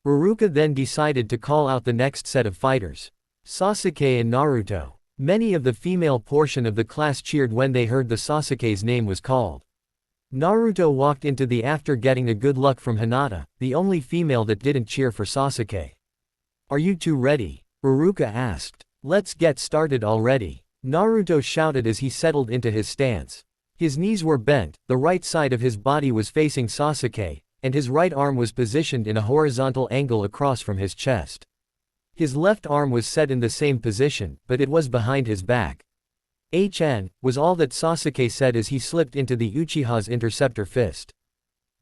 Iruka then decided to call out the next set of fighters. Sasuke and Naruto. Many of the female portion of the class cheered when they heard the Sasuke's name was called. Naruto walked into the after getting a good luck from Hinata, the only female that didn't cheer for Sasuke. Are you two ready? Iruka asked. Let's get started already. Naruto shouted as he settled into his stance. His knees were bent, the right side of his body was facing Sasuke, and his right arm was positioned in a horizontal angle across from his chest. His left arm was set in the same position, but it was behind his back. HN, was all that Sasuke said as he slipped into the Uchiha's interceptor fist.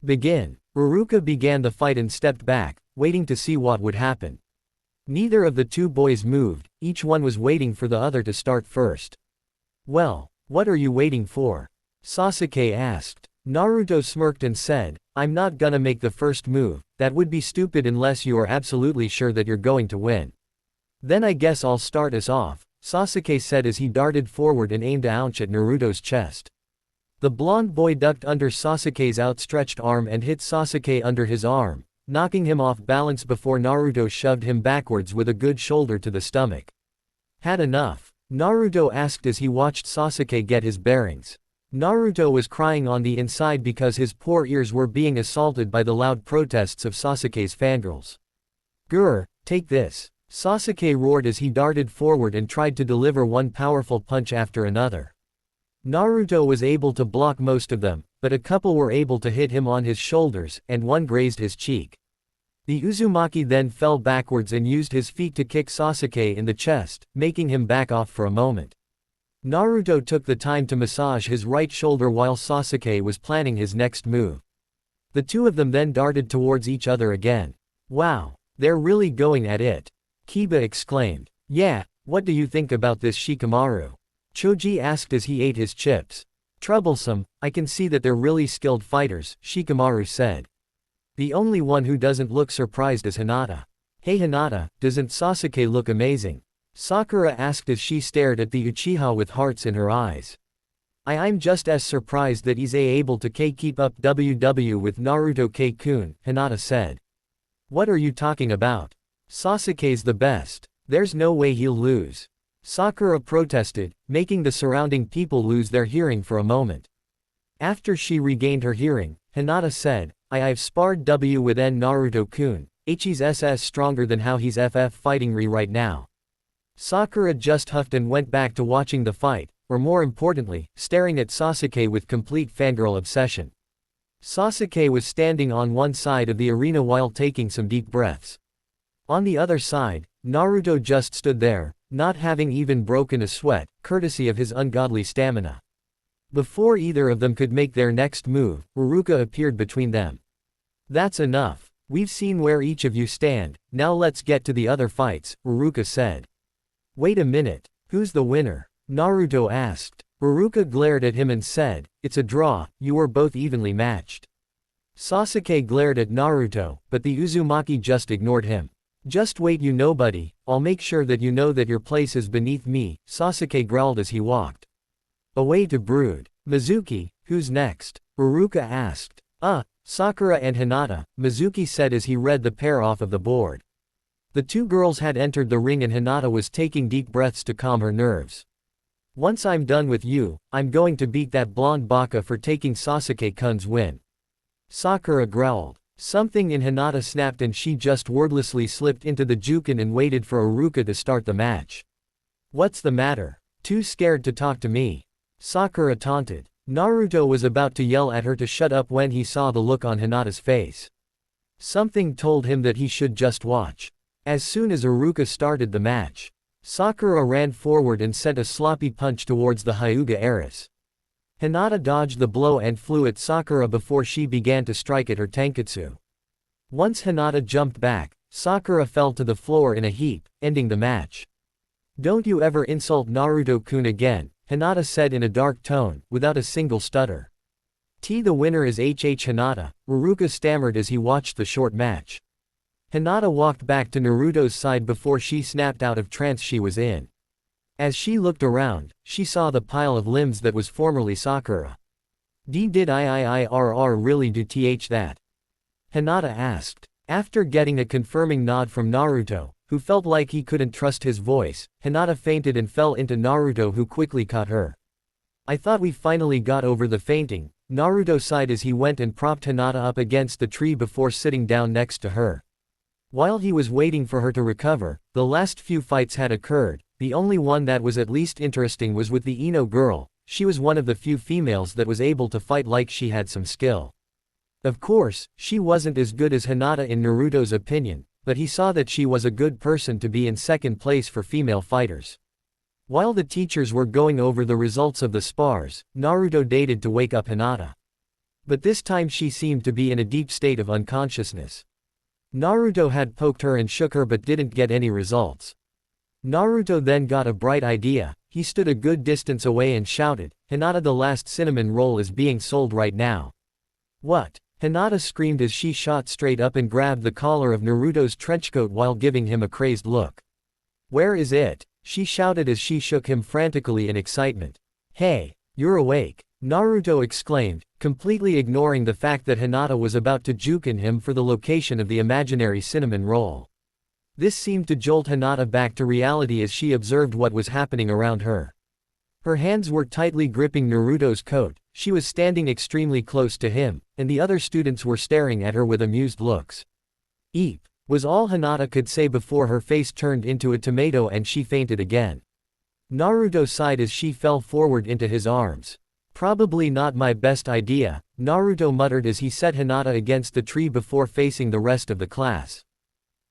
Begin. Iruka began the fight and stepped back, waiting to see what would happen. Neither of the two boys moved, each one was waiting for the other to start first. Well, what are you waiting for? Sasuke asked. Naruto smirked and said, I'm not gonna make the first move, that would be stupid unless you are absolutely sure that you're going to win. Then I guess I'll start us off, Sasuke said as he darted forward and aimed a punch at Naruto's chest. The blonde boy ducked under Sasuke's outstretched arm and hit Sasuke under his arm, knocking him off balance before Naruto shoved him backwards with a good shoulder to the stomach. Had enough? Naruto asked as he watched Sasuke get his bearings. Naruto was crying on the inside because his poor ears were being assaulted by the loud protests of Sasuke's fangirls. Grr, take this. Sasuke roared as he darted forward and tried to deliver one powerful punch after another. Naruto was able to block most of them, but a couple were able to hit him on his shoulders, and one grazed his cheek. The Uzumaki then fell backwards and used his feet to kick Sasuke in the chest, making him back off for a moment. Naruto took the time to massage his right shoulder while Sasuke was planning his next move. The two of them then darted towards each other again. Wow, they're really going at it. Kiba exclaimed. Yeah, what do you think about this Shikamaru? Choji asked as he ate his chips. Troublesome, I can see that they're really skilled fighters, Shikamaru said. The only one who doesn't look surprised is Hinata. Hey Hinata, doesn't Sasuke look amazing? Sakura asked as she stared at the Uchiha with hearts in her eyes. I'm just as surprised that he's able to keep up WW with Naruto K-kun, Hinata said. What are you talking about? Sasuke's the best. There's no way he'll lose. Sakura protested, making the surrounding people lose their hearing for a moment. After she regained her hearing, Hinata said, I've sparred with Naruto-kun, he's SS stronger than how he's FF fighting right now. Sakura just huffed and went back to watching the fight, or more importantly, staring at Sasuke with complete fangirl obsession. Sasuke was standing on one side of the arena while taking some deep breaths. On the other side, Naruto just stood there, not having even broken a sweat, courtesy of his ungodly stamina. Before either of them could make their next move, Iruka appeared between them. That's enough. We've seen where each of you stand, now let's get to the other fights, Iruka said. Wait a minute, who's the winner? Naruto asked. Iruka glared at him and said, it's a draw, you were both evenly matched. Sasuke glared at Naruto, but the Uzumaki just ignored him. Just wait buddy, I'll make sure that you know that your place is beneath me, Sasuke growled as he walked away to brood. Mizuki, who's next? Iruka asked. Sakura and Hinata, Mizuki said as he read the pair off of the board. The two girls had entered the ring and Hinata was taking deep breaths to calm her nerves. Once I'm done with you, I'm going to beat that blonde baka for taking Sasuke-kun's win. Sakura growled. Something in Hinata snapped and she just wordlessly slipped into the Jukin and waited for Iruka to start the match. What's the matter? Too scared to talk to me? Sakura taunted. Naruto was about to yell at her to shut up when he saw the look on Hinata's face. Something told him that he should just watch. As soon as Iruka started the match, Sakura ran forward and sent a sloppy punch towards the Hyuuga heiress. Hinata dodged the blow and flew at Sakura before she began to strike at her tenketsu. Once Hinata jumped back, Sakura fell to the floor in a heap, ending the match. Don't you ever insult Naruto-kun again, Hinata said in a dark tone, without a single stutter. The winner is Hinata, Iruka stammered as he watched the short match. Hinata walked back to Naruto's side before she snapped out of trance she was in. As she looked around, she saw the pile of limbs that was formerly Sakura. Did I really do that? Hinata asked. After getting a confirming nod from Naruto, who felt like he couldn't trust his voice, Hinata fainted and fell into Naruto who quickly caught her. I thought we finally got over the fainting, Naruto sighed as he went and propped Hinata up against the tree before sitting down next to her. While he was waiting for her to recover, the last few fights had occurred. The only one that was at least interesting was with the Ino girl. She was one of the few females that was able to fight like she had some skill. Of course, she wasn't as good as Hinata in Naruto's opinion, but he saw that she was a good person to be in second place for female fighters. While the teachers were going over the results of the spars, Naruto dated to wake up Hinata. But this time she seemed to be in a deep state of unconsciousness. Naruto had poked her and shook her but didn't get any results. Naruto then got a bright idea. He stood a good distance away and shouted, Hinata, the last cinnamon roll is being sold right now. What? Hinata screamed as she shot straight up and grabbed the collar of Naruto's trenchcoat while giving him a crazed look. Where is it? She shouted as she shook him frantically in excitement. Hey, you're awake, Naruto exclaimed, completely ignoring the fact that Hinata was about to jukin him for the location of the imaginary cinnamon roll. This seemed to jolt Hinata back to reality as she observed what was happening around her. Her hands were tightly gripping Naruto's coat, she was standing extremely close to him, and the other students were staring at her with amused looks. Eep, was all Hinata could say before her face turned into a tomato and she fainted again. Naruto sighed as she fell forward into his arms. Probably not my best idea, Naruto muttered as he set Hinata against the tree before facing the rest of the class.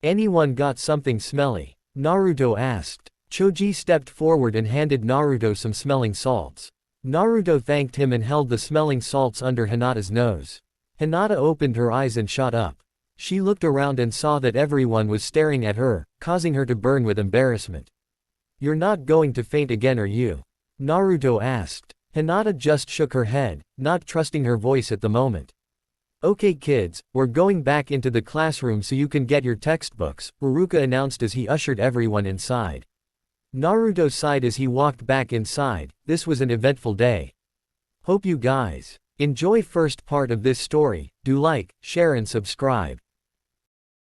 Anyone got something smelly? Naruto asked. Choji stepped forward and handed Naruto some smelling salts. Naruto thanked him and held the smelling salts under Hinata's nose. Hinata opened her eyes and shot up. She looked around and saw that everyone was staring at her, causing her to burn with embarrassment. You're not going to faint again, are you? Naruto asked. Hinata just shook her head, not trusting her voice at the moment. Okay kids, we're going back into the classroom so you can get your textbooks, Iruka announced as he ushered everyone inside. Naruto sighed as he walked back inside. This was an eventful day. Hope you guys enjoy first part of this story. Do like, share and subscribe.